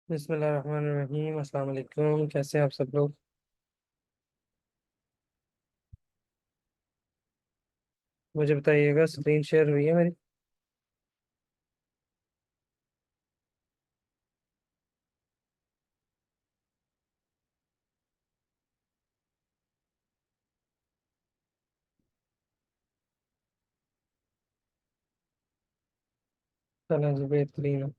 बिस्मिल्लाहिर्रहमानिर्रहीम। अस्सलाम वालेकुम। कैसे हैं आप सब लोग? मुझे बताइएगा, स्क्रीन शेयर हुई है मेरी? चलो जी, बेहतरीन है।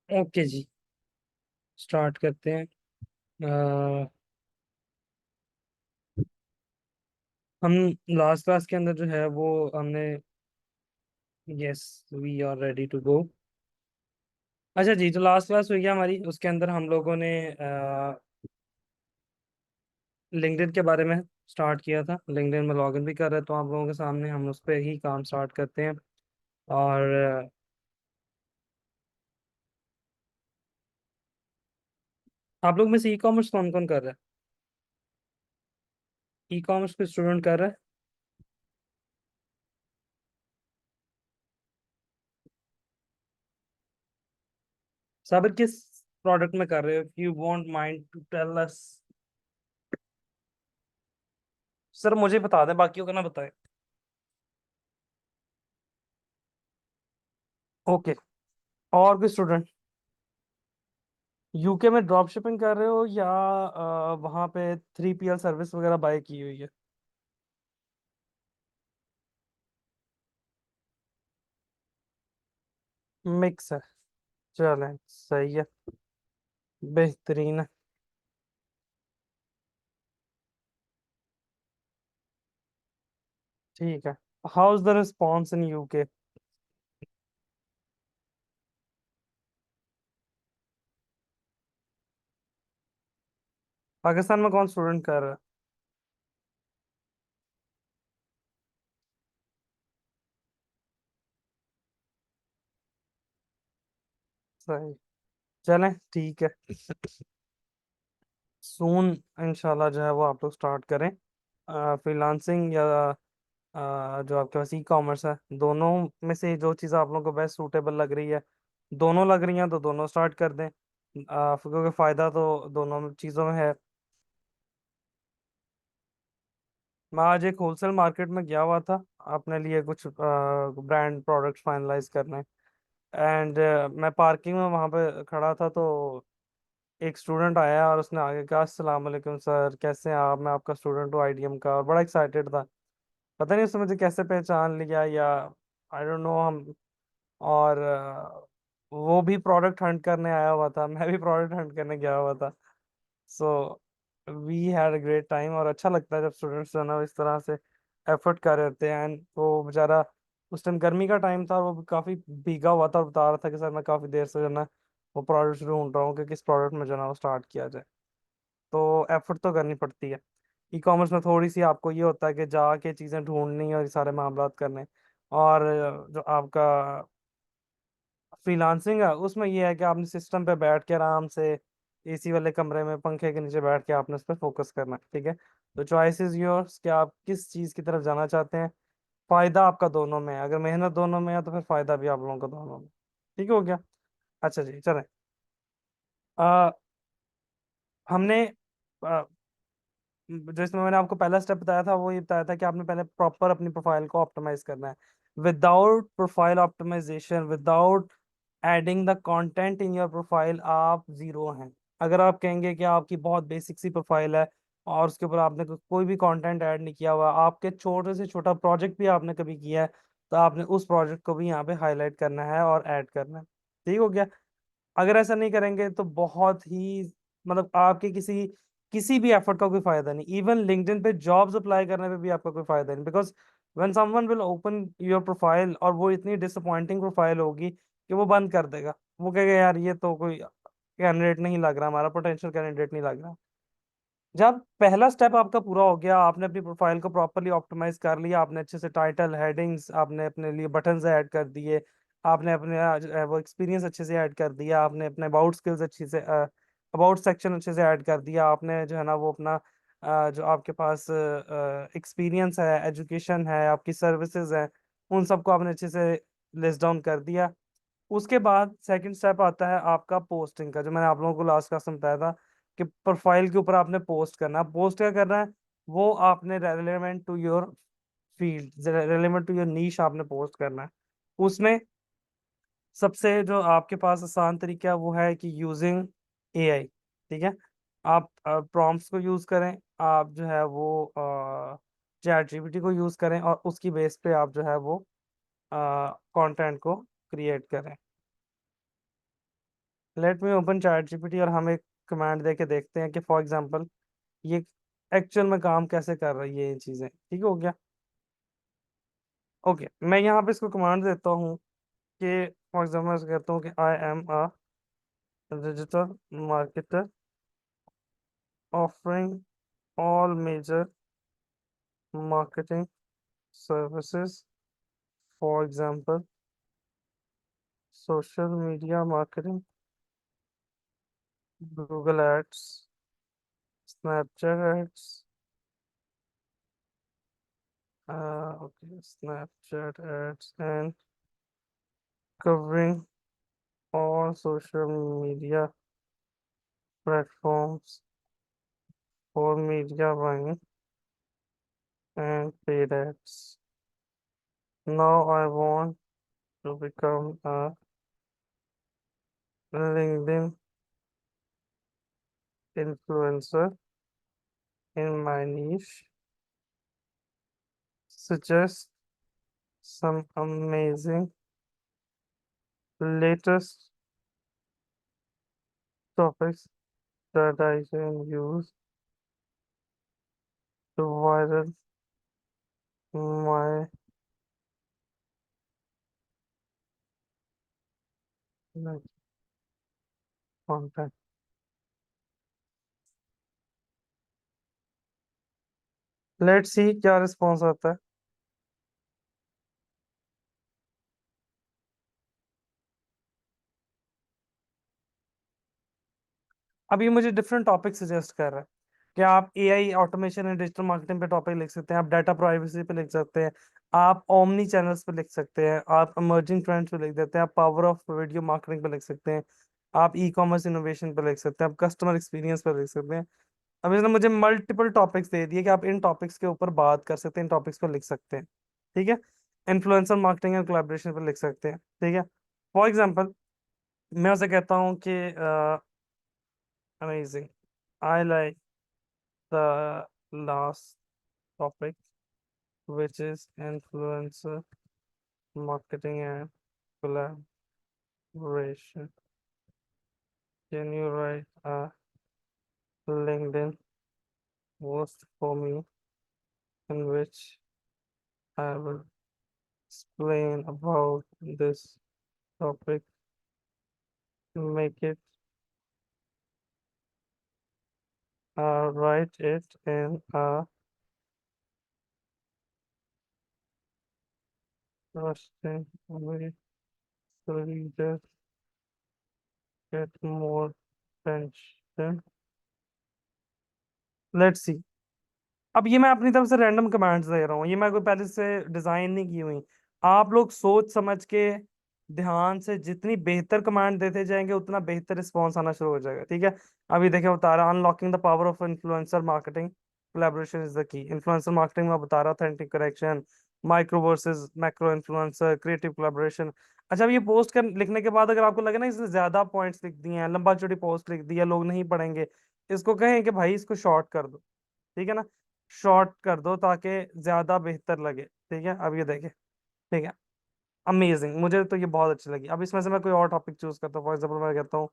ओके जी, स्टार्ट करते हैं। अ, हम लास्ट क्लास के अंदर जो है वो हमने, yes, we are ready to go. अच्छा जी, तो लास्ट क्लास हुई है हमारी, उसके अंदर हम लोगों ने लिंक्डइन के बारे में स्टार्ट किया था। लिंक्डइन में लॉगिन भी कर रहे, तो आप लोगों के सामने हम उस पर ही काम स्टार्ट करते हैं। और आप लोग में से ई कॉमर्स कौन कौन कर रहा है? ई कॉमर्स के स्टूडेंट कर रहा है? साबिर, किस प्रोडक्ट में कर रहे हो? You want mind to tell us? Sir मुझे बता दें, बाकियों का ना बताएं। ओके। और कोई स्टूडेंट? यूके में ड्रॉप शिपिंग कर रहे हो या वहाँ पे 3PL सर्विस वगैरह बाय की हुई है? मिक्स है। चलें, सही है, बेहतरीन है। ठीक है। How is the response in UK? Pakistan में कौन स्टूडेंट कर रहा है? सही। चलें, ठीक है। सून इंशाल्लाह जो है वो आप लोग स्टार्ट करें फ्रीलांसिंग, या जो आपके पास ई कॉमर्स है। दोनों में से जो चीज़ आप लोगों को बेस्ट सूटेबल लग रही है, दोनों लग रही हैं तो दोनों स्टार्ट कर दें। क्योंकि फ़ायदा तो दोनों चीज़ों में है। मैं आज एक होलसेल मार्केट में गया हुआ था अपने लिए कुछ ब्रांड प्रोडक्ट्स फाइनलाइज करने। एंड मैं पार्किंग में वहाँ पे खड़ा था, तो एक स्टूडेंट आया और उसने आगे कहा, अस्सलाम वालेकुम सर, कैसे हैं आप? मैं आपका स्टूडेंट हूँ आईडीएम का। और बड़ा एक्साइटेड था। पता नहीं उसने मुझे कैसे पहचान लिया, या आई डोंट नो हम। और वो भी प्रोडक्ट हंट करने आया हुआ था, मैं भी प्रोडक्ट हंट करने गया हुआ था। So we had a great time. और अच्छा लगता है जब स्टूडेंट्स जो है ना इस तरह से एफर्ट कर रहे होते हैं। एंड वो बेचारा, उस टाइम गर्मी का टाइम था और वो भी काफ़ी भीगा हुआ था और बता रहा था कि सर मैं काफ़ी देर से जो है ना वो प्रोडक्ट ढूंढ रहा हूँ कि किस प्रोडक्ट में जो है ना वो स्टार्ट किया जाए। तो एफर्ट तो करनी पड़ती है। ई कॉमर्स में थोड़ी सी आपको ये होता है कि जाके चीज़ें ढूंढनी और ये सारे मामलात करने। और जो आपका फ्रीलांसिंग है उसमें ये है कि आपने सिस्टम पे बैठ के आराम से एसी वाले कमरे में पंखे के नीचे बैठ के आपने उस पर फोकस करना है। ठीक है। तो चॉइस इज योर्स कि आप किस चीज़ की तरफ जाना चाहते हैं। फायदा आपका दोनों में है, अगर मेहनत दोनों में है तो फिर फायदा भी आप लोगों का दोनों में। ठीक हो गया? अच्छा जी, चलें। आ, हमने जैसे मैंने आपको पहला स्टेप बताया था, वो ये बताया था कि आपने पहले प्रॉपर अपनी प्रोफाइल को ऑप्टिमाइज करना है। Without profile optimization, without adding the content in your profile, आप जीरो हैं। अगर आप कहेंगे कि आपकी बहुत बेसिक सी प्रोफाइल है और उसके ऊपर आपने कोई भी कंटेंट ऐड नहीं किया हुआ, आपके छोटे से छोटा प्रोजेक्ट भी आपने कभी किया है, तो आपने उस प्रोजेक्ट को भी यहाँ पे हाईलाइट करना है और ऐड करना है। ठीक हो गया? अगर ऐसा नहीं करेंगे तो बहुत ही, मतलब आपके किसी किसी भी एफर्ट का कोई फायदा नहीं। इवन लिंक्डइन पे जॉब्स अप्लाई करने पे भी आपका कोई फायदा नहीं, because when someone will open your profile और वो इतनी डिसअपॉइंटिंग प्रोफाइल होगी कि वो बंद कर देगा। वो कहेगा यार ये तो कोई कैंडिडेट नहीं लग रहा, हमारा पोटेंशियल कैंडिडेट नहीं लग रहा। जब पहला स्टेप आपका पूरा हो गया, आपने अपनी प्रोफाइल को प्रॉपरली ऑप्टिमाइज कर लिया, आपने अच्छे से टाइटल हेडिंग्स, आपने अपने लिए बटन्स ऐड कर दिए, आपने अपने वो एक्सपीरियंस अच्छे से ऐड कर दिया, आपने अपने अबाउट स्किल्स अच्छे से अबाउट सेक्शन अच्छे से ऐड कर दिया, आपने जो है ना वो अपना जो आपके पास एक्सपीरियंस है, एजुकेशन है, आपकी सर्विसेज है, उन सबको आपने अच्छे से लिस्ट डाउन कर दिया। उसके बाद सेकंड स्टेप आता है आपका पोस्टिंग का, जो मैंने आप लोगों को लास्ट क्लास में बताया था कि प्रोफाइल के ऊपर आपने पोस्ट करना है। पोस्ट क्या करना है, वो आपने relevant to your field, relevant to your niche आपने पोस्ट करना है। उसमें सबसे जो आपके पास आसान तरीका है वो है कि यूजिंग एआई। ठीक है, आप प्रॉम्प्ट्स को यूज करें, आप जो है वो चैट जीपीटी को यूज करें, और उसकी बेस पे आप जो है वो कंटेंट को क्रिएट करें। Let me open chat GPT और हम एक कमांड दे के देखते हैं कि फॉर एग्जांपल ये एक्चुअल में काम कैसे कर रही है ये चीज़ें। ठीक हो गया। ओके, मैं यहाँ पे इसको कमांड देता हूँ कि फॉर एग्जांपल मैं इसको कहता हूँ कि I am a digital marketer offering all major marketing services, for example social media marketing, Google ads, Snapchat ads, okay Snapchat ads and covering all social media platforms for media buying and paid ads. Now I want to become a LinkedIn influencer in my niche. Suggest some amazing latest topics that I can use to viral my like, content. Let's see क्या response आता है। अब ये मुझे different topic suggest कर रहा है कि आप AI automation and digital marketing पे टॉपिक लिख सकते हैं, आप डाटा प्राइवेसी पे लिख सकते हैं, आप ओमनी चैनल्स पे लिख सकते हैं, आप इमर्जिंग ट्रेंड्स पे लिख देते हैं, आप पावर ऑफ वीडियो मार्केटिंग पे लिख सकते हैं, आप ई कॉमर्स इनोवेशन पे लिख सकते हैं, आप कस्टमर एक्सपीरियंस पे लिख सकते हैं। अब इसने मुझे मल्टीपल टॉपिक्स दे दिए कि आप इन टॉपिक्स के ऊपर बात कर सकते हैं, इन टॉपिक्स पे लिख सकते हैं। ठीक है, इन्फ्लुएंसर मार्केटिंग एंड कोलैबोरेशन पे लिख सकते हैं। ठीक है, फॉर एग्जाम्पल मैं उसे कहता हूँ कि amazing, I like the last topic, which is influencer marketing and collaboration. Can you write a LinkedIn post for me in which I will explain about this topic, make it, write it in a trusting way so readers get more attention. Let's see. अब ये मैं अपनी तरफ से random commands दे रहा हूँ, ये मैं कोई पहले से डिजाइन नहीं की हुई। आप लोग सोच समझ के ध्यान से जितनी बेहतर कमांड देते जाएंगे उतना बेहतर रिस्पॉन्स आना शुरू हो जाएगा। ठीक है, अभी देखिए बता रहा unlocking the power of influencer marketing, collaboration is the key. Influencer marketing में बता रहा authentic correction, micro versus macro influencer, creative collaboration. अच्छा, अब ये पोस्ट कर लिखने के बाद अगर आपको लगे ना इसने ज्यादा पॉइंट्स लिख दिए हैं, लंबा चौड़ी पोस्ट लिख दी है, लोग नहीं पढ़ेंगे, इसको कहें कि भाई इसको शॉर्ट कर दो। ठीक है ना, शॉर्ट कर दो ताकि ज्यादा बेहतर लगे। ठीक है, अब ये देखें। ठीक है, अमेजिंग, मुझे तो ये बहुत अच्छी लगी। अब इसमें से मैं कोई और टॉपिक चूज करता हूँ, फॉर एग्जाम्पल मैं कहता हूँ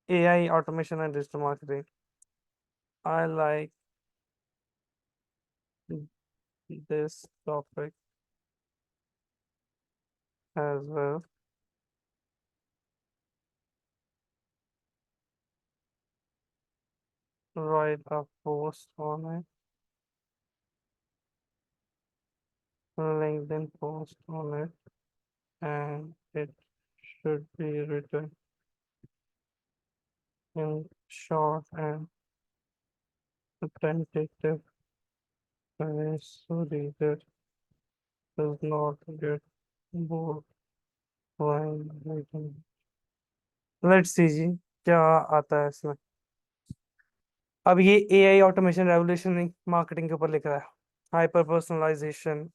AI automation and digital marketing, I like this topic as well, write a post on it, LinkedIn post on it, and it should be written in short and tentative way so reader does not get bored while reading. Let's see जी, क्या आता है इसमें। अब ये AI automation revolution marketing के ऊपर लिख रहा है। Hyper personalization,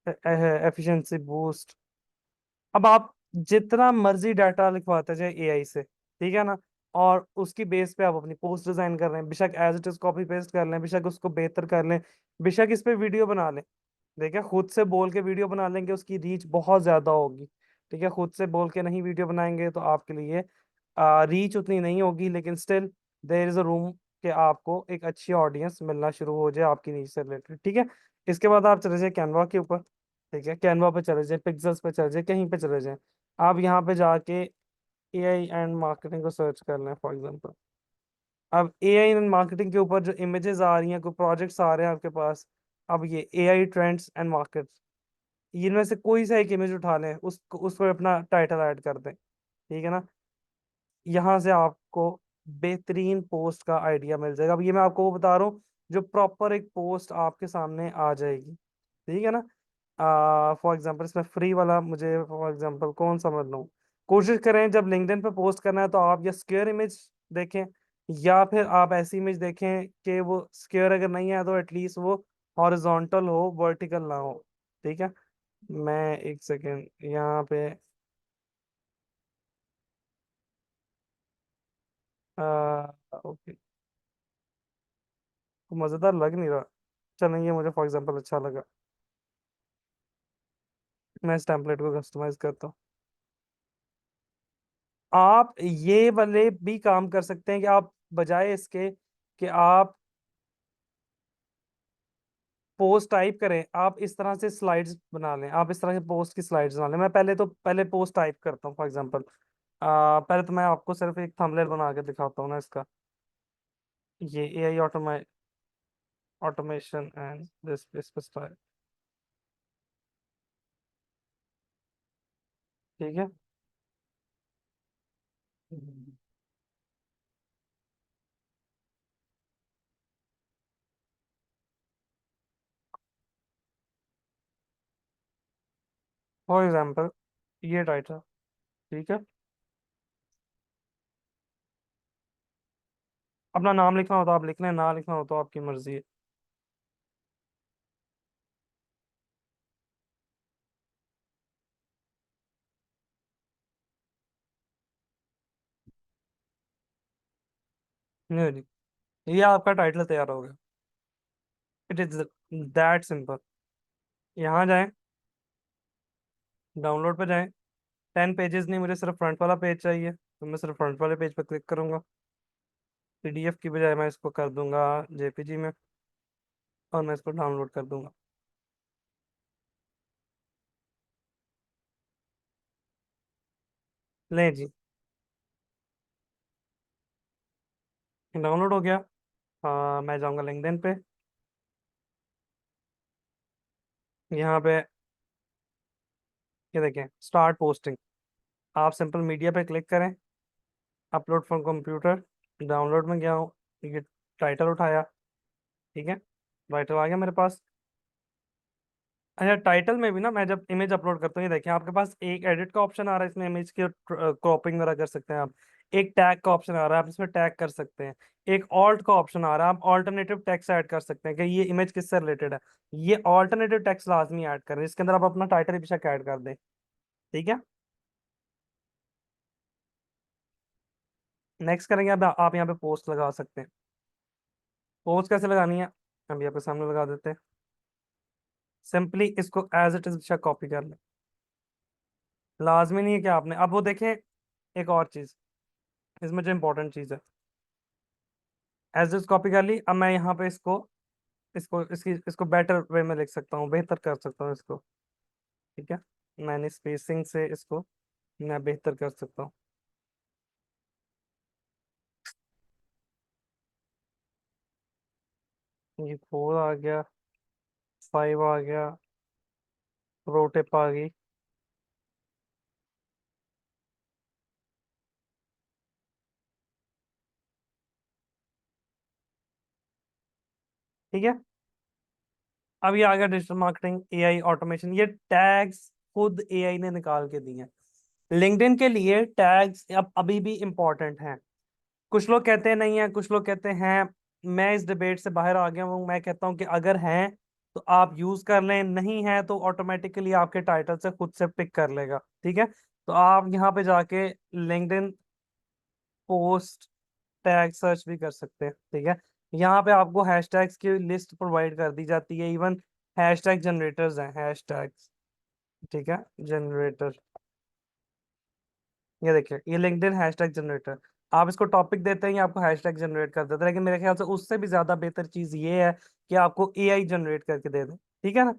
efficiency boost. अब आप जितना मर्जी डाटा लिखवाते जाए एआई से, ठीक है ना, और उसकी बेस पे आप अपनी पोस्ट डिजाइन कर रहे हैं, बेशक as it is copy paste कर लें, बेशक उसको बेहतर कर लें, बेशक इस पे वीडियो बना लें। देखिए, खुद से बोल के वीडियो बना लेंगे, उसकी रीच बहुत ज्यादा होगी। ठीक है, खुद से बोल के नहीं वीडियो बनाएंगे तो आपके लिए रीच उतनी नहीं होगी, लेकिन still there is a room कि आपको एक अच्छी ऑडियंस मिलना शुरू हो जाए आपकी नीच से रिलेटेड। ठीक है, इसके बाद आप चले जाए कैनवा के ऊपर। ठीक है, कैनवा पे चले जाए, पिक्सेल्स पे चले जाए, कहीं पे चले जाए। आप यहाँ पे जाके एआई एंड मार्केटिंग को सर्च कर लें फॉर एग्जांपल। अब एआई एंड मार्केटिंग के ऊपर जो इमेजेस आ रही हैं, कोई प्रोजेक्ट्स आ रहे हैं आपके पास। अब ये एआई ट्रेंड्स एंड मार्केट्स, इनमें से कोई सा एक इमेज उठा लें, उस पर अपना टाइटल ऐड कर दें। ठीक है ना, यहाँ से आपको बेहतरीन पोस्ट का आइडिया मिल जाएगा। अब ये मैं आपको वो बता रहा हूँ जो प्रॉपर एक पोस्ट आपके सामने आ जाएगी। ठीक है ना, फॉर एग्जांपल इसमें फ्री वाला मुझे फॉर एग्जांपल कौन समझ लूँ। कोशिश करें जब लिंक्डइन पे पोस्ट करना है तो आप या स्क्वायर इमेज देखें, या फिर आप ऐसी इमेज देखें कि वो स्क्वायर अगर नहीं है तो एटलीस्ट वो हॉरिजॉन्टल हो, वर्टिकल ना हो। ठीक है, मैं एक सेकेंड यहाँ पे ओके, मजेदार लग नहीं रहा। चलो, ये मुझे फॉर एग्जांपल अच्छा लगा। मैं इस टेम्पलेट को कस्टमाइज करता हूँ। आप ये वाले भी काम कर सकते हैं कि आप बजाय इसके कि आप पोस्ट टाइप करें, आप इस तरह से स्लाइड्स बना लें। आप इस तरह से पोस्ट की स्लाइड्स बना लें। मैं पहले पोस्ट टाइप करता हूँ फॉर एग्जांपल। पहले तो मैं आपको सिर्फ एक थंबनेल बना के दिखाता हूँ ना इसका। ये AI automation and this style. ठीक है, फॉर एग्जांपल ये टाइटल। ठीक है, अपना नाम लिखना हो तो आप लिख लें, ना लिखना हो तो आपकी मर्जी है। नहीं नहीं, ये आपका टाइटल तैयार हो गया। It is that simple. यहाँ जाएं, डाउनलोड पे जाएं। 10 पेजेस नहीं, मुझे सिर्फ फ्रंट वाला पेज चाहिए, तो मैं सिर्फ फ्रंट वाले पेज पर क्लिक करूंगा। पीडीएफ की बजाय मैं इसको कर दूंगा जेपीजी में, और मैं इसको डाउनलोड कर दूंगा। लें जी, डाउनलोड हो गया। मैं जाऊंगा लिंक्डइन पे। यहाँ पे ये देखें, स्टार्ट पोस्टिंग। आप सिंपल मीडिया पे क्लिक करें, अपलोड फ्रॉम कंप्यूटर, डाउनलोड में गया हूँ, ये टाइटल उठाया। ठीक है, टाइटल आ गया मेरे पास। अच्छा, टाइटल में भी ना, मैं जब इमेज अपलोड करता हूँ, ये देखिए आपके पास एक एडिट का ऑप्शन आ रहा है इसमें, इमेज की क्रॉपिंग वगैरह कर सकते हैं आप। एक टैग का ऑप्शन आ रहा है, आप इसमें टैग कर सकते हैं। एक ऑल्ट का ऑप्शन आ रहा है, आप ऑल्टरनेटिव टेक्स्ट ऐड कर सकते हैं कि ये इमेज किससे रिलेटेड है। ये ऑल्टरनेटिव टेक्स्ट लाजमी ऐड करें, इसके अंदर आप अपना टाइटल बेशक ऐड कर दें। ठीक है, नेक्स्ट करेंगे। अब आप यहाँ पे पोस्ट लगा सकते हैं। पोस्ट कैसे लगानी है, हम यहाँ पे सामने लगा देते हैं। सिंपली इसको एज इट इज बेशक कॉपी कर लें। लाजमी नहीं है कि आपने, अब वो देखें, एक और चीज इसमें जो इंपॉर्टेंट चीज है, एज इज कॉपी कर ली। अब मैं यहाँ पे इसको बेटर वे में लिख सकता हूँ, बेहतर कर सकता हूँ इसको। ठीक है, मैंने स्पेसिंग से इसको मैं बेहतर कर सकता हूँ। ये 4 आ गया, 5 आ गया, प्रो टिप आ गई। ठीक है। अब ये आ गया डिजिटल मार्केटिंग, एआई ऑटोमेशन। ये टैग्स खुद एआई ने निकाल के दिए हैं। लिंक्डइन के लिए टैग्स अब अभी भी इंपॉर्टेंट हैं। कुछ लोग कहते हैं नहीं है, कुछ लोग कहते हैं। मैं इस डिबेट से बाहर आ गया हूँ। मैं कहता हूँ कि अगर हैं तो आप यूज कर लें, नहीं है तो ऑटोमेटिकली आपके टाइटल से खुद से पिक कर लेगा। ठीक है। तो आप यहाँ पे जाके लिंक्डइन पोस्ट टैग सर्च भी कर सकते हैं। ठीक है। यहाँ पे आपको हैशटैग्स की लिस्ट प्रोवाइड कर दी जाती है। इवन हैशटैग जनरेटर्स हैं, हैशटैग्स। ठीक है। जनरेटर, ये देखिए, ये लिंक्डइन हैशटैग जनरेटर। आप इसको टॉपिक देते हैं, ये आपको हैशटैग जनरेट कर देता है। लेकिन मेरे ख्याल से उससे भी ज्यादा बेहतर चीज ये है कि आपको एआई जनरेट करके दे दे। ठीक है ना।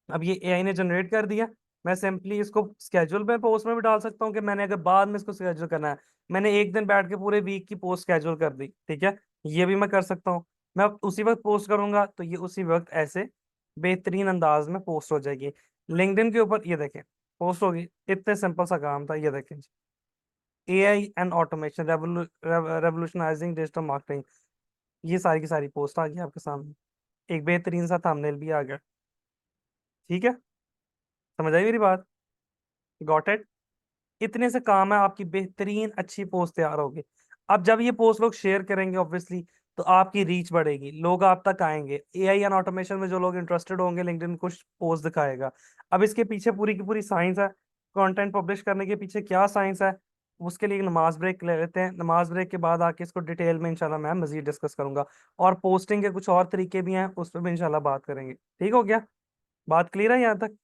अब ये एआई ने जनरेट कर दिया। मैं सिंपली इसको स्केड्यूल में पोस्ट में भी डाल सकता हूँ कि मैंने अगर बाद में इसको स्केड्यूल करना है। मैंने एक दिन बैठ के पूरे वीक की पोस्ट स्केड्यूल कर दी। ठीक है। ये भी मैं कर सकता हूँ। मैं अब उसी वक्त पोस्ट करूंगा तो ये उसी वक्त ऐसे बेहतरीन अंदाज में पोस्ट हो जाएगी। लिंक्डइन के ऊपर ये देखें, पोस्ट होगी। इतने सिंपल सा काम था, ये देखें। AI and automation revolutionising digital marketing. ये सारी की सारी पोस्ट आ गई आपके सामने। एक बेहतरीन सा थंबनेल भी आ गया। ठीक है। समझ आई मेरी बात? Got it? इतने से काम है, आपकी बेहतरीन अच्छी पोस्ट तैयार होगी। अब जब ये पोस्ट लोग शेयर करेंगे ऑब्वियसली, तो आपकी रीच बढ़ेगी, लोग आप तक आएंगे। एआई एंड ऑटोमेशन में जो लोग इंटरेस्टेड होंगे, लिंक्डइन कुछ पोस्ट दिखाएगा। अब इसके पीछे पूरी की पूरी साइंस है। कंटेंट पब्लिश करने के पीछे क्या साइंस है, उसके लिए एक नमाज ब्रेक ले लेते हैं। नमाज ब्रेक के बाद आके इसको डिटेल में इंशाल्लाह मैं मजीद डिस्कस करूंगा। और पोस्टिंग के कुछ और तरीके भी हैं, उस पर भी इंशाल्लाह बात करेंगे। ठीक हो गया? बात क्लियर है यहाँ तक?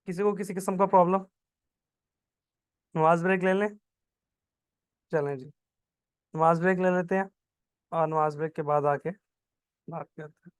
किसी को किसी किस्म का प्रॉब्लम? नमाज ब्रेक ले लें? चलें जी, नमाज ब्रेक ले लेते हैं। और नमाज ब्रेक के बाद आके बात करते हैं।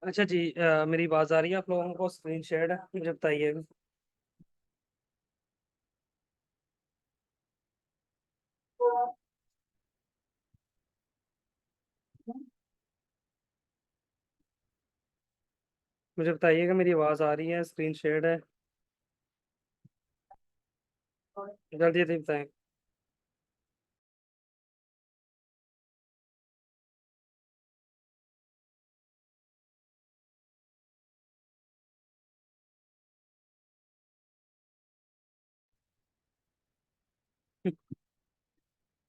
अच्छा जी, मेरी आवाज आ रही है आप लोगों को? स्क्रीन शेयर है, मुझे बताइए। मुझे बताइएगा मेरी आवाज आ रही है, स्क्रीन शेयर है? जल्दी जल्दी बताएं।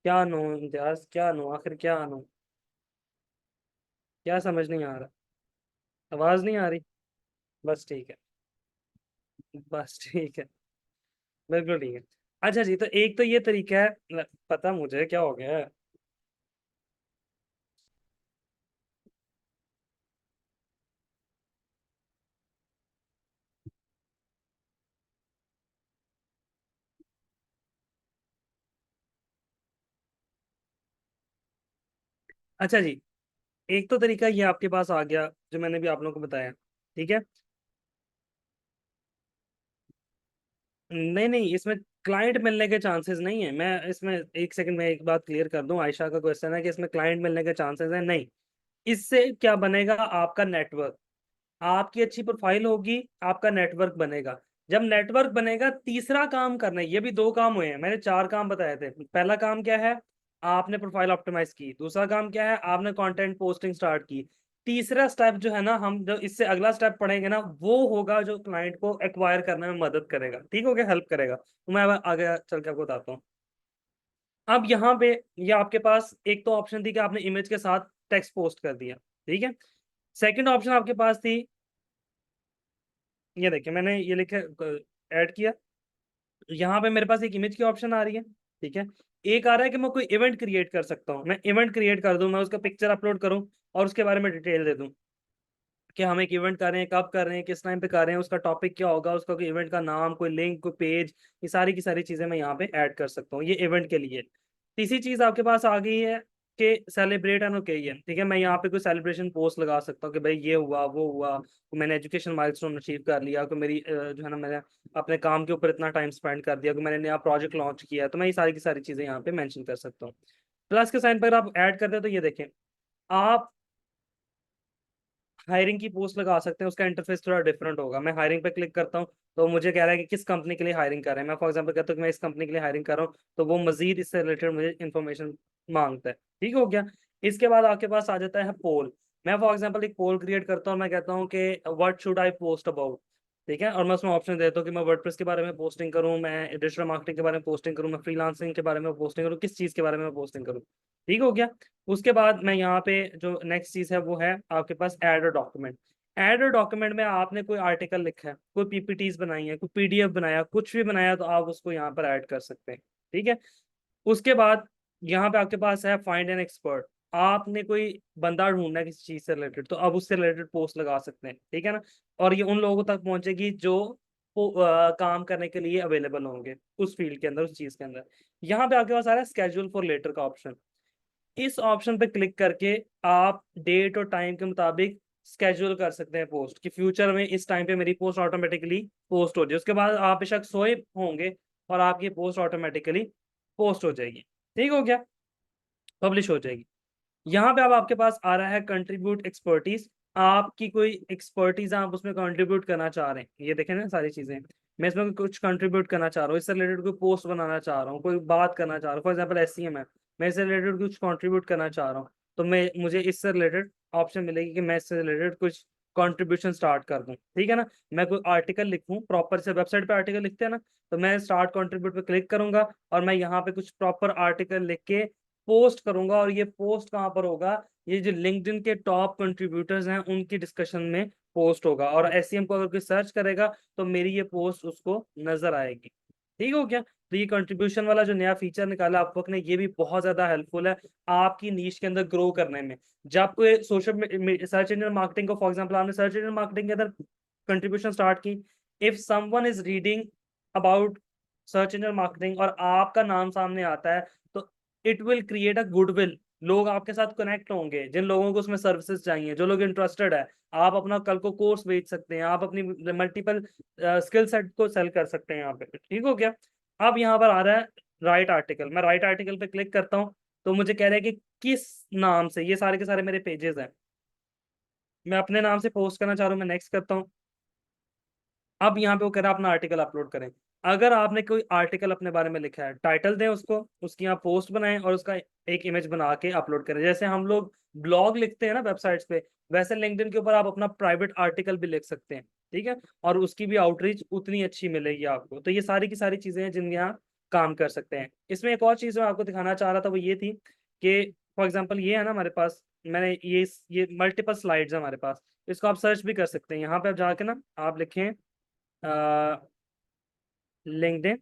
क्या नो इम्तियाज, क्या नो, आखिर क्या नो? क्या समझ नहीं आ रहा? आवाज नहीं आ रही? बस ठीक है। बस ठीक है। बिल्कुल ठीक है। अच्छा जी, तो एक तो ये तरीका है। पता मुझे क्या हो गया है। अच्छा जी, एक तो तरीका ये आपके पास आ गया जो मैंने भी आप लोगों को बताया। ठीक है। नहीं नहीं, इसमें क्लाइंट मिलने के चांसेस नहीं है। मैं इसमें एक सेकंड में एक बात क्लियर कर दूं, आयशा का क्वेश्चन है कि इसमें क्लाइंट मिलने के चांसेस है, नहीं। इससे क्या बनेगा? आपका नेटवर्क, आपकी अच्छी प्रोफाइल होगी, आपका नेटवर्क बनेगा। जब नेटवर्क बनेगा, तीसरा काम करना है। ये भी दो काम हुए हैं, मैंने चार काम बताए थे। पहला काम क्या है? आपने प्रोफाइल ऑप्टिमाइज की। दूसरा काम क्या है? आपने कंटेंट पोस्टिंग स्टार्ट की। तीसरा स्टेप जो है ना, हम जो इससे अगला स्टेप पढ़ेंगे ना, वो होगा जो क्लाइंट को एक्वायर करने में मदद करेगा। ठीक हो गया? हेल्प करेगा। तो मैं अब आगे चल के आपको बताता हूँ। अब यहाँ पे ये आपके पास एक तो ऑप्शन थी कि आपने इमेज के साथ टेक्स्ट पोस्ट कर दिया। ठीक है। सेकंड ऑप्शन आपके पास थी, ये देखिए मैंने ये लिखे ऐड किया। यहाँ पे मेरे पास एक इमेज की ऑप्शन आ रही है। ठीक है। एक आ रहा है कि मैं कोई इवेंट क्रिएट कर सकता हूँ। मैं इवेंट क्रिएट कर दूं, मैं उसका पिक्चर अपलोड करूं और उसके बारे में डिटेल दे दूं कि हम एक इवेंट कर रहे हैं, कब कर रहे हैं, किस टाइम पे कर रहे हैं, उसका टॉपिक क्या होगा, उसका कोई इवेंट का नाम, कोई लिंक, कोई पेज। ये सारी की सारी चीजें मैं यहाँ पे ऐड कर सकता हूँ, ये इवेंट के लिए। तीसरी चीज आपके पास आ गई है कि सेलिब्रेट एन ओकेजन। ठीक है। मैं यहाँ पे कोई सेलिब्रेशन पोस्ट लगा सकता हूँ कि भाई ये हुआ वो हुआ, कि मैंने एजुकेशन माइलस्टोन अचीव कर लिया, कि मेरी जो है ना, मैंने अपने काम के ऊपर इतना टाइम स्पेंड कर दिया, कि मैंने नया प्रोजेक्ट लॉन्च किया है। तो मैं ये सारी की सारी चीजें यहाँ पे मेंशन कर सकता हूँ। प्लस के साइन पर आप ऐड करते हैं तो ये देखें, आप हायरिंग की पोस्ट लगा सकते हैं। उसका इंटरफेस थोड़ा डिफरेंट होगा। मैं हायरिंग पे क्लिक करता हूँ तो मुझे कह रहा है कि किस कंपनी के लिए हायरिंग कर रहे हैं। मैं फॉर एग्जांपल कहता हूँ कि मैं इस कंपनी के लिए हायरिंग कर रहा हूँ, तो वो मजीद इससे रिलेटेड मुझे इन्फॉर्मेशन मांगता है। ठीक हो गया। इसके बाद आपके पास आ जाता है पोल। मैं फॉर एग्जाम्पल एक पोल क्रिएट करता हूँ, मैं कहता हूँ कि what should I post about. ठीक है। और मैं उसमें ऑप्शन देता हूँ कि मैं वर्डप्रेस के बारे में पोस्टिंग करूँ, मैं डिजिटल मार्केटिंग के बारे में पोस्टिंग करूँ, मैं फ्रीलांसिंग के बारे में पोस्टिंग करूँ, किस चीज़ के बारे में पोस्टिंग करूँ। ठीक हो गया। उसके बाद मैं यहाँ पे जो नेक्स्ट चीज़ है वो है आपके पास add a document. Add document में आपने कोई आर्टिकल लिखा है, कोई पीपीटीज बनाई है, कोई पीडीएफ बनाया, कुछ भी बनाया, तो आप उसको यहाँ पर ऐड कर सकते हैं। ठीक है। उसके बाद यहाँ पे आपके पास है फाइंड एन एक्सपर्ट। आपने कोई बंदा ढूंढना है किसी चीज से रिलेटेड, तो अब उससे रिलेटेड पोस्ट लगा सकते हैं। ठीक है ना। और ये उन लोगों तक पहुंचेगी जो काम करने के लिए अवेलेबल होंगे उस फील्ड के अंदर, उस चीज के अंदर। यहाँ पे आपके पास आ रहा है स्केड्यूल फॉर लेटर का ऑप्शन। इस ऑप्शन पे क्लिक करके आप डेट और टाइम के मुताबिक स्केड्यूल कर सकते हैं पोस्ट, कि फ्यूचर में इस टाइम पे मेरी पोस्ट ऑटोमेटिकली पोस्ट हो जाए। उसके बाद आप बेशक सोए होंगे और आपकी पोस्ट ऑटोमेटिकली पोस्ट हो जाएगी। ठीक हो गया? पब्लिश हो जाएगी। यहाँ पे अब आपके पास आ रहा है कंट्रीब्यूट एक्सपर्टीज। आपकी कोई एक्सपर्टीज आप उसमें कंट्रीब्यूट करना चाह रहे हैं, ये देखें ना सारी चीजें। मैं इसमें कुछ कंट्रीब्यूट करना चाह रहा हूँ, इससे रिलेटेड कोई पोस्ट बनाना चाह रहा हूँ, कोई बात करना चाह रहा हूँ, फॉर एग्जाम्पल एससीएम है, मैं इससे रिलेटेड कुछ कंट्रीब्यूट करना चाह रहा हूँ। तो मैं मुझे इससे रिलेटेड ऑप्शन मिलेगी कि मैं इससे रिलेटेड कुछ कंट्रीब्यूशन स्टार्ट कर दूं। ठीक है ना। मैं कोई आर्टिकल लिखूं, प्रॉपर से वेबसाइट पे आर्टिकल लिखते हैं ना, तो मैं स्टार्ट कंट्रीब्यूट पे क्लिक करूंगा और मैं यहाँ पे कुछ प्रॉपर आर्टिकल लिख के पोस्ट करूंगा। और ये पोस्ट कहाँ पर होगा? ये जो लिंक्डइन के टॉप कंट्रीब्यूटर्स हैं उनकी डिस्कशन में पोस्ट होगा, और एसईएम को अगर कोई सर्च करेगा तो मेरी ये पोस्ट उसको नजर आएगी। ठीक हो गया। तो ये कंट्रीब्यूशन वाला जो नया फीचर निकाला अपवर्क ने, ये भी बहुत ज्यादा हेल्पफुल है आपकी नीश के अंदर ग्रो करने में। जब आपको सोशल सर्च इंजन मार्केटिंग को, फॉर एग्जांपल आपने सर्च इंजन मार्केटिंग के अंदर कंट्रीब्यूशन स्टार्ट की, if someone is reading about search engine marketing और आपका नाम सामने आता है, तो it will create a goodwill लोग आपके साथ कनेक्ट होंगे, जिन लोगों को उसमें सर्विसेज चाहिए, जो लोग इंटरेस्टेड है। आप अपना कल को कोर्स बेच सकते हैं, आप अपनी मल्टीपल स्किल सेट को सेल कर सकते हैं यहाँ पे। ठीक हो गया। अब यहाँ पर आ रहा है राइट आर्टिकल। मैं राइट आर्टिकल पे क्लिक करता हूँ, तो मुझे कह रहा है कि किस नाम से, ये सारे के सारे मेरे पेजेस हैं, मैं अपने नाम से पोस्ट करना चाह रहा हूँ, मैं नेक्स्ट करता हूँ। अब यहाँ पे वो कह रहा है अपना आर्टिकल अपलोड करें। अगर आपने कोई आर्टिकल अपने बारे में लिखा है, टाइटल दें उसको, उसकी यहाँ पोस्ट बनाएं और उसका एक इमेज बना के अपलोड करें। जैसे हम लोग ब्लॉग लिखते हैं ना वेबसाइट्स पे, वैसे लिंक्डइन के ऊपर आप अपना प्राइवेट आर्टिकल भी लिख सकते हैं। ठीक है। और उसकी भी आउटरीच उतनी अच्छी मिलेगी आपको। तो ये सारी की सारी चीजें हैं जिन यहाँ काम कर सकते हैं। इसमें एक और चीज मैं आपको दिखाना चाह रहा था, वो ये थी कि फॉर एग्जाम्पल ये है ना हमारे पास, मैंने ये मल्टीपल स्लाइड्स है हमारे पास। इसको आप सर्च भी कर सकते हैं। यहाँ पे आप जाके ना आप लिखें लिंक्डइन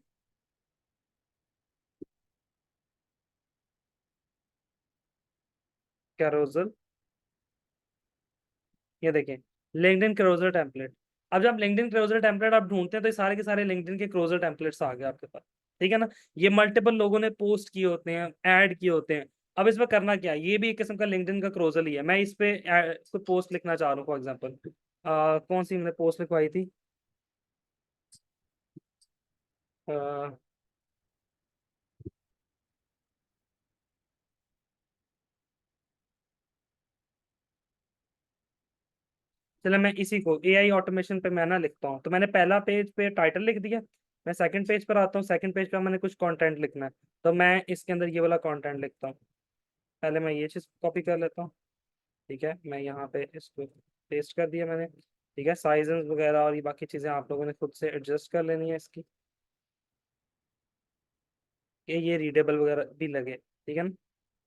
कैरोजल। ये देखें, लिंक्डइन क्रोजर टेम्पलेट। अब जब लिंक्डइन क्रोजर टेम्पलेट आप ढूंढते हैं तो ये सारे के सारे लिंक्डइन के क्रोजर टेम्पलेट्स आ गए आपके पास। ठीक है ना। ये मल्टीपल लोगों ने पोस्ट किए होते हैं, ऐड किए होते हैं। अब इसमें करना क्या है, ये भी एक किस्म का लिंक्डइन का क्रोजल ही है। मैं इस पे पोस्ट लिखना चाह रहा हूँ फॉर एग्जाम्पल। कौन सी मैंने पोस्ट लिखवाई थी। चलो मैं इसी को एआई ऑटोमेशन पे मैं ना लिखता हूँ। तो मैंने पहला पेज पे टाइटल लिख दिया। मैं सेकंड पेज पर आता हूँ, सेकंड पेज पे मैंने कुछ कंटेंट लिखना है। तो मैं इसके अंदर ये वाला कंटेंट लिखता हूँ। पहले मैं ये चीज़ कॉपी कर लेता हूँ। ठीक है, मैं यहाँ पे इसको पेस्ट कर दिया मैंने। ठीक है, साइजेस वगैरह और ये बाकी चीज़ें आप लोगों ने खुद से एडजस्ट कर लेनी है इसकी, कि ये रीडेबल वगैरह भी लगे। ठीक है ना।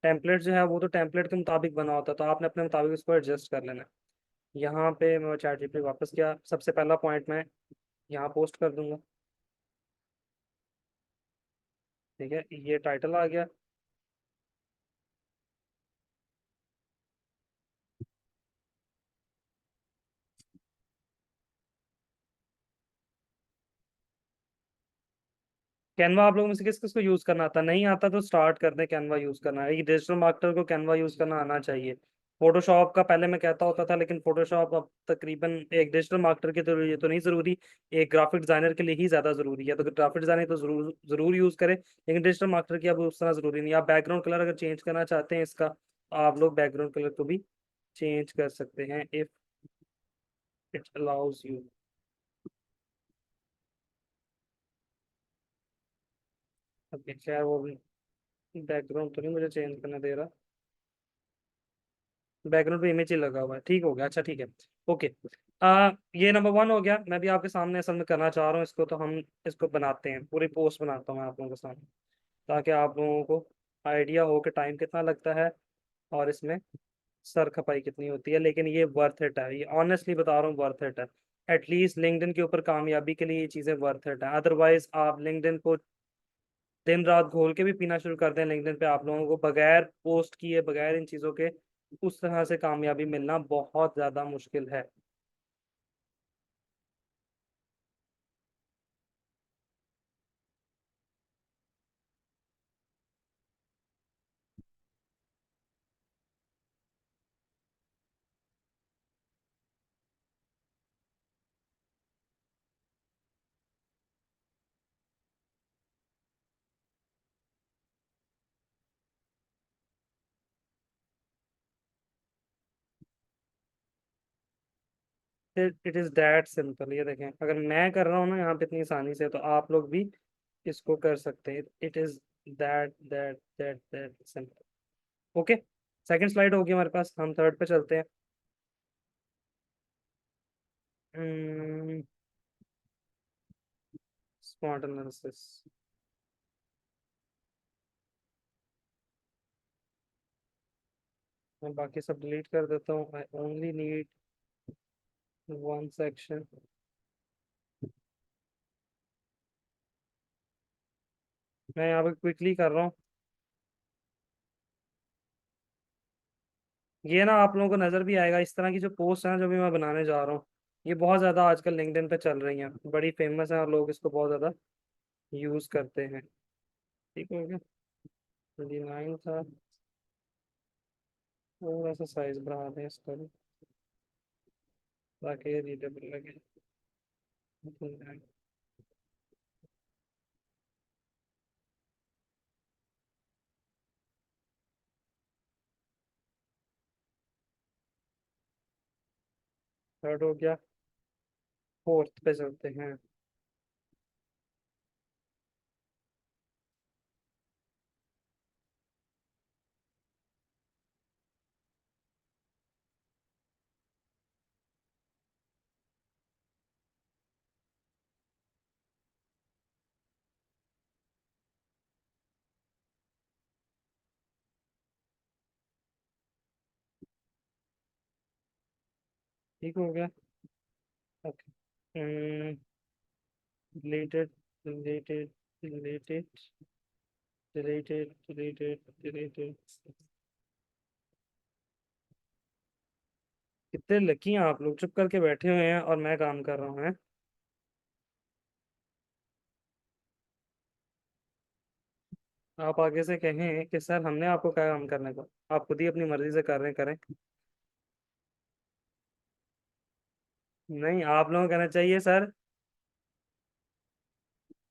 टेम्पलेट जो है वो तो टेम्पलेट के मुताबिक बना होता है, तो आपने अपने मुताबिक उसको एडजस्ट कर लेना है। यहाँ पे मैं चैट जीपीटी वापस किया, सबसे पहला पॉइंट मैं यहाँ पोस्ट कर दूंगा। ठीक है, ये टाइटल आ गया। कैनवा आप लोगों में से किस किस को यूज करना आता, नहीं आता तो स्टार्ट कर दें कैनवा यूज करना। एक डिजिटल मार्केटर को कैनवा यूज करना आना चाहिए। फोटोशॉप का पहले मैं कहता होता था, लेकिन फोटोशॉप अब तकरीबन एक डिजिटल मार्केटर के लिए तो नहीं जरूरी, एक ग्राफिक डिजाइनर के लिए ही ज्यादा जरूरी है। तो ग्राफिक डिजाइनर तो जरूर जरूर यूज करें, लेकिन डिजिटल मार्केटर की अब उस तरह जरूरी नहीं है। आप बैकग्राउंड कलर अगर चेंज करना चाहते हैं इसका, आप लोग बैकग्राउंड कलर को भी चेंज कर सकते हैं इफ इट अलाउज यू। अब खैर वो बैकग्राउंड तो नहीं मुझे चेंज करना दे रहा, बैकग्राउंड पे इमेज ही लगा हुआ है। ठीक हो गया, अच्छा ठीक है। ओके। ये नंबर वन हो गया। मैं भी आपके सामने असल में करना चाह रहा हूँ इसको, तो हम इसको बनाते हैं, पूरी पोस्ट बनाता हूँ मैं आप लोगों के सामने, ताकि आप लोगों को आइडिया हो कि टाइम कितना लगता है और इसमें सर खपाई कितनी होती है। लेकिन ये वर्थ इट है, ये ऑनेस्टली बता रहा हूँ, वर्थ इट है। एटलीस्ट लिंक्डइन के ऊपर कामयाबी के लिए ये चीज़ें वर्थ इट है। अदरवाइज आप लिंक्डइन को दिन रात घोल के भी पीना शुरू कर दें, लिंक्डइन पे आप लोगों को बगैर पोस्ट किए, बगैर इन चीज़ों के उस तरह से कामयाबी मिलना बहुत ज़्यादा मुश्किल है। It is that simple. ये देखें, अगर मैं कर रहा हूँ ना यहाँ पे इतनी आसानी से, तो आप लोग भी इसको कर सकते हैं। It is that simple. Okay, second slide होगी हमारे पास, हम थर्ड पे चलते हैं। Spot analysis. मैं बाकी सब डिलीट कर देता हूँ। I only need one section. मैं यहाँ पे क्विकली कर रहा हूँ। ये ना आप लोगों को नज़र भी आएगा, इस तरह की जो पोस्ट है ना जो भी मैं बनाने जा रहा हूँ, ये बहुत ज़्यादा आजकल लिंक्डइन पे चल रही हैं, बड़ी फेमस है और लोग इसको बहुत ज़्यादा यूज़ करते हैं। ठीक हो गया, 29 था। थोड़ा सा साइज बढ़ा दें इसका भी, ताकि ये रीडेबल लगे। थर्ड हो गया, फोर्थ पे चलते हैं। ठीक हो गया। Okay, deleted, deleted, deleted, deleted, deleted, deleted. कितने लकी हैं आप लोग, चुप करके बैठे हुए हैं और मैं काम कर रहा हूँ। हैं? आप आगे से कहें कि सर हमने आपको क्या काम करने को, आप खुद ही अपनी मर्जी से कर रहे हैं, करें। नहीं, आप लोगों को कहना चाहिए सर,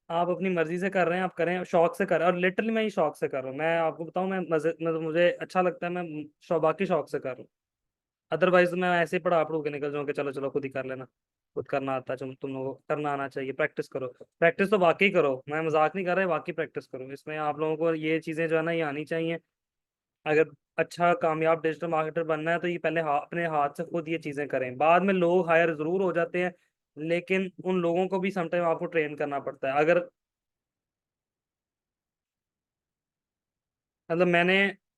आप अपनी मर्जी से कर रहे हैं, आप करें, शौक से कर रहे हैं। और लिटरली मैं ही शौक से कर रहा हूँ, मैं आपको बताऊं, मैं मजे मतलब मुझे अच्छा लगता है, मैं बाकी शौक से कर रहा हूँ। अदरवाइज मैं ऐसे ही पढ़ा पढ़ू के निकल जाऊँ कि चलो चलो खुद ही कर लेना, खुद करना आता है, तुम लोगों को करना आना चाहिए, प्रैक्टिस करो। प्रैक्टिस तो वाकई करो, मैं मजाक नहीं कर रहा, वाकई प्रैक्टिस करो। इसमें आप लोगों को ये चीजें जो है ना, ये आनी चाहिए। अगर अच्छा कामयाब डिजिटल मार्केटर बनना है तो ये पहले अपने हाथ से खुद ये चीजें करें। बाद में लोग हायर जरूर हो जाते हैं, लेकिन उन लोगों को भी समटाइम आपको ट्रेन करना पड़ता है। अगर मतलब मैंने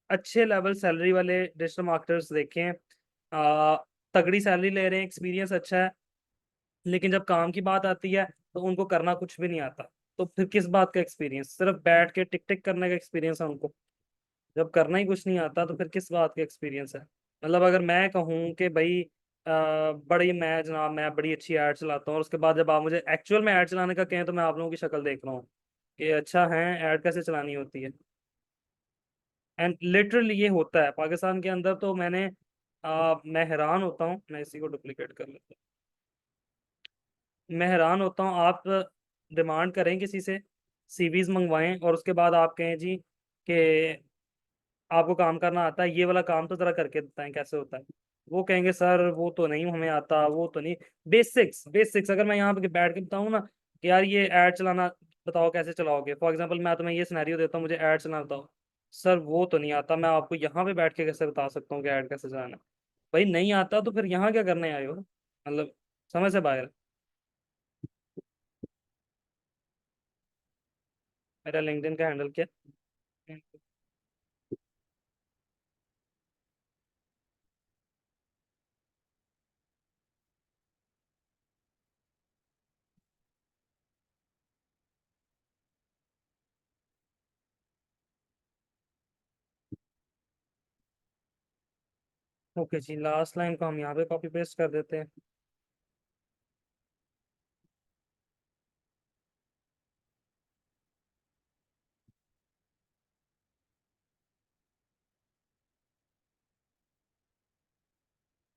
अच्छे लेवल सैलरी वाले डिजिटल मार्केटर्स देखे हैं, आ, तगड़ी सैलरी ले रहे हैं, एक्सपीरियंस अच्छा है, लेकिन जब काम की बात आती है तो उनको करना कुछ भी नहीं आता। तो फिर किस बात का एक्सपीरियंस, सिर्फ बैठ के टिक टिक करने का एक्सपीरियंस है उनको। जब करना ही कुछ नहीं आता तो फिर किस बात का एक्सपीरियंस है। मतलब अगर मैं कहूँ कि भाई बड़ी मैं जनाब मैं बड़ी अच्छी ऐड चलाता हूँ, और उसके बाद जब आप मुझे एक्चुअल में ऐड चलाने का कहें तो मैं आप लोगों की शक्ल देख रहा हूँ कि अच्छा है, ऐड कैसे चलानी होती है। एंड लिटरली ये होता है पाकिस्तान के अंदर। तो मैं हैरान होता हूँ, मैं इसी को डुप्लीकेट कर लेता हूँ। मैं हैरान होता हूँ, आप डिमांड करें किसी से, सीवीज मंगवाएं, और उसके बाद आप कहें जी कि आपको काम करना आता है, ये वाला काम तो जरा करके बताएं कैसे होता है। वो कहेंगे सर वो तो नहीं हमें आता, वो तो नहीं। बेसिक्स बेसिक्स अगर मैं यहाँ पे बैठ के बताऊँ ना कि यार ये ऐड चलाना बताओ कैसे चलाओगे, फॉर एग्जांपल मैं तुम्हें ये सिनेरियो देता हूँ, मुझे ऐड चलाना बताओ। सर वो तो नहीं आता, मैं आपको यहाँ पे बैठ के कैसे बता सकता हूँ कि ऐड कैसे चलाना है। भाई नहीं आता तो फिर यहाँ क्या करने आए हो, मतलब समझ से बाहर है। मेरा लिंक्डइन का हैंडल क्या है? ओके जी, लास्ट लाइन को हम यहाँ पे कॉपी पेस्ट कर देते हैं।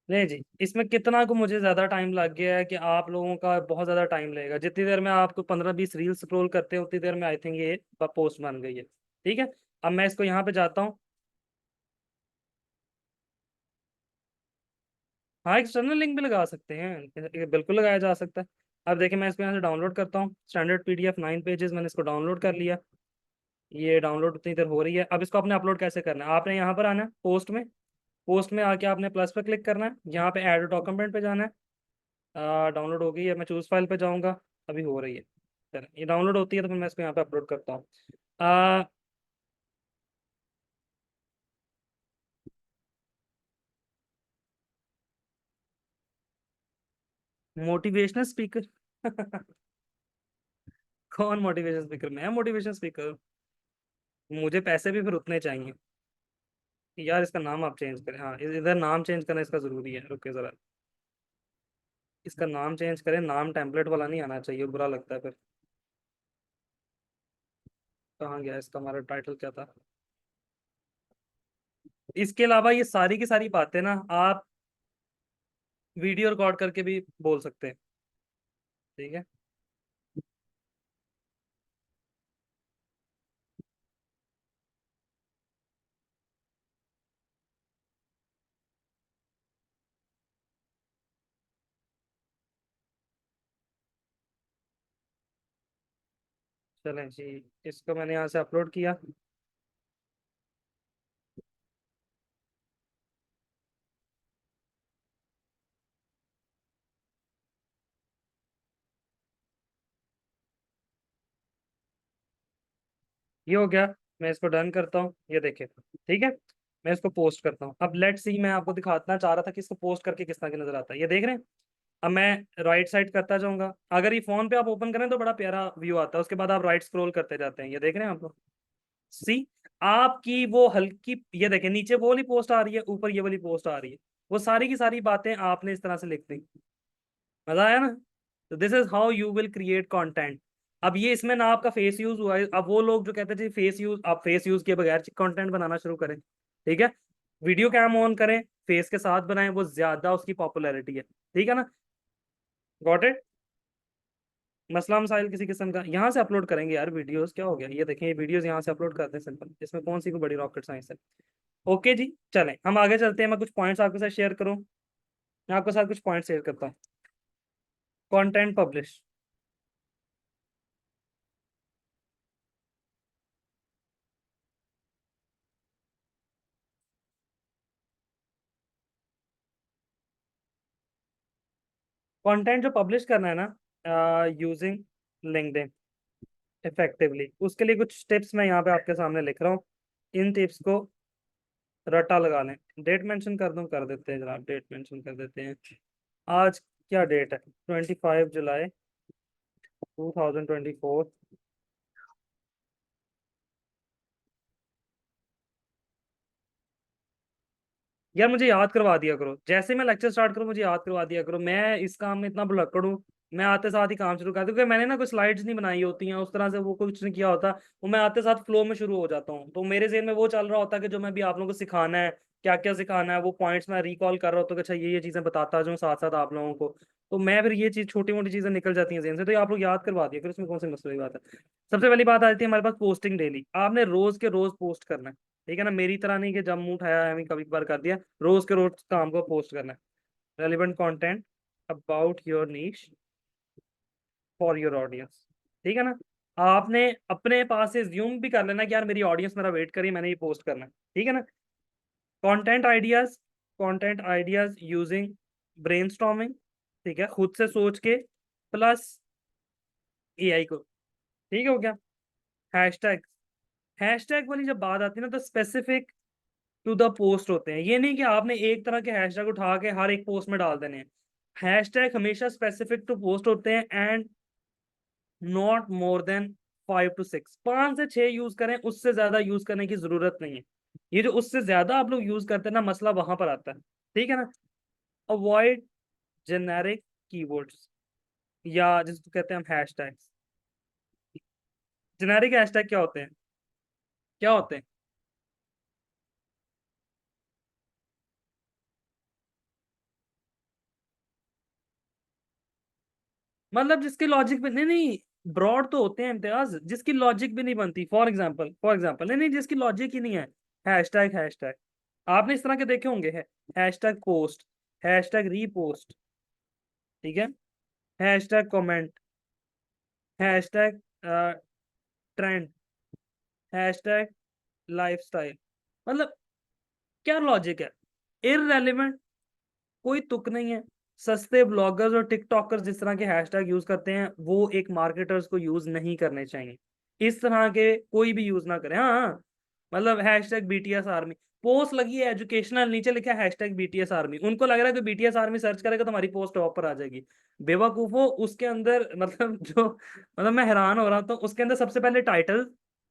नहीं जी, इसमें कितना को मुझे ज्यादा टाइम लग गया है कि आप लोगों का बहुत ज्यादा टाइम लगेगा। जितनी देर में आपको 15-20 रील स्क्रॉल करते हैं उतनी देर में आई थिंक ये पोस्ट बन गई है। ठीक है, अब मैं इसको यहाँ पे जाता हूँ। हाँ, एक्सटर्नल लिंक भी लगा सकते हैं, ये बिल्कुल लगाया जा सकता है। अब देखिए मैं इसको यहाँ से डाउनलोड करता हूँ, स्टैंडर्ड पीडीएफ 9 पेजेस, मैंने इसको डाउनलोड कर लिया। ये डाउनलोड उतनी देर हो रही है। अब इसको आपने अपलोड कैसे करना है, आपने यहाँ पर आना है पोस्ट में, पोस्ट में आके आपने प्लस पे क्लिक करना है, यहाँ पे ऐड डॉक्यूमेंट पे जाना है। डाउनलोड हो गई है, मैं चूज फाइल पे जाऊंगा, अभी हो रही है। चलो ये डाउनलोड होती है तो फिर मैं इसको यहाँ पे अपलोड करता हूँ। Motivational speaker? कौन मोटिवेशन स्पीकर, मैं मोटिवेशन स्पीकर? मुझे पैसे भी फिर उतने चाहिए। यार इसका नाम आप चेंज करें, हाँ इधर नाम चेंज करना इसका जरूरी है, रुके जरा। इसका नाम चेंज करें, नाम टेम्पलेट वाला नहीं आना चाहिए, बुरा लगता है फिर। कहाँ गया इसका, हमारा टाइटल क्या था? इसके अलावा ये सारी की सारी बातें ना आप वीडियो रिकॉर्ड करके भी बोल सकते हैं। ठीक है। चलें जी, इसको मैंने यहाँ से अपलोड किया। ये हो गया। मैं इसको डन करता हूँ, ये देखिए। ठीक है। मैं इसको पोस्ट करता हूँ। अब लेट्स सी, मैं आपको दिखाना चाह रहा था कि इसको पोस्ट करके किस तरह की नजर आता है, ये देख रहे हैं। अब मैं राइट साइड करता जाऊंगा। अगर ये फोन पे आप ओपन करें तो बड़ा प्यारा व्यू आता है, उसके बाद आप राइट स्क्रॉल करते जाते हैं, ये देख रहे हैं आप लोग। सी, आपकी वो हल्की, ये देखें नीचे वो वाली पोस्ट आ रही है, ऊपर ये वाली पोस्ट आ रही है। वो सारी की सारी बातें आपने इस तरह से लिख दी। मजा आया ना। तो this is how you will create content. अब ये इसमें ना आपका फेस यूज हुआ है। अब वो लोग जो कहते थे फेस यूज, आप फेस यूज के बगैर कंटेंट बनाना शुरू करें। ठीक है। वीडियो कैम ऑन करें, फेस के साथ बनाएं, वो ज्यादा उसकी पॉपुलैरिटी है। ठीक है ना। Got it. मसला मसाइल किसी किस्म का यहाँ से अपलोड करेंगे यार वीडियोस, क्या हो गया, ये देखें ये वीडियोस यहाँ से अपलोड करते हैं सिंपल, इसमें कौन सी कोई बड़ी रॉकेट साइंस है। ओके जी, चलें हम आगे चलते हैं। मैं कुछ पॉइंट्स आपके साथ शेयर करूँ। मैं आपके साथ कुछ पॉइंट्स शेयर करता हूँ। Content publish. कंटेंट जो पब्लिश करना है ना, यूजिंग लिंक्डइन इफेक्टिवली, उसके लिए कुछ टिप्स मैं यहाँ पे आपके सामने लिख रहा हूँ। इन टिप्स को रट्टा लगा लें। डेट मेंशन कर दूं, कर देते हैं जनाब, डेट मेंशन कर देते हैं। आज क्या डेट है? 25 जुलाई 2024। यार मुझे याद करवा दिया करो, जैसे मैं लेक्चर स्टार्ट करूँ मुझे याद करवा दिया करो। मैं इस काम में इतना भुलक्कड़ हूँ, मैं आते साथ ही काम शुरू कर दूं, क्योंकि मैंने ना कोई स्लाइड्स नहीं बनाई होती हैं उस तरह से, वो कुछ नहीं किया होता। वो मैं आते साथ फ्लो में शुरू हो जाता हूँ, तो मेरे ज़हन में वो चल रहा होता है कि जो मैं भी आप लोगों को सिखाना है, क्या क्या सिखाना है, वो पॉइंट्स मैं रिकॉल कर रहा होता हूँ कि अच्छा ये चीज़ें बताता जाऊँ साथ साथ आप लोगों को। तो मैं फिर ये चीज़ छोटी मोटी चीज़ें निकल जाती हैं जहन से, तो ये आप लोग याद करवा दिया फिर, उसमें कौन सी मसले की बात है। सबसे पहली बात आती है हमारे पास पोस्टिंग डेली। आपने रोज के रोज पोस्ट करना है। ठीक है ना, मेरी तरह नहीं कि जब मुंह उठाया है कभी कभार कर दिया। रोज के रोज काम को पोस्ट करना है। Relevant content about your niche for your audience. ठीक है ना। आपने अपने पास से ज्यूम भी कर लेना कि यार मेरी ऑडियंस मेरा वेट करी, मैंने ये पोस्ट करना है। ठीक है ना। Content ideas, content ideas using brainstorming. ठीक है, खुद से सोच के प्लस एआई को। ठीक हो गया। हैशटैग, हैशटैग वाली जब बात आती है ना तो स्पेसिफिक टू द पोस्ट होते हैं। ये नहीं कि आपने एक तरह के हैशटैग उठा के हर एक पोस्ट में डाल देने हैं। हैशटैग हमेशा स्पेसिफिक टू पोस्ट होते हैं, and not more than 5 to 6, 5 से 6 यूज करें, उससे ज्यादा यूज करने की जरूरत नहीं है। ये जो उससे ज्यादा आप लोग यूज करते हैं ना, मसला वहां पर आता है। ठीक है ना। अवॉइड जेनेरिक कीवर्ड्स, या जिसको कहते हैं हम हैशटैग्स। जेनेरिक हैशटैग क्या होते हैं? क्या होते हैं? मतलब जिसकी लॉजिक भी नहीं, नहीं, ब्रॉड तो होते हैं इम्तियाज, जिसकी लॉजिक भी नहीं बनती। फॉर एग्जाम्पल नहीं नहीं, जिसकी लॉजिक ही नहीं है। हैशटैग, हैशटैग आपने इस तरह के देखे होंगे है। Hashtag post, hashtag repost. ठीक है। Hashtag comment, hashtag trend, hashtag lifestyle. मतलब क्या लॉजिक है? इररेलेवेंट, कोई तुक नहीं है। सस्ते ब्लॉगर्स और टिकटॉकर्स जिस तरह के हैशटैग यूज करते हैं, वो एक मार्केटर्स को यूज नहीं करने चाहिए। इस तरह के कोई भी यूज ना करें। हाँ हाँ, मतलब हैशटैग बीटीएस आर्मी, पोस्ट लगी है एजुकेशनल, नीचे लिखा है हैशटैग बीटीएस आर्मी, उनको लग रहा है कि बीटीएस आर्मी सर्च करेगा तो हमारी पोस्ट टॉप पर आ जाएगी। बेवकूफो, उसके अंदर मतलब जो, मतलब मैं हैरान हो रहा था, उसके अंदर सबसे पहले टाइटल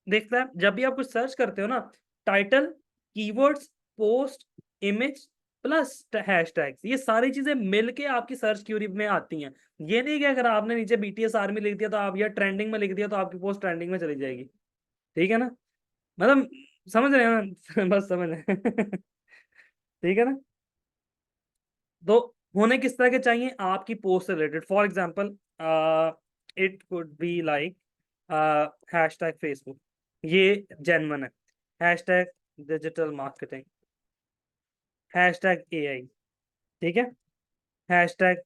देखता है। जब भी आप कुछ सर्च करते हो ना, title, keywords, post, image plus hashtags, ये सारी चीजें मिलके आपकी सर्च क्यूरी में आती हैं। ये नहीं कि अगर आपने नीचे बीटीएस आर्मी लिख दिया तो आप, या ट्रेंडिंग में लिख दिया तो आपकी पोस्ट ट्रेंडिंग में चली जाएगी। ठीक है ना। मतलब समझ रहे हैं ना? बस समझ रहे हैं। ठीक है ना? तो होने किस तरह के चाहिए आपकी पोस्ट से related? For example it could be like hashtag Facebook, ये जेन्युइन है। Hashtag digital marketing, hashtag AI, ठीक है, हैशटैग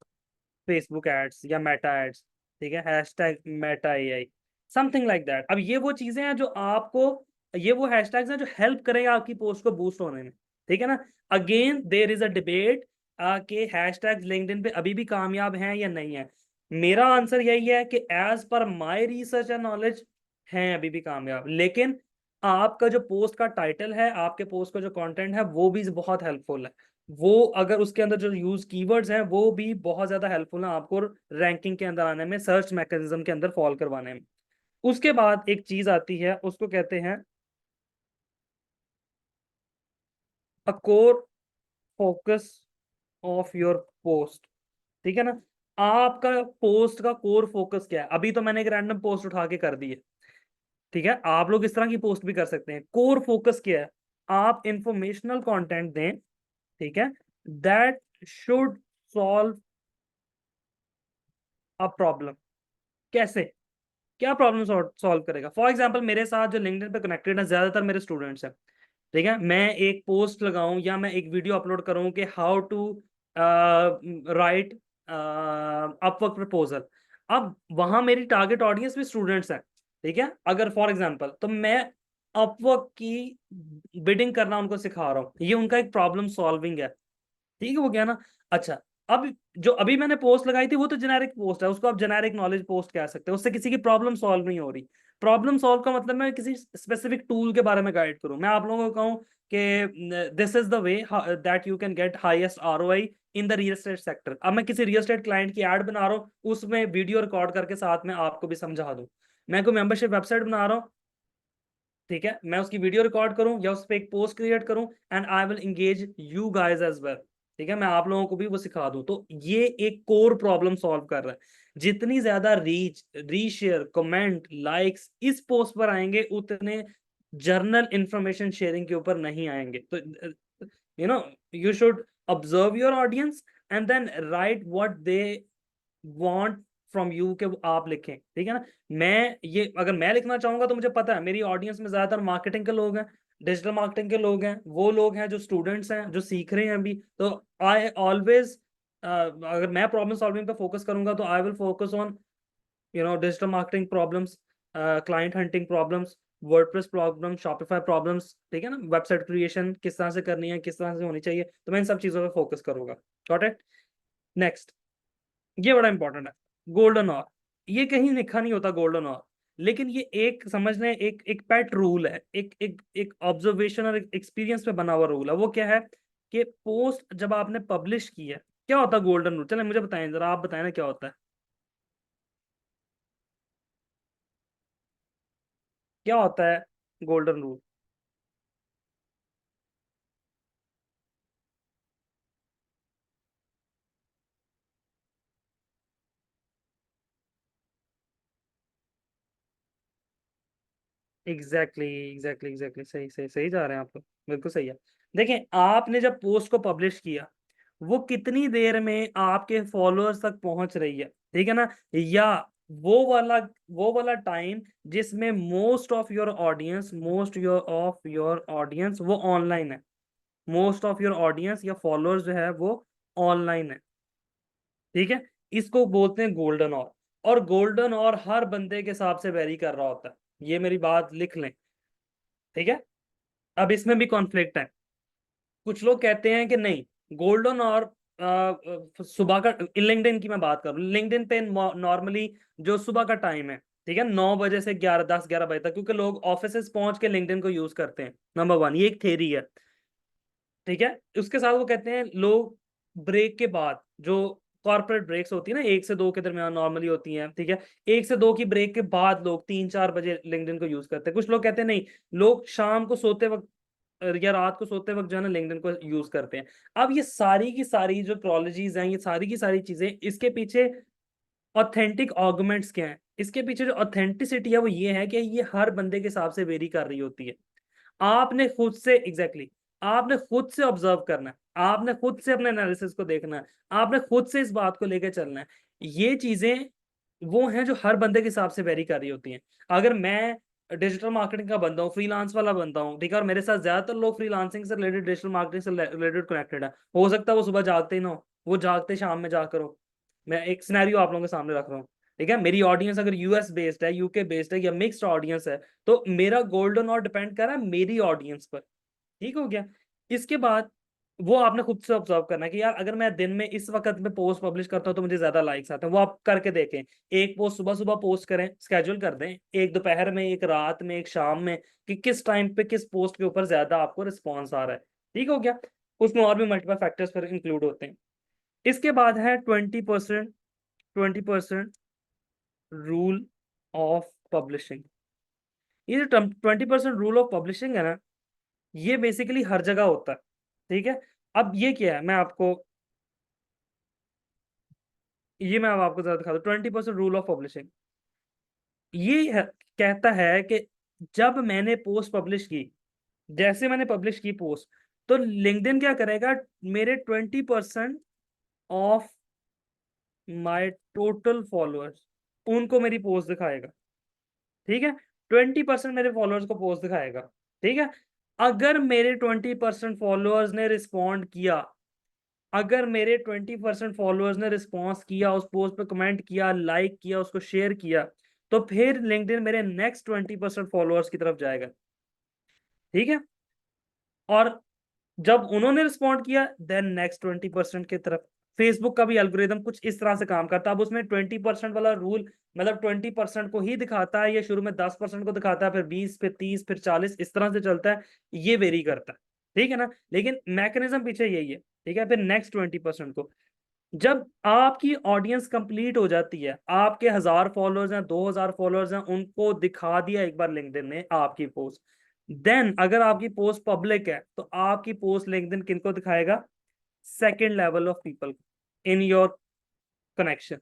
फेसबुक एड्स या मेटा एड्स, ठीक है, hashtag Meta AI, something like that. अब ये वो चीजें हैं जो आपको, ये वो हैशटैग्स हैं जो हेल्प करेगा आपकी पोस्ट को बूस्ट होने में, ठीक है ना? Again there is a debate कि हैशटैग्स लिंक्डइन पे अभी भी कामयाब हैं या नहीं है। मेरा आंसर यही है कि as per my research and knowledge हैं अभी भी कामयाब, लेकिन आपका जो पोस्ट का टाइटल है, आपके पोस्ट का जो कंटेंट है, वो भी बहुत हेल्पफुल है। वो अगर उसके अंदर जो यूज कीवर्ड्स हैं वो भी बहुत ज्यादा हेल्पफुल है आपको रैंकिंग के अंदर आने में, सर्च मैकेनिज्म के अंदर फॉल करवाने में। उसके बाद एक चीज आती है, उसको कहते हैं a core focus of your post, ठीक है ना? आपका पोस्ट का कोर फोकस क्या है? अभी तो मैंने एक रैंडम पोस्ट उठा के कर दी है, ठीक है, आप लोग इस तरह की पोस्ट भी कर सकते हैं। कोर फोकस क्या है? आप इंफॉर्मेशनल कंटेंट दें, ठीक है, that should solve a problem. कैसे? क्या प्रॉब्लम सॉल्व करेगा? फॉर एग्जाम्पल मेरे साथ जो लिंक्डइन पे कनेक्टेड है ज्यादातर मेरे स्टूडेंट्स हैं, ठीक है, मैं एक पोस्ट लगाऊं या मैं एक वीडियो अपलोड करूं कि how to write Upwork proposal, अब वहां मेरी टारगेट ऑडियंस भी स्टूडेंट्स हैं, ठीक है, अगर फॉर एग्जांपल तो मैं अपवर्क की बिडिंग करना उनको सिखा रहा हूँ, ये उनका एक प्रॉब्लम सॉल्विंग है, ठीक है, वो गया ना? अच्छा, अब जो अभी मैंने पोस्ट लगाई थी वो तो जेनेरिक पोस्ट है, उसको आप जेनेरिक नॉलेज पोस्ट कह सकते हैं, उससे किसी की प्रॉब्लम सॉल्व नहीं हो रही। प्रॉब्लम सॉल्व का मतलब मैं किसी स्पेसिफिक टूल के बारे में गाइड करूं, मैं आप लोगों को कहूं कि this is the way that you can get highest ROI in the real estate sector. अब मैं किसी रियल एस्टेट क्लाइंट की एड बना रहा हूँ, उसमें वीडियो रिकॉर्ड करके साथ में आपको भी समझा दूं। मैं कोई मेंबरशिप वेबसाइट बना रहा हूँ, ठीक है, मैं उसकी वीडियो रिकॉर्ड करूं या उस पर एक पोस्ट क्रिएट करूं, and I will engage you guys as well, ठीक है, मैं आप लोगों को भी वो सिखा दूं। तो ये एक कोर प्रॉब्लम सॉल्व कर रहा है। जितनी ज्यादा रीच, रीशेयर, कमेंट, लाइक्स इस पोस्ट पर आएंगे, उतने जर्नल इंफॉर्मेशन शेयरिंग के ऊपर नहीं आएंगे। तो you know, you should observe your audience and then write what they want from you के आप लिखें, ठीक है ना? मैं ये अगर मैं लिखना चाहूंगा तो मुझे पता है मेरी ऑडियंस में ज्यादातर मार्केटिंग के लोग हैं, डिजिटल मार्केटिंग के लोग हैं, वो लोग हैं जो स्टूडेंट्स हैं, जो सीख रहे हैं अभी। तो आई ऑलवेज, अगर मैं प्रॉब्लम सॉल्विंग पे फोकस करूंगा तो I will focus on digital marketing problems, client hunting problems, WordPress problem, Shopify problems, ठीक है ना, वेबसाइट क्रिएशन किस तरह से करनी है, किस तरह से होनी चाहिए, तो मैं इन सब चीजों पे फोकस करूंगा। Got it? नेक्स्ट, ये बड़ा इंपॉर्टेंट है, गोल्डन और। ये कहीं लिखा नहीं होता गोल्डन और, लेकिन ये एक समझ लें, एक एक पेट रूल है, एक एक एक ऑब्जर्वेशन और एक्सपीरियंस पे बना हुआ रूल है। वो क्या है कि पोस्ट जब आपने पब्लिश की है, क्या होता है गोल्डन रूल? चले मुझे बताएं जरा, आप बताएं ना क्या होता है, क्या होता है गोल्डन रूल? एग्जैक्टली सही सही सही जा रहे हैं आप लोग, बिल्कुल सही है। देखें, आपने जब पोस्ट को पब्लिश किया, वो कितनी देर में आपके फॉलोअर्स तक पहुंच रही है, ठीक है ना? या वो वाला वो वाला टाइम जिसमें मोस्ट ऑफ योर ऑडियंस वो ऑनलाइन है, मोस्ट ऑफ योर ऑडियंस या फॉलोअर्स जो है वो ऑनलाइन है, ठीक है, इसको बोलते हैं गोल्डन और गोल्डन और हर बंदे के हिसाब से वेरी कर रहा होता है, ये मेरी बात लिख लें, ठीक है? अब इसमें भी कॉन्फ्लिक्ट है। कुछ लोग कहते हैं कि नहीं, गोल्डन और सुबह का, लिंक्डइन की मैं बात करूं, लिंक्डइन पे नॉर्मली जो सुबह का टाइम है, ठीक है, 9 बजे से 11, 10, 11 बजे तक, क्योंकि लोग ऑफिस पहुंच के लिंक्डइन को यूज करते हैं, नंबर वन, ये एक थेरी है, ठीक है। उसके साथ वो कहते हैं लोग ब्रेक के बाद, जो कॉर्पोरेट ब्रेक्स होती है ना, 1 से 2 के दरमियान नॉर्मली होती हैं, ठीक है, 1 से 2 की ब्रेक के बाद लोग 3, 4 बजे लिंक्डइन को यूज करते हैं। कुछ लोग कहते हैं नहीं, लोग शाम को सोते वक्त या रात को सोते वक्त जो है ना लिंक्डइन को यूज करते हैं। अब ये सारी की सारी जो क्रोलॉजीज हैं, ये सारी की सारी चीजें, इसके पीछे ऑथेंटिक आर्गुमेंट्स क्या है? इसके पीछे जो ऑथेंटिसिटी है वो ये है कि ये हर बंदे के हिसाब से वेरी कर रही होती है। आपने खुद से एग्जैक्टली आपने खुद से ऑब्जर्व करना है, आपने खुद से अपने एनालिसिस को देखना है, आपने खुद से इस बात को लेकर चलना है। ये चीजें वो हैं जो हर बंदे के हिसाब से वेरी कर रही होती हैं। अगर मैं डिजिटल मार्केटिंग का बंदा हूँ, फ्रीलांस वाला बंदा हूँ, ठीक है, और मेरे साथ ज्यादातर लोग फ्रीलांसिंग से रिलेटेड, डिजिटल मार्केटिंग से रिलेटेड कनेक्टेड है, हो सकता है वो सुबह जागते ही ना हो, वो जागते शाम में जाकर हो। मैं एक सिनेरियो आप लोगों के सामने रख रहा हूँ, ठीक है। मेरी ऑडियंस अगर यूएस बेस्ड है, यूके बेस्ड है, या मिक्स्ड ऑडियंस है, तो मेरा गोल्डन और डिपेंड कर रहा है मेरी ऑडियंस पर। ठीक हो गया। इसके बाद वो आपने खुद से ऑब्जर्व करना है कि यार अगर मैं दिन में इस वक्त में पोस्ट पब्लिश करता हूँ तो मुझे ज्यादा लाइक्स आते हैं, वो आप करके देखें। एक पोस्ट सुबह सुबह पोस्ट करें, स्केड्यूल कर दें, एक दोपहर में, एक रात में, एक शाम में, कि किस टाइम पे किस पोस्ट के ऊपर ज्यादा आपको रिस्पॉन्स आ रहा है। ठीक हो गया। उसमें और भी मल्टीपल फैक्टर्स फिर इंक्लूड होते हैं। इसके बाद है 20%, 20% रूल ऑफ पब्लिशिंग। ये जो 20% रूल ऑफ पब्लिशिंग है ना, ये बेसिकली हर जगह होता है। ठीक है। अब ये क्या है, मैं अब आपको जरा दिखा दूं। 20% रूल ऑफ पब्लिशिंग ये कहता है कि जब मैंने पोस्ट पब्लिश की, जैसे मैंने पब्लिश की पोस्ट, तो लिंक्डइन क्या करेगा, मेरे 20% ऑफ माय टोटल फॉलोअर्स, उनको मेरी पोस्ट दिखाएगा। ठीक है। 20% मेरे फॉलोअर्स को पोस्ट दिखाएगा। ठीक है। अगर मेरे 20% फॉलोअर्स ने रिस्पॉन्ड किया, अगर मेरे 20% फॉलोअर्स ने रिस्पॉन्स किया, उस पोस्ट पे कमेंट किया, लाइक किया, उसको शेयर किया, तो फिर लिंक्डइन मेरे नेक्स्ट 20% फॉलोअर्स की तरफ जाएगा। ठीक है। और जब उन्होंने रिस्पॉन्ड किया, देन नेक्स्ट 20% की तरफ। फेसबुक का भी एल्गोरिदम कुछ इस तरह से काम करता है। अब उसमें 20% वाला रूल, मतलब 20% को ही दिखाता है, या शुरू में 10% को दिखाता है, फिर 20, फिर 30, फिर 40, इस तरह से चलता है। ये वेरी करता है। ठीक है ना, लेकिन मैकेनिज्म पीछे यही है। ठीक है। फिर नेक्स्ट 20% को, जब आपकी ऑडियंस कंप्लीट हो जाती है, आपके 1000 फॉलोअर्स हैं, 2000 फॉलोअर्स हैं, उनको दिखा दिया एक बार लिंक्डइन ने आपकी पोस्ट, देन अगर आपकी पोस्ट पब्लिक है तो आपकी पोस्ट लिंक्डइन किनको दिखाएगा, second level of people in your connection.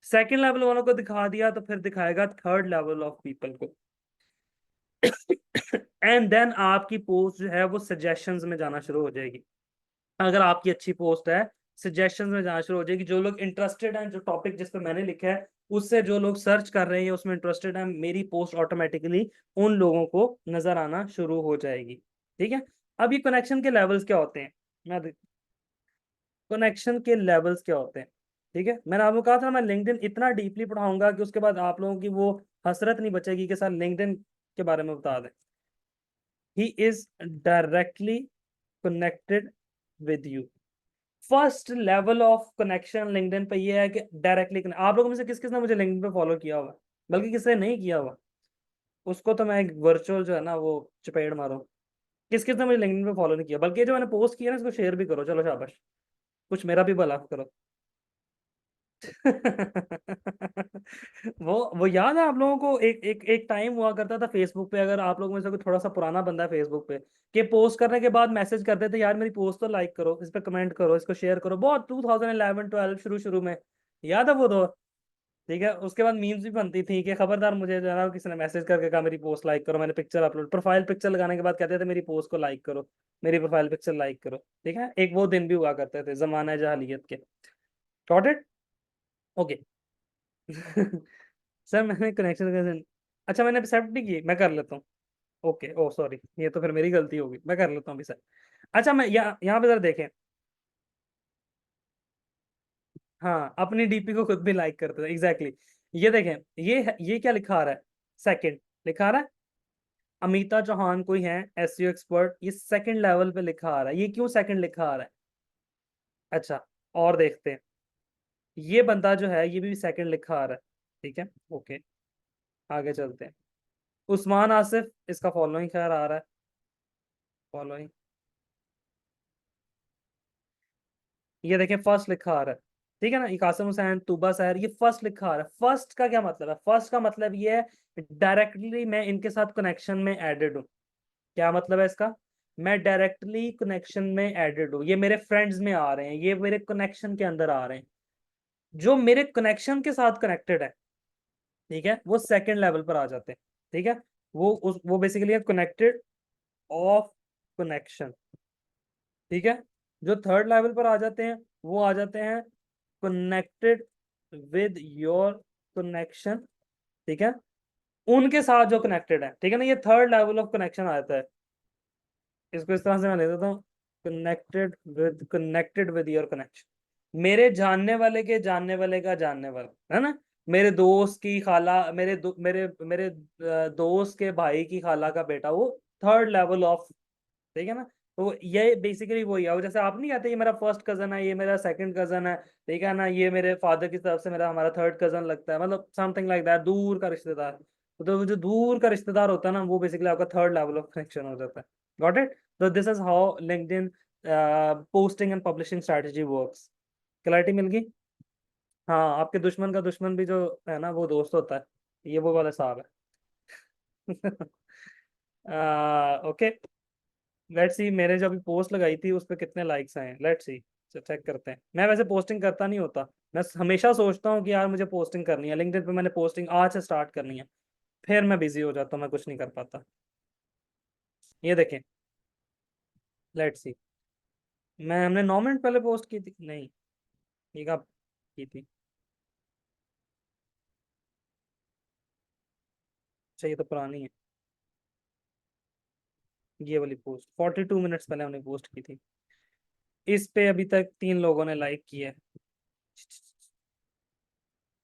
Second level वालों को दिखा दिया तो फिर दिखाएगा थर्ड लेवल ऑफ पीपल को। एंड देन आपकी पोस्ट जो है वो सजेशंस में जाना शुरू हो जाएगी। अगर आपकी अच्छी पोस्ट है, सजेशंस में जाना शुरू हो जाएगी। जो लोग इंटरेस्टेड हैं, जो टॉपिक जिस पे मैंने लिखा है उससे जो लोग सर्च कर रहे हैं, उसमें इंटरेस्टेड हैं, मेरी पोस्ट ऑटोमेटिकली उन लोगों को नजर आना शुरू हो जाएगी। ठीक है। अब ये कनेक्शन के लेवल्स क्या होते हैं, मैं कनेक्शन के लेवल्स क्या होते हैं। ठीक है। मैंने आपको कहा था मैं लिंक्डइन इतना डीपली पढ़ाऊंगा कि उसके बाद आप लोगों की वो हसरत नहीं बचेगी कि सर लिंक्डइन के बारे में बता दें। He is directly connected with you. First level of connection LinkedIn पे ये है कि डायरेक्टली, आप लोगों में से किस किस ने मुझे लिंक्डइन पे फॉलो किया हुआ, बल्कि किसने नहीं किया हुआ, उसको तो मैं एक वर्चुअल जो है ना वो चपेड़ मारूं। किस किस ने मुझे लिंक्डइन पे फॉलो नहीं किया, बल्कि ये जो मैंने पोस्ट किया ना इसको शेयर भी करो, चलो शाबाश, कुछ मेरा भी भला करो। वो याद है आप लोगों को, एक टाइम हुआ करता था फेसबुक पे, अगर आप लोगों में से कोई थोड़ा सा पुराना बंदा है फेसबुक पे, कि पोस्ट करने के बाद मैसेज करते थे, यार मेरी पोस्ट तो लाइक करो, इस पे कमेंट करो, इसको शेयर करो, बहुत 2011-12 शुरू शुरू में, याद है वो दौर। ठीक है। उसके बाद मीम्स भी बनती थी कि खबरदार मुझे जो है ना किसी ने मैसेज करके कहा मेरी पोस्ट लाइक करो, मैंने पिक्चर अपलोड, प्रोफाइल पिक्चर लगाने के बाद कहते थे मेरी पोस्ट को लाइक करो, मेरी प्रोफाइल पिक्चर लाइक करो। ठीक है। एक वो दिन भी हुआ करते थे जमाना जहालियत के। Got it. ओके। सर मैंने कनेक्शन कैसे, अच्छा मैंने एक्सेप्ट नहीं की, मैं कर लेता हूँ। ओके, ओ सॉरी, ये तो फिर मेरी गलती होगी, मैं कर लेता हूँ अभी सर। अच्छा, मैं यहाँ पे जरा देखें। हाँ, अपनी डीपी को खुद भी लाइक करते थे, एग्जैक्टली। ये देखें, ये क्या लिखा आ रहा है, सेकंड लिखा आ रहा है। अमिता चौहान कोई है एसईओ एक्सपर्ट, ये सेकंड लेवल पे लिखा आ रहा है। ये क्यों सेकंड लिखा आ रहा है? अच्छा, और देखते हैं। ये बंदा जो है ये भी सेकंड लिखा आ रहा है। ठीक है। ओके, आगे चलते हैं। उस्मान आसिफ, इसका फॉलोइंग खैर आ रहा है, फॉलोइंग। ये देखें फर्स्ट लिखा आ रहा है। ठीक है ना, कासिम हुसैन, तूबा सहर, ये फर्स्ट लिखा आ रहा है। फर्स्ट का क्या मतलब है? फर्स्ट का मतलब ये है डायरेक्टली मैं इनके साथ कनेक्शन में एडेड हूँ। क्या मतलब है इसका? मैं डायरेक्टली कनेक्शन में एडेड हूँ, ये मेरे फ्रेंड्स में आ रहे हैं, ये मेरे कनेक्शन के अंदर आ रहे हैं। जो मेरे कनेक्शन के साथ कनेक्टेड है, ठीक है, वो सेकंड लेवल पर आ जाते हैं। ठीक है। वो बेसिकली कनेक्टेड ऑफ कनेक्शन। ठीक है, जो थर्ड लेवल पर आ जाते हैं वो आ जाते हैं कनेक्टेड विद योर कनेक्शन। ठीक है, उनके साथ जो कनेक्टेड है, ठीक है ना, ये थर्ड लेवल ऑफ कनेक्शन आता है। इसको इस तरह से मैं ले देता हूँ, कनेक्टेड विद योर कनेक्शन, मेरे जानने वाले के जानने वाले का जानने वाला, है ना, मेरे दोस्त की खाला, मेरे दोस्त के भाई की खाला का बेटा, वो थर्ड लेवल ऑफ। ठीक है ना, तो ये बेसिकली वही है। और जैसे आप नहीं कहते ये मेरा फर्स्ट कजन है, ये मेरा सेकंड कजन है, ठीक है ना, ये मेरे फादर की तरफ से मेरा हमारा थर्ड कजन लगता है, मतलब समथिंग लाइक दैट, दूर का रिश्तेदार। तो वो जो दूर का रिश्तेदार होता है ना, वो बेसिकली आपका थर्ड लेवल ऑफ कनेक्शन हो जाता है। Got it? तो this is how LinkedIn posting and publishing strategy works. Clarity मिल गई? हाँ, आपके दुश्मन का दुश्मन भी जो है ना, वो दोस्त होता है, ये वो वाला साहब है। ओके, लेट्स सी, मेरे जो अभी पोस्ट लगाई थी उस पर कितने लाइक्स आए, लेट्स सी, चेक करते हैं। मैं वैसे पोस्टिंग करता नहीं होता, मैं हमेशा सोचता हूँ कि यार मुझे पोस्टिंग करनी है लिंक्डइन पे, मैंने पोस्टिंग आज से स्टार्ट करनी है, फिर मैं बिजी हो जाता हूँ, मैं कुछ नहीं कर पाता। ये देखें, लेट्स सी, हमने 9 मिनट पहले पोस्ट की थी, नहीं, ये कब की थी? अच्छा, ये तो पुरानी है, ये वाली पोस्ट 42 मिनट्स पहले हमने पोस्ट की थी। इस पे अभी तक 3 लोगों ने लाइक किया है,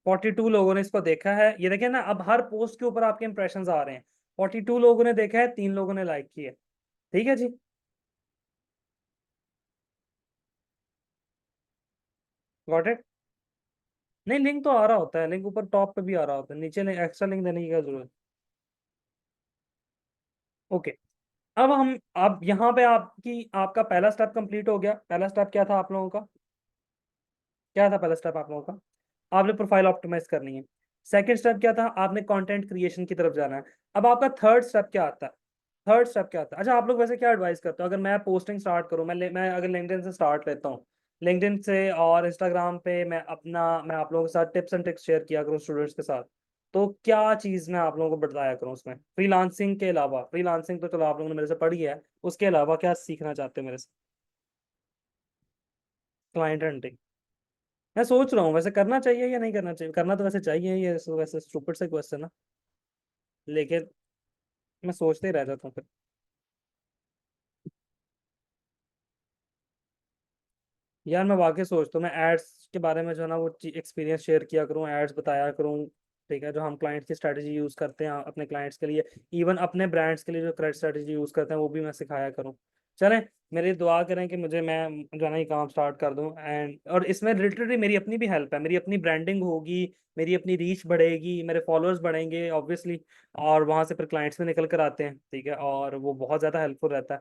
42 लोगों ने इसको देखा है। ये देखिए ना, अब हर पोस्ट के ऊपर आपके इंप्रेशन आ रहे हैं। 42 लोगों ने देखा है, 3 लोगों ने लाइक किया है। ठीक है जी, गॉट इट? नहीं, लिंक तो आ रहा होता है, लिंक ऊपर टॉप पे भी आ रहा होता है, नीचे एक्स्ट्रा लिंक देने की क्या जरूरत? ओके, अब हम, अब यहाँ पे आपका पहला स्टेप कंप्लीट हो गया। पहला स्टेप क्या था आप लोगों का? क्या था पहला स्टेप आप लोगों का? आपने प्रोफाइल ऑप्टिमाइज करनी है। सेकंड स्टेप क्या था? आपने कंटेंट क्रिएशन की तरफ जाना है। अब आपका थर्ड स्टेप क्या आता है? थर्ड स्टेप क्या आता है? अच्छा, आप लोग वैसे क्या एडवाइस करते हो? अगर मैं पोस्टिंग स्टार्ट करूं, मैं अगर लिंक्डइन से स्टार्ट लेता हूँ, लिंक्डइन से और इंस्टाग्राम पे मैं आप लोगों के साथ टिप्स एंड ट्रिक्स शेयर किया करूँ स्टूडेंट्स के साथ, तो क्या चीज़ मैं आप लोगों को बताया करूँ उसमें, फ्रीलांसिंग के अलावा? फ्रीलांसिंग तो चलो आप लोगों ने मेरे से पढ़ी है, उसके अलावा क्या सीखना चाहते हो मेरे से? क्लाइंट हंटिंग, मैं सोच रहा हूँ वैसे करना चाहिए या नहीं करना चाहिए। करना तो वैसे चाहिए, ये वैसे स्टूपिड से क्वेश्चन है, लेकिन मैं सोचते ही रह जाता हूँ फिर। यार मैं वाकई सोचता हूँ मैं एड्स के बारे में जो है ना वो एक्सपीरियंस शेयर किया करूँ, एड्स बताया करूँ, ठीक है, जो हम क्लाइंट्स की स्ट्रेटजी यूज़ करते हैं अपने क्लाइंट्स के लिए, इवन अपने ब्रांड्स के लिए जो क्रेडिट स्ट्रेटजी यूज़ करते हैं वो भी मैं सिखाया करूँ। चलें, मेरी दुआ करें कि मुझे, मैं जो है ना ये काम स्टार्ट कर दूँ, एंड और इसमें लिटरली मेरी अपनी भी हेल्प है, मेरी अपनी ब्रांडिंग होगी, मेरी अपनी रीच बढ़ेगी, मेरे फॉलोअर्स बढ़ेंगे ऑब्वियसली, और वहाँ से फिर क्लाइंट्स भी निकल कर आते हैं, ठीक है, और वो बहुत ज़्यादा हेल्पफुल रहता है।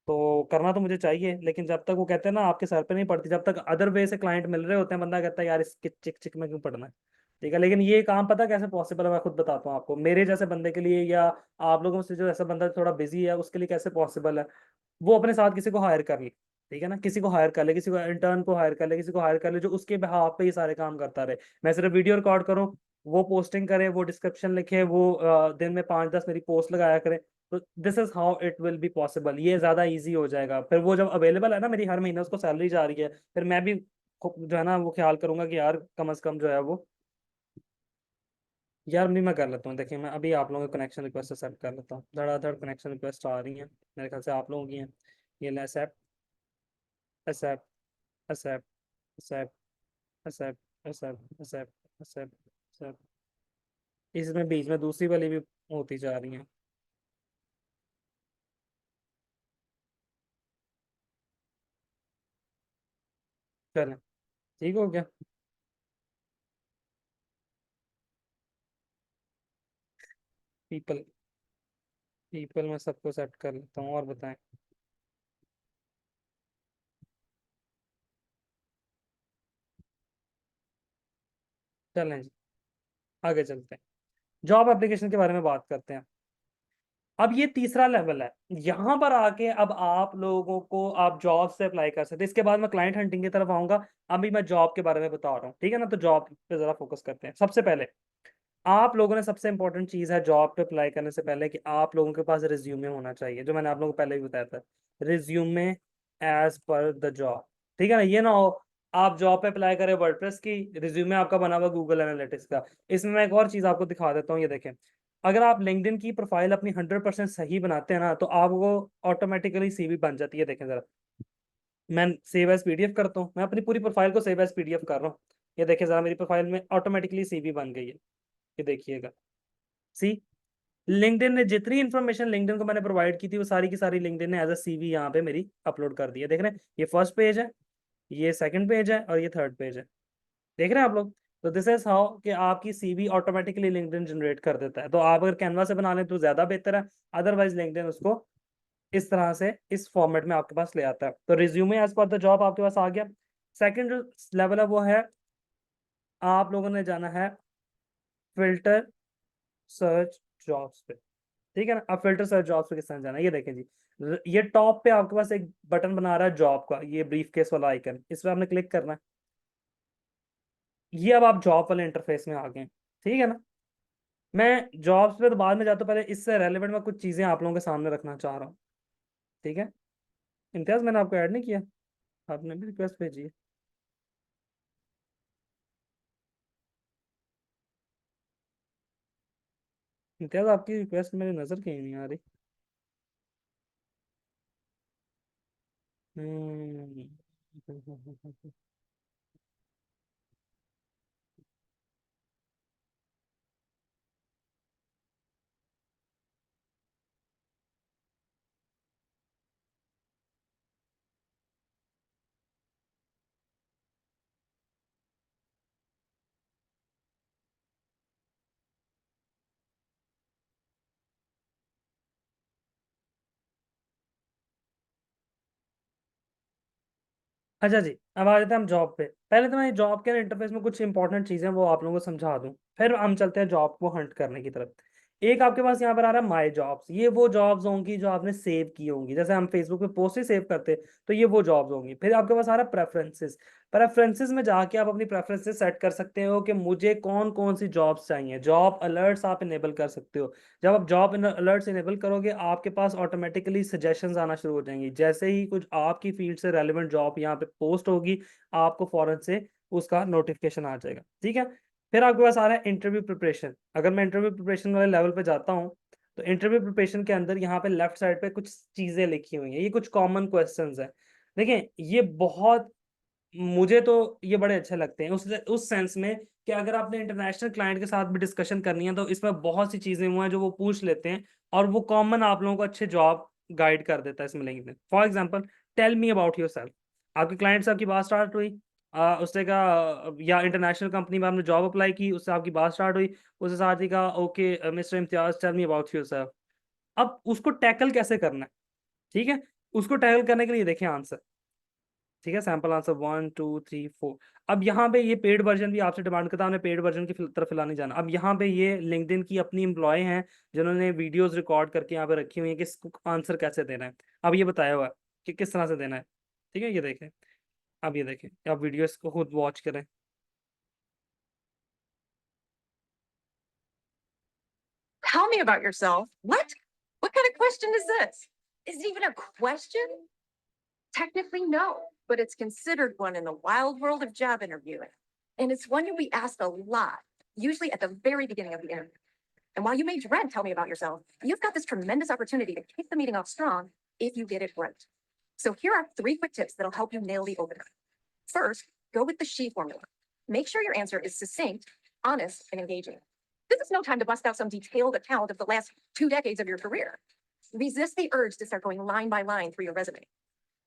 तो करना तो मुझे चाहिए, लेकिन जब तक वो कहते हैं ना आपके सर पे नहीं पड़ती, जब तक अदर वे से क्लाइंट मिल रहे होते हैं, बंदा कहता है यार इस चिक चिक में क्यों पढ़ना है। ठीक है, लेकिन ये काम पता कैसे पॉसिबल है, मैं खुद बताता हूँ आपको, मेरे जैसे बंदे के लिए या आप लोगों से जो ऐसा बंदा थोड़ा बिजी है उसके लिए कैसे पॉसिबल है। वो अपने साथ किसी को हायर कर ले, ठीक है ना, किसी को हायर कर ले, किसी को इंटर्न को हायर कर ले, किसी को हायर कर ले जो उसके बिहाफ पे ये सारे काम करता रहे। मैं सिर्फ वीडियो रिकॉर्ड करूँ, वो पोस्टिंग करे, वो डिस्क्रिप्शन लिखे, वो दिन में 5-10 मेरी पोस्ट लगाया करे। तो this is how it will be possible, ये ज्यादा इजी हो जाएगा। फिर वो जब अवेलेबल है ना, मेरी हर महीने उसको सैलरी जा रही है, फिर मैं भी जो है ना वो ख्याल करूंगा कि यार कम से कम जो है वो, यार भी मैं कर लेता हूँ। देखिए, मैं अभी आप लोगों के कनेक्शन रिक्वेस्ट सेट कर लेता हूँ, धड़ाधड़ कनेक्शन रिक्वेस्ट आ रही हैं, मेरे ख्याल से आप लोगों की हैं। ये ले, accept, accept, accept, accept, accept, accept, accept, accept. इसमें बीच में दूसरी वाली भी होती जा रही है। चलें, ठीक हो गया। पीपल, पीपल में सबको सेट कर लेता हूँ, और बताएं। चलें जी, आगे चलते हैं, जॉब एप्लीकेशन के बारे में बात करते हैं। अब ये तीसरा लेवल है, यहाँ पर आके अब आप लोगों को आप जॉब से अप्लाई कर सकते हैं। इसके बाद मैं क्लाइंट हंटिंग की तरफ आऊंगा, अभी मैं जॉब के बारे में बता रहा हूँ, ठीक है ना। तो जॉब पे जरा फोकस करते हैं सबसे पहले। आप लोगों ने सबसे इंपॉर्टेंट चीज है जॉब पे अप्लाई करने से पहले कि आप लोगों के पास रिज्यूमे होना चाहिए, जो मैंने आप लोगों को पहले भी बताया था, resume as per the job. ठीक है ना, ये ना हो आप जॉब पे अप्लाई करें वर्डप्रेस की, रिज्यूमे आपका बना हुआ गूगल एनालिटिक्स का। इसमें मैं एक और चीज आपको दिखा देता हूँ, ये देखें, अगर आप लिंक्डइन की प्रोफाइल अपनी 100% सही बनाते हैं ना, तो आपको ऑटोमेटिकली सीवी बन जाती है। देखें जरा, मैं सेव एज पीडीएफ करता हूँ, मैं अपनी पूरी प्रोफाइल को सेव एज पीडीएफ कर रहा हूँ। ये देखिए जरा, मेरी प्रोफाइल में ऑटोमेटिकली सीवी बन गई है, ये देखिएगा। सी, लिंक्डइन ने जितनी इन्फॉर्मेशन लिंक्डइन को मैंने प्रोवाइड की थी, वो सारी की सारी लिंक्डइन ने एज अ सीवी यहाँ पे मेरी अपलोड कर दी है। देख रहे हैं, ये फर्स्ट पेज है, ये सेकंड पेज है, और ये थर्ड पेज है। देख रहे हैं आप लोग? तो दिस इज हाउ कि आपकी सीवी ऑटोमेटिकली लिंक्डइन जनरेट कर देता है। तो आप अगर कैनवा से बना लें तो ज्यादा बेहतर है, अदरवाइज लिंक्डइन उसको इस तरह से इस फॉर्मेट में आपके पास ले आता है। तो resume as per the job आपके पास आ गया। सेकंड जो लेवल है वो है, आप लोगों ने जाना है फिल्टर सर्च जॉब्स पे। ठीक है ना, अब फिल्टर सर्च जॉब्स पे किस तरह जाना है, ये देखें जी, ये टॉप पे आपके पास एक बटन बना रहा है जॉब का, ये ब्रीफ केस वाला आइकन, इस पर आपने क्लिक करना है। ये अब आप जॉब वाले इंटरफेस में आ गए, ठीक है ना। मैं जॉब्स पे तो बाद में जाता हूं, पहले इससे रेलेवेंट मैं कुछ चीजें आप लोगों के सामने रखना चाह रहा हूँ। ठीक है, इम्तियाज मैंने आपको ऐड नहीं किया, आपने भी रिक्वेस्ट भेजी है। इम्तियाज आपकी रिक्वेस्ट मेरी नजर कहीं नहीं आ रही। हम्म अच्छा जी, अब आ जाते हैं हम जॉब पे। पहले तो मैं जॉब के इंटरफेस में कुछ इंपॉर्टेंट चीजें वो आप लोगों को समझा दूं, फिर हम चलते हैं जॉब को हंट करने की तरफ। एक आपके पास यहाँ पर आ रहा है माई जॉब्स, ये वो जॉब्स होंगी जो आपने सेव की होंगी, जैसे हम फेसबुक पे पोस्ट ही सेव करते, तो ये वो जॉब्स होंगी। फिर आपके पास आ रहा है प्रेफरेंसेस, प्रेफरेंसेस में जाके आप अपनी प्रेफरेंसेस सेट कर सकते हो कि मुझे कौन कौन सी जॉब्स चाहिए। जॉब अलर्ट्स आप इनेबल कर सकते हो। जब आप जॉब अलर्ट्स इनेबल करोगे, आपके पास ऑटोमेटिकली सजेशंस आना शुरू हो जाएंगी। जैसे ही कुछ आपकी फील्ड से रेलिवेंट जॉब यहाँ पे पोस्ट होगी, आपको फौरन से उसका नोटिफिकेशन आ जाएगा। ठीक है, फिर आपके पास आ रहा है इंटरव्यू प्रिपरेशन। अगर मैं इंटरव्यू प्रिपरेशन वाले लेवल पे जाता हूँ, तो इंटरव्यू प्रिपरेशन के अंदर यहाँ पे लेफ्ट साइड पे कुछ चीजें लिखी हुई हैं, ये कुछ कॉमन क्वेश्चंस हैं। देखें, ये बहुत, मुझे तो ये बड़े अच्छे लगते हैं उस सेंस में कि अगर आपने इंटरनेशनल क्लाइंट के साथ भी डिस्कशन करनी है, तो इसमें बहुत सी चीजें हुई हैं जो वो पूछ लेते हैं, और वो कॉमन आप लोगों को अच्छे जॉब गाइड कर देता है इसमें LinkedIn. For example, tell me about yourself. आपके क्लाइंट से आपकी बात स्टार्ट हुई, उसने कहा, या इंटरनेशनल कंपनी में आपने जॉब अप्लाई की, उससे आपकी बात स्टार्ट हुई, उसके साथ ही कहा, okay mister Imtiaz, tell me about yourself. अब उसको टैकल कैसे करना है? ठीक है, उसको टैकल करने के लिए देखें आंसर। ठीक है, सैंपल आंसर 1 2 3 4। अब यहाँ पे ये पेड वर्जन भी आपसे डिमांड करता है, हमने पेड वर्जन की तरफ हिलाने जाना। अब यहाँ पे ये लिंक्डइन की अपनी एम्प्लॉय हैं, जिन्होंने वीडियोस रिकॉर्ड करके यहाँ पे रखी हुई है कि इसको आंसर कैसे देना है। अब ये बताया हुआ है कि किस तरह से देना है। ठीक है, ये देखें, अब ये देखें, आप वीडियो इसको खुद वॉच करें। Tell me about yourself. What? What kind of question is this? Is it even a question? Technically, no, but it's considered one in the wild world of job interviewing. And it's one you'll be asked a lot, usually at the very beginning of the interview. And while you may dread tell me about yourself, you've got this tremendous opportunity to kick the meeting off strong if you get it right. So here are 3 quick tips that'll help you nail the opener. First, go with the SHE formula. Make sure your answer is succinct, honest, and engaging. This is no time to bust out some detailed account of the last 2 decades of your career. Resist the urge to start going line by line through your resume.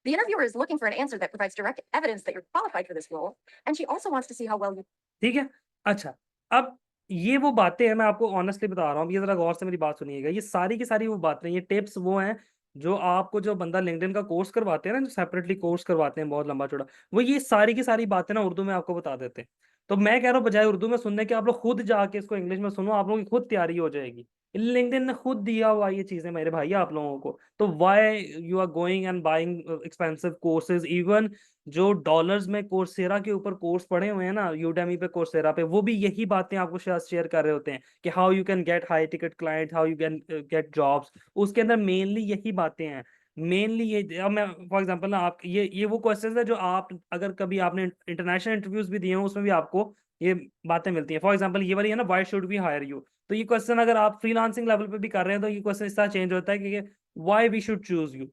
The interviewer is looking for an answer that provides direct evidence that you're qualified for this role, and she also wants to see how well you. ठीक है, अच्छा, अब ये वो बातें हैं, मैं आपको ऑनेस्टली बता रहा हूँ, ये जरा गौर से मेरी बात सुनिएगा। ये सारी की सारी वो बातें, ये टिप्स वो हैं जो आपको, जो बंदा लिंक्डइन का कोर्स करवाते हैं ना, जो सेपरेटली कोर्स करवाते हैं बहुत लंबा चौड़ा, वो ये सारी की सारी बातें ना उर्दू में आपको बता देते हैं। तो मैं कह रहा हूँ बजाय उर्दू में सुनने के आप लोग खुद जाके इसको इंग्लिश में सुनो, आप लोगों की खुद तैयारी हो जाएगी। लिंक्डइन ने खुद दिया हुआ ये चीजें मेरे भाई आप लोगों को। तो why you are going and buying expensive courses, even जो डॉलर्स में कोर्सेरा के ऊपर कोर्स पढ़े हुए हैं ना, यूडेमी पे, कोर्सेरा पे, वो भी यही बातें आपको शायद शेयर कर रहे होते हैं कि how you can get high ticket client, how you can get jobs. उसके अंदर मेनली यही बातें हैं, मेनली ये। अब मैं फॉर एग्जांपल ना, आप ये वो क्वेश्चंस है जो आप अगर कभी आपने इंटरनेशनल इंटरव्यूज भी दिए हो उसमें भी आपको ये बातें मिलती हैं। फॉर एग्जांपल ये वाली है ना, why should we hire you, तो ये क्वेश्चन अगर आप फ्रीलांसिंग लेवल पे भी कर रहे हैं तो ये क्वेश्चन इस तरह चेंज होता है कि why we should choose you,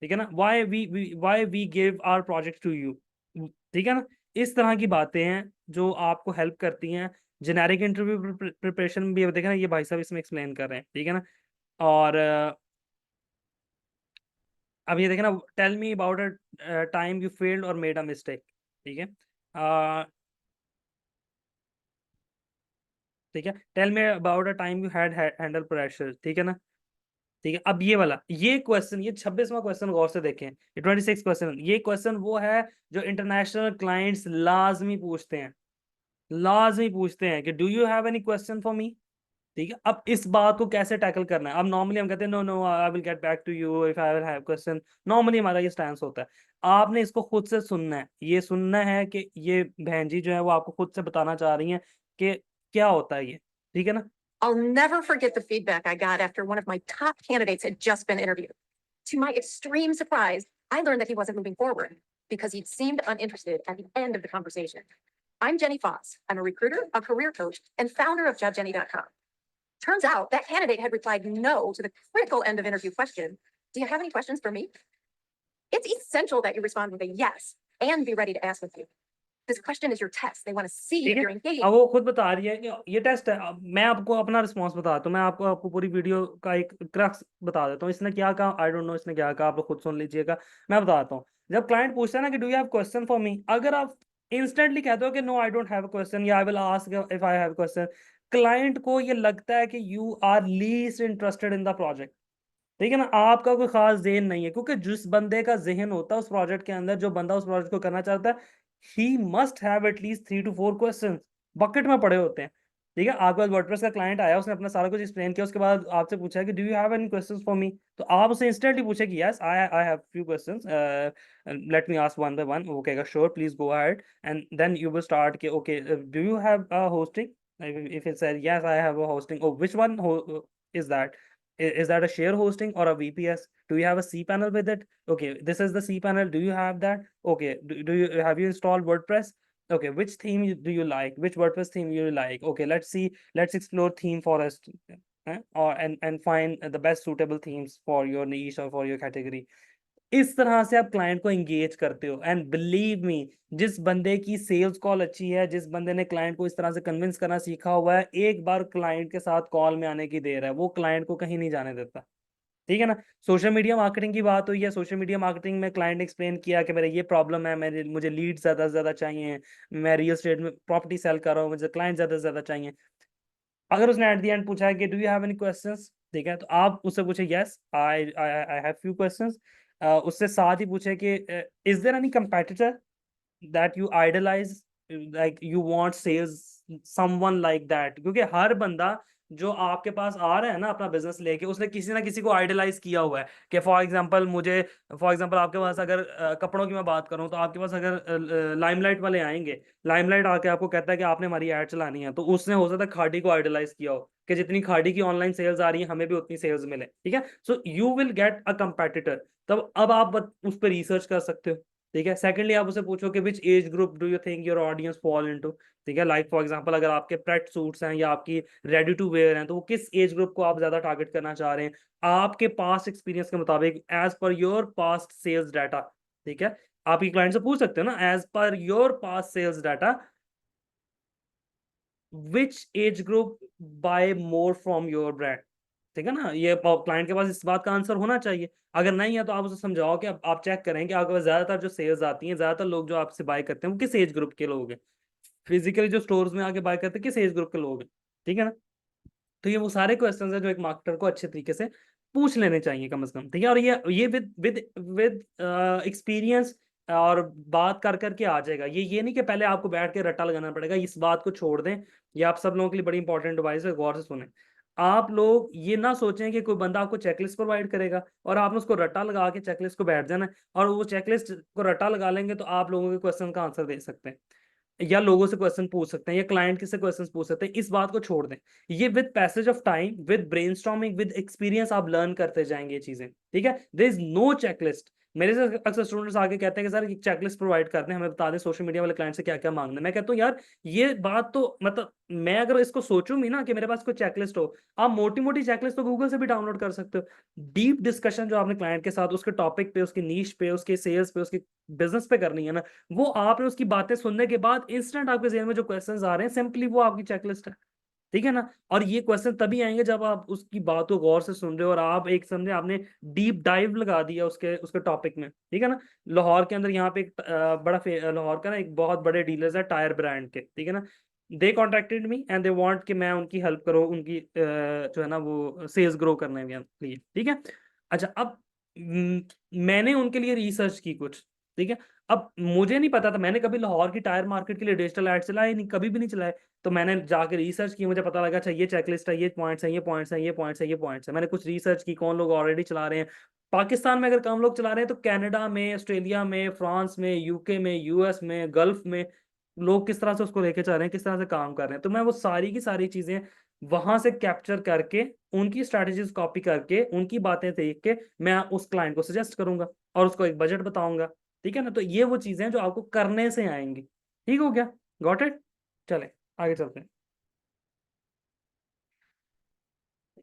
ठीक है ना, why we give our project to you, ठीक है ना। इस तरह की बातें हैं जो आपको हेल्प करती हैं। जेनेरिक इंटरव्यू प्रिपरेशन में भी अब देखें ना, ये भाई साहब इसमें एक्सप्लेन कर रहे हैं, ठीक है ना। और अब ये देखें ना, tell me about a time you failed और मेड अ मिस्टेक, ठीक है। ठीक है, tell me about a time you had handle pressure, ठीक है ना। ठीक है, अब ये वाला, ये क्वेश्चन, ये 26वां क्वेश्चन गौर से देखें, ये 26 क्वेश्चन, ये क्वेश्चन वो है जो इंटरनेशनल क्लाइंट्स लाजमी पूछते हैं, लाजमी पूछते हैं कि do you have any question for मी। ठीक है, अब इस बात को कैसे टैकल करना है। अब नॉर्मली हम कहते हैं no no I will get back to you if I will have question, normally हमारा ये स्टैंस होता है। आपने इसको खुद से सुनना है, ये सुनना है कि ये बहन जी जो है वो आपको खुद से बताना चाह रही हैं कि क्या होता है ये, ठीक है ना। I'll never forget the feedback I got after one of my top candidates had just been interviewed. To my extreme surprise, I learned that he wasn't moving forward because he seemed uninterested at the end of the conversation. I'm Jenny Foss. I'm a recruiter, a career coach, and founder of JobJenny.com. Turns out that candidate had replied no to the critical end of interview question. Do you have any questions for me? It's essential that you respond with a yes and be ready to ask with you. This question is your test. They want to see ठीक if है, you're engaged. अब वो खुद बता रही है कि ये टेस्ट है। अब मैं आपको अपना रिस्पॉन्स बताता हूँ, मैं आपको पूरी वीडियो का एक क्रक्स बता देता हूँ। इसने क्या कहा आई डोंट नो, इसने क्या कहा आप लोग खुद सुन लीजिएगा, मैं बताता हूँ। जब क्लाइंट पूछता है ना कि do you have question for me, अगर आप इंस्टेंटली कहते हो कि no I don't have a question या I will ask if I have question, client को ये लगता है कि you are least interested in the project, ठीक है ना, आपका कोई खास ज़हन नहीं है। क्योंकि जिस बंदे का ज़हन होता है उस प्रोजेक्ट के अंदर, जो बंदा उस प्रोजेक्ट को करना चाहता है, he must have at least 3 to 4 questions bucket में पड़े होते हैं। ठीक है, आपके पास वर्डप्रेस का क्लाइंट आया, उसने अपना सारा कुछ एक्सप्लेन किया, उसके बाद आपसे पूछा कि do you have any questions for me, तो आप उसे इंस्टेंटली पूछे कि yes I have few questions, let me ask one by one. वो कहेगा sure please go ahead, and then you will start कि okay do you have a hosting, if it said yes I have a hosting, oh which one is that, is that a share hosting or a VPS? Do you have a cPanel with it? Okay, this is the cPanel. Do you have that? Okay, do you have you installed WordPress? Okay, which theme do you like? Which WordPress theme you like? Okay, let's see. Let's explore theme forest, or and find the best suitable themes for your niche or for your category. इस तरह से आप client को engage करते हो। And believe me, जिस बंदे की सेल्स कॉल अच्छी है, जिस बंदे ने क्लाइंट को इस तरह से कन्विंस करना सीखा हुआ है, एक बार क्लाइंट के साथ कॉल में आने की देर है, वो क्लाइंट को कहीं नहीं जाने देता, ठीक है ना। सोशल मीडिया मार्केटिंग की बात हुई है, सोशल मीडिया मार्केटिंग में क्लाइंट एक्सप्लेन किया कि मेरा ये प्रॉब्लम है, मेरे मुझे लीड ज्यादा से ज्यादा चाहिए, मैं रियल एस्टेट में प्रॉपर्टी सेल कर रहा हूँ, मुझे क्लाइंट ज्यादा से ज्यादा चाहिए। अगर उसने एट द एंड पूछा है कि do you have any questions, ठीक है, तो आप उससे पूछे yes I I have few questions. उससे साथ ही पूछे कि is there any competitor that you idolize, like you want sales someone like that, क्योंकि हर बंदा जो आपके पास आ रहा है ना अपना बिजनेस लेके, उसने किसी ना किसी को आइडलाइज किया हुआ है कि फॉर एग्जांपल मुझे, फॉर एग्जांपल आपके पास अगर कपड़ों की मैं बात करूं, तो आपके पास अगर लाइमलाइट वाले आएंगे, लाइमलाइट आके आपको कहता है कि आपने हमारी ऐड चलानी है, तो उसने हो सकता है खाड़ी को आइडलाइज किया हो कि जितनी खाड़ी की ऑनलाइन सेल्स आ रही है हमें भी उतनी सेल्स मिले, ठीक है। So you will get a competitor, तब अब आप उस पर रिसर्च कर सकते हो, ठीक है। सेकेंडली आप उसे पूछो कि which age group do you think your audience fall into, ठीक है। लाइक फॉर एग्जांपल अगर आपके पेट सूट्स हैं या आपकी रेडी टू वेयर हैं, तो वो किस एज ग्रुप को आप ज्यादा टारगेट करना चाह रहे हैं आपके पास्ट एक्सपीरियंस के मुताबिक, as per your past sales data, ठीक है। आप ये क्लाइंट से पूछ सकते हो ना, as per your past sales data which age group buy more from your brand, ठीक है ना। ये क्लाइंट के पास इस बात का आंसर होना चाहिए। अगर नहीं है तो आप उसे समझाओ कि आप चेक करें कि आपके पास ज्यादातर जो सेल्स आती हैं, ज्यादातर लोग जो आपसे बाय करते हैं वो किस एज ग्रुप के लोग हैं, फिजिकली जो स्टोर्स में आके बाय करते हैं किस एज ग्रुप के लोग हैं, ठीक है ना। तो ये वो सारे क्वेश्चंस हैं जो एक मार्केटर को अच्छे तरीके से पूछ लेने चाहिए कम से कम, ठीक है। और ये विद विद विद एक्सपीरियंस और बात कर करके आ जाएगा। ये नहीं कि पहले आपको बैठ के रट्टा लगाना पड़ेगा, इस बात को छोड़ दें। ये आप सब लोगों के लिए बड़ी इंपॉर्टेंट एडवाइस है, गौर से सुने। आप लोग ये ना सोचें कि कोई बंदा आपको चेकलिस्ट प्रोवाइड करेगा और आपने उसको रट्टा लगा के चेकलिस्ट को बैठ जाना है, और वो चेकलिस्ट को रट्टा लगा लेंगे तो आप लोगों के क्वेश्चन का आंसर दे सकते हैं, या लोगों से क्वेश्चन पूछ सकते हैं, या क्लाइंट से क्वेश्चन पूछ सकते हैं। इस बात को छोड़ दें। ये with passage of time, with brainstorming, with experience आप लर्न करते जाएंगे ये चीजें, ठीक है। There is no checklist. मेरे से अक्सर स्टूडेंट्स आके कहते हैं कि सर एक चेकलिस्ट प्रोवाइड करते हैं, हमें बता दें सोशल मीडिया वाले क्लाइंट से क्या क्या मांगना है। मैं कहता हूँ यार ये बात तो मतलब मैं अगर इसको सोचूं भी ना कि मेरे पास कोई चेकलिस्ट हो, आप मोटी मोटी चेकलिस्ट तो गूगल से भी डाउनलोड कर सकते हो। डीप डिस्कशन जो आपने क्लाइंट के साथ उसके टॉपिक पे, उसकी नीश पे, उसके सेल्स पे, उसके बिजनेस पे करनी है ना, वो आपने उसकी बातें सुनने के बाद इंस्टेंट आपके ज़हन में जो क्वेश्चंस आ रहे हैं, सिंपली वो आपकी चेकलिस्ट है, ठीक है ना। और ये क्वेश्चन तभी आएंगे जब आप उसकी बात को गौर से सुन रहे हो और आप एक समझे आपने डीप डाइव लगा दिया उसके उसके टॉपिक में, ठीक है ना। लाहौर के अंदर यहाँ पे एक लाहौर का ना एक बहुत बड़े डीलर्स है टायर ब्रांड के, ठीक है ना। They contacted me and they want कि मैं उनकी हेल्प करूँ, उनकी जो है ना वो सेल्स ग्रो करने के लिए, ठीक है। अच्छा, अब मैंने उनके लिए रिसर्च की कुछ, ठीक है। अब मुझे नहीं पता था, मैंने कभी लाहौर की टायर मार्केट के लिए डिजिटल एड चलाए नहीं, कभी भी नहीं चलाए। तो मैंने जाके रिसर्च की, मुझे पता लगा अच्छा ये चेकलिस्ट है, ये पॉइंट्स हैं, ये पॉइंट्स हैं, ये पॉइंट्स हैं, ये पॉइंट्स हैं। मैंने कुछ रिसर्च की कौन लोग ऑलरेडी चला रहे हैं। पाकिस्तान में अगर कम लोग चला रहे हैं तो कनाडा में, ऑस्ट्रेलिया में, फ्रांस में, यूके में, यूएस में, गल्फ में लोग किस तरह से उसको लेके चल रहे हैं, किस तरह से काम कर रहे हैं। तो मैं वो सारी की सारी चीजें वहां से कैप्चर करके, उनकी स्ट्रैटेजीज कॉपी करके, उनकी बातें देख के मैं उस क्लाइंट को सजेस्ट करूंगा और उसको एक बजट बताऊंगा, ठीक है ना। तो ये वो चीजें हैं जो आपको करने से आएंगी, ठीक हो गया, गॉट इट। चले आगे चलते हैं।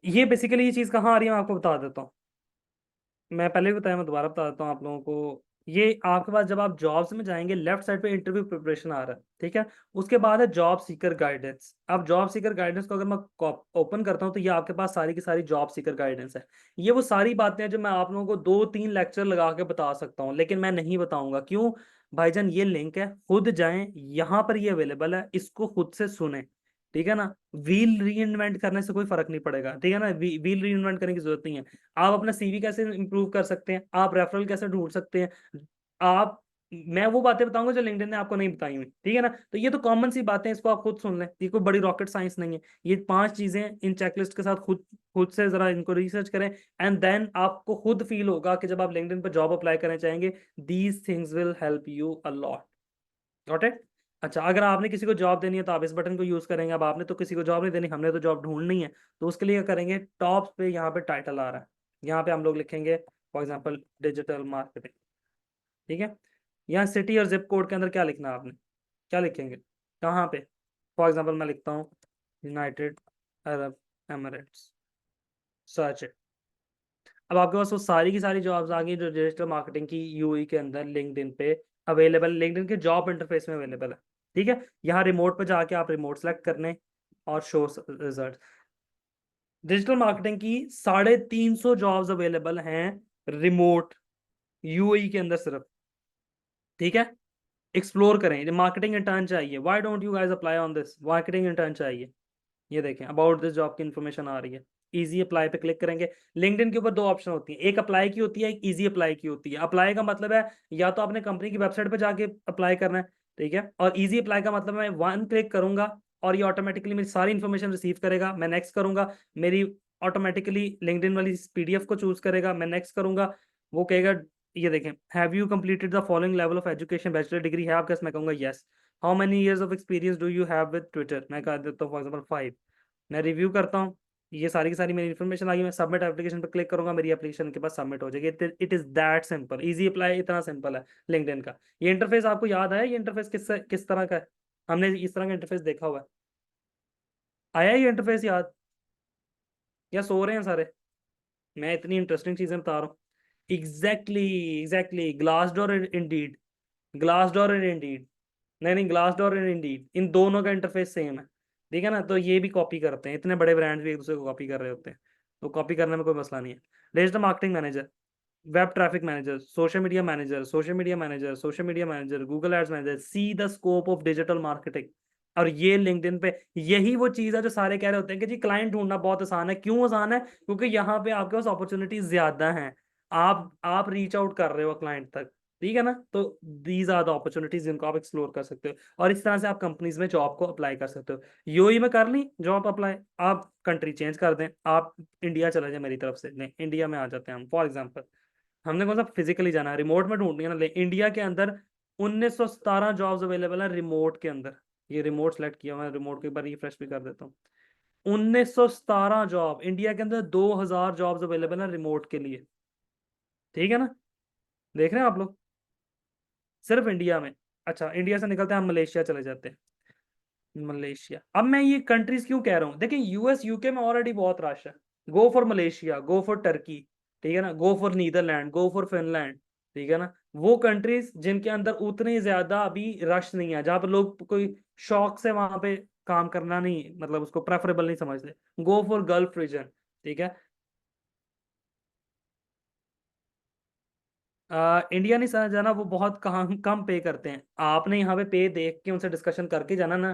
ये बेसिकली ये चीज कहाँ आ रही है मैं आपको बता देता हूँ। मैं पहले भी बताया, मैं दोबारा बता देता हूँ आप लोगों को। ये आपके पास जब आप जॉब्स में जाएंगे, लेफ्ट साइड पे इंटरव्यू प्रिपरेशन आ रहा है, ठीक है। उसके बाद है जॉब सीकर गाइडेंस। अब जॉब सीकर गाइडेंस को अगर मैं ओपन करता हूँ तो ये आपके पास सारी की सारी जॉब सीकर गाइडेंस है। ये वो सारी बातें हैं जो मैं आप लोगों को 2-3 लेक्चर लगा के बता सकता हूँ, लेकिन मैं नहीं बताऊंगा। क्यों भाईजान, ये लिंक है, खुद जाएं, यहाँ पर ये अवेलेबल है, इसको खुद से सुने, ठीक है ना। व्हील री इन्वेंट करने से कोई फर्क नहीं पड़ेगा, ठीक है ना। व्हील री इन्वेंट करने की जरूरत नहीं है। आप अपना सीवी कैसे इंप्रूव कर सकते हैं, आप रेफरल कैसे ढूंढ सकते हैं, आप मैं वो बातें बताऊंगा जो लिंक्डइन ने आपको नहीं बताई हुई, ठीक है ना। तो ये तो कॉमन सी बातें हैं, इसको आप खुद सुन लें, ये कोई बड़ी रॉकेट साइंस नहीं है। ये 5 चीजें इन चेकलिस्ट के साथ खुद खुद से जरा इनको रिसर्च करें, एंड देन आपको खुद फील होगा कि जब आप लिंक्डइन पर जॉब अप्लाई करना चाहेंगे, these things will help you a lot, got it. अच्छा, अगर आपने किसी को जॉब देनी है तो आप इस बटन को यूज करेंगे। अब आपने तो किसी को जॉब नहीं देनी, हमने तो जॉब ढूंढनी है, तो उसके लिए क्या करेंगे, टॉप पे यहाँ पे टाइटल आ रहा है, यहाँ पे हम लोग लिखेंगे फॉर एग्जांपल डिजिटल मार्केटिंग, ठीक है। यहाँ सिटी और जिप कोड के अंदर क्या लिखना है आपने, क्या लिखेंगे, कहाँ पे। फॉर एग्जांपल मैं लिखता हूँ United Arab Emirates, search it. अब आपके पास वो सारी की सारी जॉब्स आ गई जो डिजिटल मार्केटिंग की यूएई के अंदर लिंक्डइन पे अवेलेबल, लिंक्डइन के जॉब इंटरफेस में अवेलेबल है, ठीक है। यहाँ रिमोट पे जाके आप रिमोट सेलेक्ट करने और शो रिजल्ट। डिजिटल मार्केटिंग की 350 जॉब्स अवेलेबल हैं रिमोट, यूएई के अंदर सिर्फ, ठीक है। एक्सप्लोर करें। मार्केटिंग इंटर्न चाहिए, why don't you guys apply on this, marketing intern चाहिए। ये देखें अबाउट दिस जॉब की इन्फॉर्मेशन आ रही है, इजी अप्लाई पे क्लिक करेंगे। लिंक्डइन के ऊपर 2 ऑप्शन होती है, एक अप्लाई की होती है, एक इजी अप्लाई की होती है। अप्लाई का मतलब है या तो आपने कंपनी की वेबसाइट पे जाके अप्लाई करना है, ठीक है। और इजी अप्लाई का मतलब मैं 1 क्लिक करूंगा और ये ऑटोमेटिकली मेरी सारी इन्फॉर्मेशन रिसीव करेगा, मैं नेक्स्ट करूंगा, मेरी ऑटोमेटिकली लिंक्डइन वाली पीडीएफ को चूज करेगा, मैं नेक्स्ट करूंगा, वो कहेगा ये देखें have you completed the following level of education, bachelor degree है आपके पास, मैं कहूंगा yes. How many years of experience do you have with Twitter, मैं कह देता हूँ फॉर एग्जांपल 5। मैं रिव्यू करता हूँ, ये सारी की सारी मेरी इन्फॉर्मेशन आ गई, मैं सबमिट एप्लीकेशन पर क्लिक करूंगा, मेरी एप्लीकेशन के पास सबमिट हो जाएगी। It is that simple, easy apply इतना सिंपल है लिंक्डइन का। ये इंटरफेस आपको याद है, ये इंटरफेस किस तरह का है, हमने इस तरह का इंटरफेस देखा हुआ है, आया ये इंटरफेस याद, या सो रहे हैं सारे, मैं इतनी इंटरेस्टिंग चीजें बता रहा हूँ। Exactly exactly, glass door and Indeed, glass door and Indeed, नहीं ग्लास डोर एंड इंडीड, इन दोनों का इंटरफेस सेम है, ठीक है ना। तो ये भी कॉपी करते हैं, इतने बड़े ब्रांड्स भी एक दूसरे को कॉपी कर रहे होते हैं, तो कॉपी करने में कोई मसला नहीं है। Digital marketing manager, web traffic manager, social media manager, social media manager, social media manager, Google ads manager, see the scope of digital marketing. और ये लिंक्डइन पे यही वो चीज है जो सारे कह रहे होते हैं कि जी क्लाइंट ढूंढना बहुत आसान है। क्यों आसान है, क्योंकि यहाँ पे आपके पास अपॉर्चुनिटीज ज्यादा हैं, आप रीच आउट कर रहे हो क्लाइंट तक, ठीक है ना। तो दीज आर द अपॉर्चुनिटीज जिनको आप एक्सप्लोर कर सकते हो, और इस तरह से आप कंपनीज में जॉब को अप्लाई कर सकते हो। यूएई में कर ली जॉब अप्लाई, आप कंट्री चेंज कर दें, आप इंडिया चले जाए मेरी तरफ से, नहीं इंडिया में आ जाते हैं हम फॉर एग्जाम्पल। हमने कौन सा फिजिकली जाना है, रिमोट में ढूंढनी है ना, ले इंडिया के अंदर 1917 जॉब्स अवेलेबल है रिमोट के अंदर। ये रिमोट सेलेक्ट किया, मैं रिमोट के ऊपर रिफ्रेश भी कर देता हूँ। 1917 जॉब इंडिया के अंदर, 2000 जॉब्स अवेलेबल है रिमोट के लिए। ठीक है ना, देख रहे हैं आप लोग, सिर्फ इंडिया में। अच्छा इंडिया से निकलते हैं हम, मलेशिया चले जाते हैं। मलेशिया, अब मैं ये कंट्रीज क्यों कह रहा हूँ, देखिए यूएस यूके में ऑलरेडी बहुत रश है। Go for Malaysia, go for Turkey, ठीक है ना, go for Netherland, go for Finland, ठीक है ना। वो कंट्रीज जिनके अंदर उतनी ज्यादा अभी रश नहीं है, जहां पर लोग कोई शौक से वहां पे काम करना नहीं, मतलब उसको प्रेफरेबल नहीं समझते, गो फॉर गल्फ रीजन, ठीक है। इंडिया नहीं समझ जाना, वो बहुत कम कम पे करते हैं। आपने यहाँ पे पे देख के उनसे डिस्कशन करके जाना ना,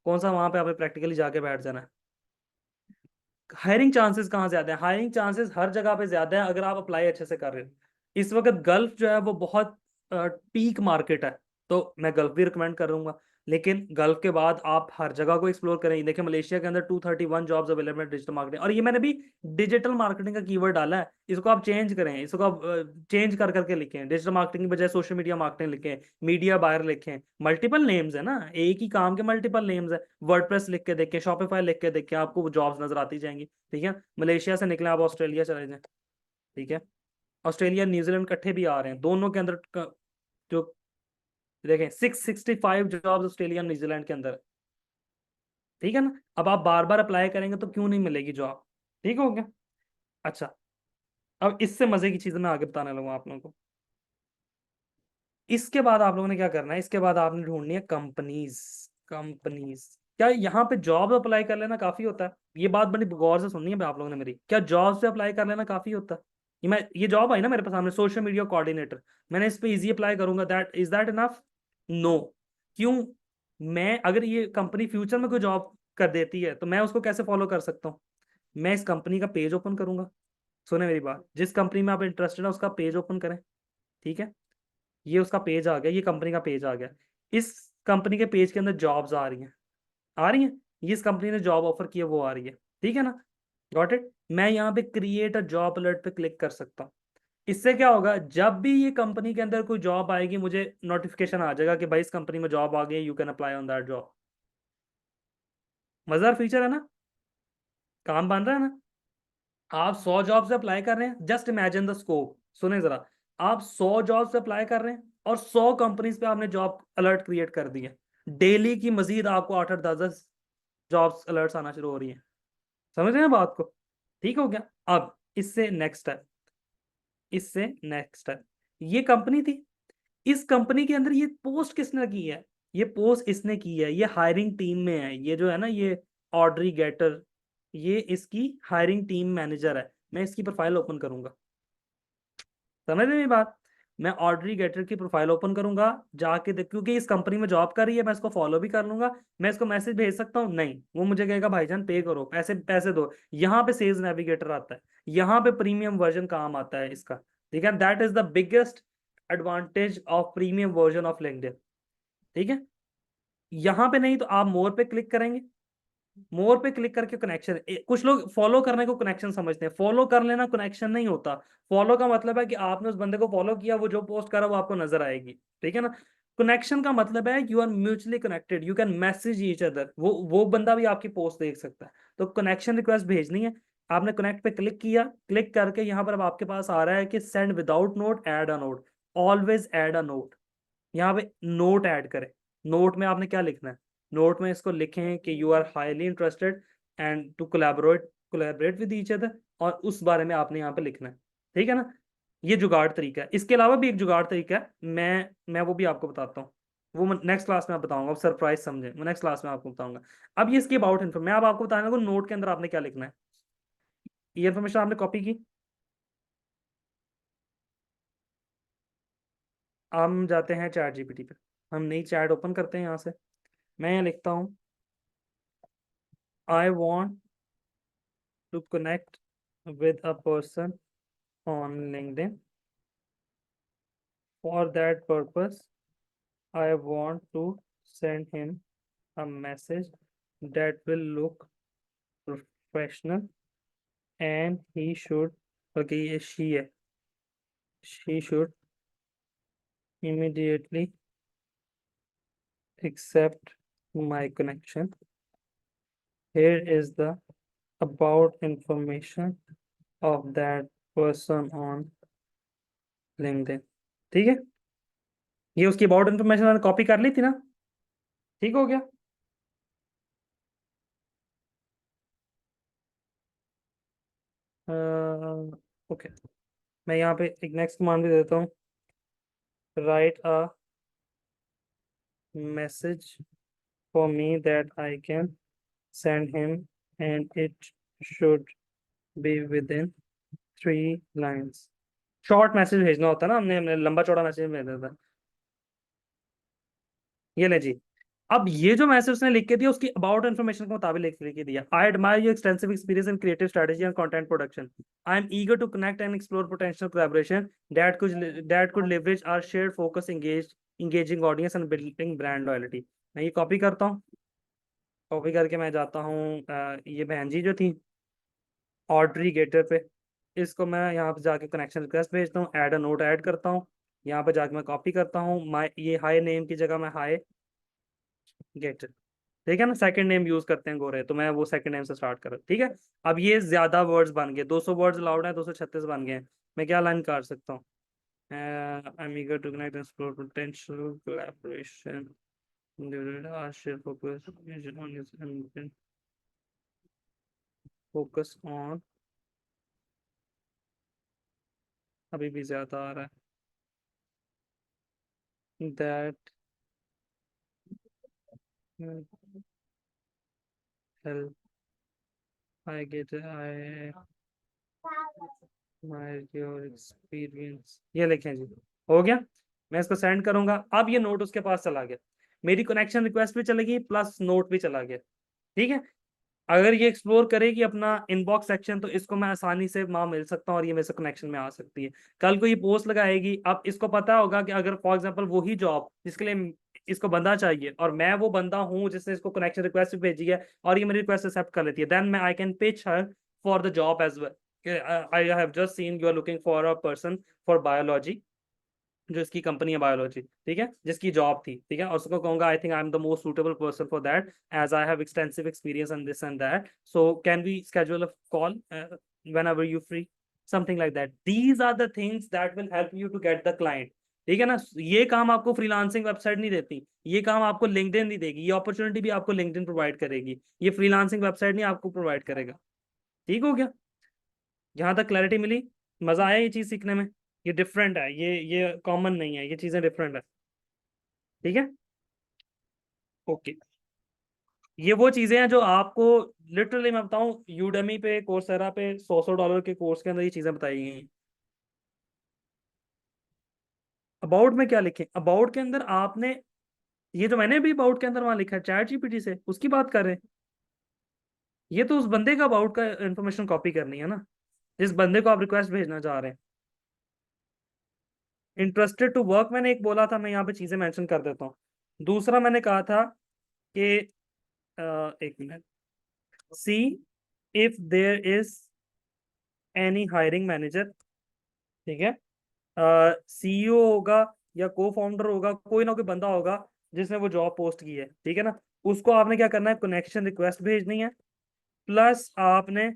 कौन सा वहां पे आपने प्रैक्टिकली जाके बैठ जाना है। हायरिंग चांसेस कहाँ ज्यादा है, हायरिंग चांसेस हर जगह पे ज्यादा है अगर आप अप्लाई अच्छे से कर रहे हो। इस वक्त गल्फ जो है वो बहुत पीक मार्केट है, तो मैं गल्फ भी रिकमेंड करूंगा। लेकिन गल्फ के बाद आप हर जगह को एक्सप्लोर करें। देखिए मलेशिया के अंदर 231 जॉब्स अवेलेबल है डिजिटल मार्केटिंग, और ये मैंने भी डिजिटल मार्केटिंग का कीवर्ड डाला है, इसको आप चेंज करें, इसको आप चेंज कर करके लिखें, डिजिटल मार्केटिंग की बजाय सोशल मीडिया मार्केटिंग लिखें, मीडिया बायर लिखें। मल्टीपल नेम्स है ना, एक ही काम के मल्टीपल नेम्स है। वर्डप्रेस लिख के देखें, शॉपिफाई लिख के देखें, आपको जॉब्स नजर आती जाएंगी। ठीक है, मलेशिया से निकले आप ऑस्ट्रेलिया चले जाएं, ठीक है। ऑस्ट्रेलिया न्यूजीलैंड इकट्ठे भी आ रहे हैं, दोनों के अंदर जो देखें 665 जॉब्स ऑस्ट्रेलिया न्यूजीलैंड के अंदर, ठीक है ना। अब आप बार बार अप्लाई करेंगे तो क्यों नहीं मिलेगी जॉब, ठीक हो गया। अच्छा, अब इससे मजे की चीज मैं आगे बताने लगा आप लोगों को। इसके बाद आप लोगों ने क्या करना है, इसके बाद आपने ढूंढनी है कंपनीज। कंपनीज, क्या यहाँ पे जॉब अप्लाई कर लेना काफी होता है? ये बात बड़ी गौर से सुननी है आप लोगों ने मेरी, क्या जॉब से अप्लाई कर लेना काफी होता है? ये जॉब आई ना मेरे पास सामने, सोशल मीडिया कोऑर्डिनेटर, मैंने इस पे इजी अप्लाई करूंगा, दैट इनफ? नो। क्यों? मैं अगर ये कंपनी फ्यूचर में कोई जॉब कर देती है तो मैं उसको कैसे फॉलो कर सकता हूँ? मैं इस कंपनी का पेज ओपन करूंगा। सुने मेरी बात, जिस कंपनी में आप इंटरेस्टेड है उसका पेज ओपन करें, ठीक है। ये उसका पेज आ गया, ये कंपनी का पेज आ गया। इस कंपनी के पेज के अंदर जॉब्स आ रही हैं, आ रही हैं, ये इस कंपनी ने जॉब ऑफर की है वो आ रही है, ठीक है ना। Got it. मैं यहाँ पे क्रिएट अ जॉब अलर्ट पे क्लिक कर सकता हूँ। इससे क्या होगा, जब भी ये कंपनी के अंदर कोई जॉब आएगी मुझे नोटिफिकेशन आ जाएगा कि भाई इस कंपनी में जॉब आ गई, you can apply on that job. मजेदार फीचर है ना, काम बन रहा है ना। आप 100 जॉब से अप्लाई कर रहे हैं, जस्ट इमेजिन द स्कोप, सुने जरा। आप 100 जॉब से अप्लाई कर रहे हैं और 100 कंपनीज पे आपने जॉब अलर्ट क्रिएट कर दिए। डेली की मजीद आपको 8-8 10-10 जॉब्स अलर्ट्स आना शुरू हो रही हैं। समझ रहे हैं बात को? ठीक हो गया। अब इससे नेक्स्ट है, इससे नेक्स्ट है, ये कंपनी थी, इस कंपनी के अंदर ये पोस्ट किसने की है? ये पोस्ट इसने की है, ये हायरिंग टीम में है, ये जो है ना ये ऑड्री गेटर, ये इसकी हायरिंग टीम मैनेजर है। मैं इसकी प्रोफाइल ओपन करूंगा, समझ रहे हैं बात। मैं ऑड्री गेटर की प्रोफाइल ओपन करूंगा, जाके देख, क्योंकि इस कंपनी में जॉब कर रही है, मैं इसको फॉलो भी कर लूंगा। मैं इसको मैसेज भेज सकता हूँ? नहीं, वो मुझे कहेगा भाईजान पे करो, पैसे पैसे दो। यहाँ पे सेल्स नेविगेटर आता है, यहाँ पे प्रीमियम वर्जन काम आता है इसका, ठीक है। That is the biggest advantage of premium version of LinkedIn, ठीक है। यहाँ पे नहीं तो आप मोर पे क्लिक करेंगे, मोर पे क्लिक करके कनेक्शन, कुछ लोग फॉलो करने को कनेक्शन समझते हैं, फॉलो कर लेना कनेक्शन नहीं होता। फॉलो का मतलब है कि आपने उस बंदे को फॉलो किया, वो जो पोस्ट करा वो आपको नजर आएगी, ठीक है ना। कनेक्शन का मतलब है you are mutually connected, you can message each other, वो बंदा भी आपकी पोस्ट देख सकता है। तो कनेक्शन रिक्वेस्ट भेजनी है, आपने कनेक्ट पे क्लिक किया, क्लिक करके यहाँ पर अब आपके पास आ रहा है कि send without note, add a note, always add a note. यहाँ पे नोट ऐड करें। नोट में आपने क्या लिखना है? नोट में इसको लिखें कि you are highly interested and to collaborate with each other, और उस बारे में आपने यहाँ पे लिखना है, ठीक है ना। ये जुगाड़ तरीका है। इसके अलावा भी एक जुगाड़ तरीका है, मैं वो भी आपको बताता हूँ, वो नेक्स्ट क्लास में आप बताऊंगा, आप सरप्राइज समझे, मैं नेक्स्ट क्लास में आपको बताऊंगा। अब ये इसकी अबाउट इन्फॉर्मेशन मैं अब आपको बताने लगा, नोट के अंदर आपने क्या लिखना है। ये इन्फॉर्मेशन आपने कॉपी की, हम जाते हैं चैट जीपीटी पे, हम नई चैट ओपन करते हैं यहाँ से। मैं यहाँ लिखता हूँ I want to connect with a person on LinkedIn For that purpose, I want to send him a message that will look professional and he should, okay, ये she है, she should immediately accept my connection. Here is the about information of that person on LinkedIn. ठीक है, ये उसकी about information मैंने copy कर ली थी ना, ठीक हो गया। ओके, मैं यहाँ पे एक नेक्स्ट कमांड भी देता हूँ, right a message for me that I can send him and it should be with in 3 lines. Short message भेजना होता है ना, हमने लंबा चौड़ा मैसेज भेज देता है। ये ले जी, अब ये जो मैसेज उसने लिख के दिया उसकी अबाउट इन्फॉर्मेशन के मुताबिक लिख के दिया, I admire your extensive experience in creative strategy and content production, I am eager to connect and explore potential collaboration that could leverage our shared focus engaging audience and building brand loyalty. मैं ये copy करता हूँ, copy करके मैं जाता हूँ ये बहन जी जो थी ऑड्री गेटर पे, इसको मैं यहाँ पे जाके कनेक्शन रिक्वेस्ट भेजता हूँ, ऐड अ नोट ऐड करता हूँ, यहाँ पे जाके मैं कॉपी करता हूँ, माई ये हाई नेम की जगह मैं हाई गेटर, ठीक है ना, सेकंड नेम यूज करते हैं गोरे, तो मैं वो सेकंड नेम से स्टार्ट कर, ठीक है। अब ये ज्यादा वर्ड्स बन गए, 200 वर्ड्स अलाउड है, 236 बन गए, मैं क्या लाइन कर सकता हूँ, I am eager to connect and explore potential collaboration, focus on, अभी भी ज्यादा आ रहा है, that help I get I your experience, ये लिखें जी, हो गया। मैं इसको सेंड करूंगा, अब ये नोट उसके पास चला गया, मेरी कनेक्शन रिक्वेस्ट भी चलेगी प्लस नोट भी चला गया, ठीक है। अगर ये एक्सप्लोर करेगी अपना इनबॉक्स सेक्शन तो इसको मैं आसानी से वहां मिल सकता हूँ और ये मेरे से कनेक्शन में आ सकती है। कल को ये पोस्ट लगाएगी, अब इसको पता होगा कि अगर फॉर एग्जांपल वही जॉब जिसके लिए इसको बंदा चाहिए और मैं वो बंदा हूँ जिसने इसको कनेक्शन रिक्वेस्ट भेजी है और ये मेरी रिक्वेस्ट एक्सेप्ट कर लेती है, देन मैं I can pitch her for the job as well. I have just seen you are looking for a person for biology, जो इसकी कंपनी है बायोलॉजी, ठीक है, जिसकी जॉब थी, ठीक है, और उसको कहूंगा I think I am the most suitable person for that as I have extensive experience in this and that, so can we schedule a call whenever you free, something like that. These are the things that will help you to get the client, ठीक है ना। ये काम आपको freelancing website नहीं देती, ये काम आपको लिंक्डइन नहीं देगी, ये अपॉर्चुनिटी भी आपको लिंक्डइन प्रोवाइड करेगी, ये फ्रीलांसिंग वेबसाइट नहीं आपको प्रोवाइड करेगा। ठीक हो गया, यहाँ तक क्लैरिटी मिली, मजा आया ये चीज सीखने में, ये डिफरेंट है, ये कॉमन नहीं है, ये चीजें डिफरेंट है, ठीक है। ओके, ये वो चीजें हैं जो आपको लिटरली मैं बताऊं यूडेमी पे कोर्सेरा पे $100 के कोर्स के अंदर ये चीजें बताई गई हैं। अबाउट में क्या लिखे, अबाउट के अंदर आपने ये जो मैंने भी अबाउट के अंदर वहां लिखा है चैट जीपीटी से उसकी बात कर रहे हैं, ये तो उस बंदे का अबाउट का इंफॉर्मेशन कॉपी करनी है ना, जिस बंदे को आप रिक्वेस्ट भेजना चाह रहे हैं। इंटरेस्टेड टू वर्क मैंने एक बोला था, मैं यहाँ पे चीजें मेंशन कर देता हूँ। दूसरा मैंने कहा था कि एक minute, see if there is any hiring manager, ठीक है, सीईओ होगा या को फाउंडर होगा, कोई ना कोई बंदा होगा जिसने वो जॉब पोस्ट की है, ठीक है ना, उसको आपने क्या करना है, कनेक्शन रिक्वेस्ट भेजनी है, प्लस आपने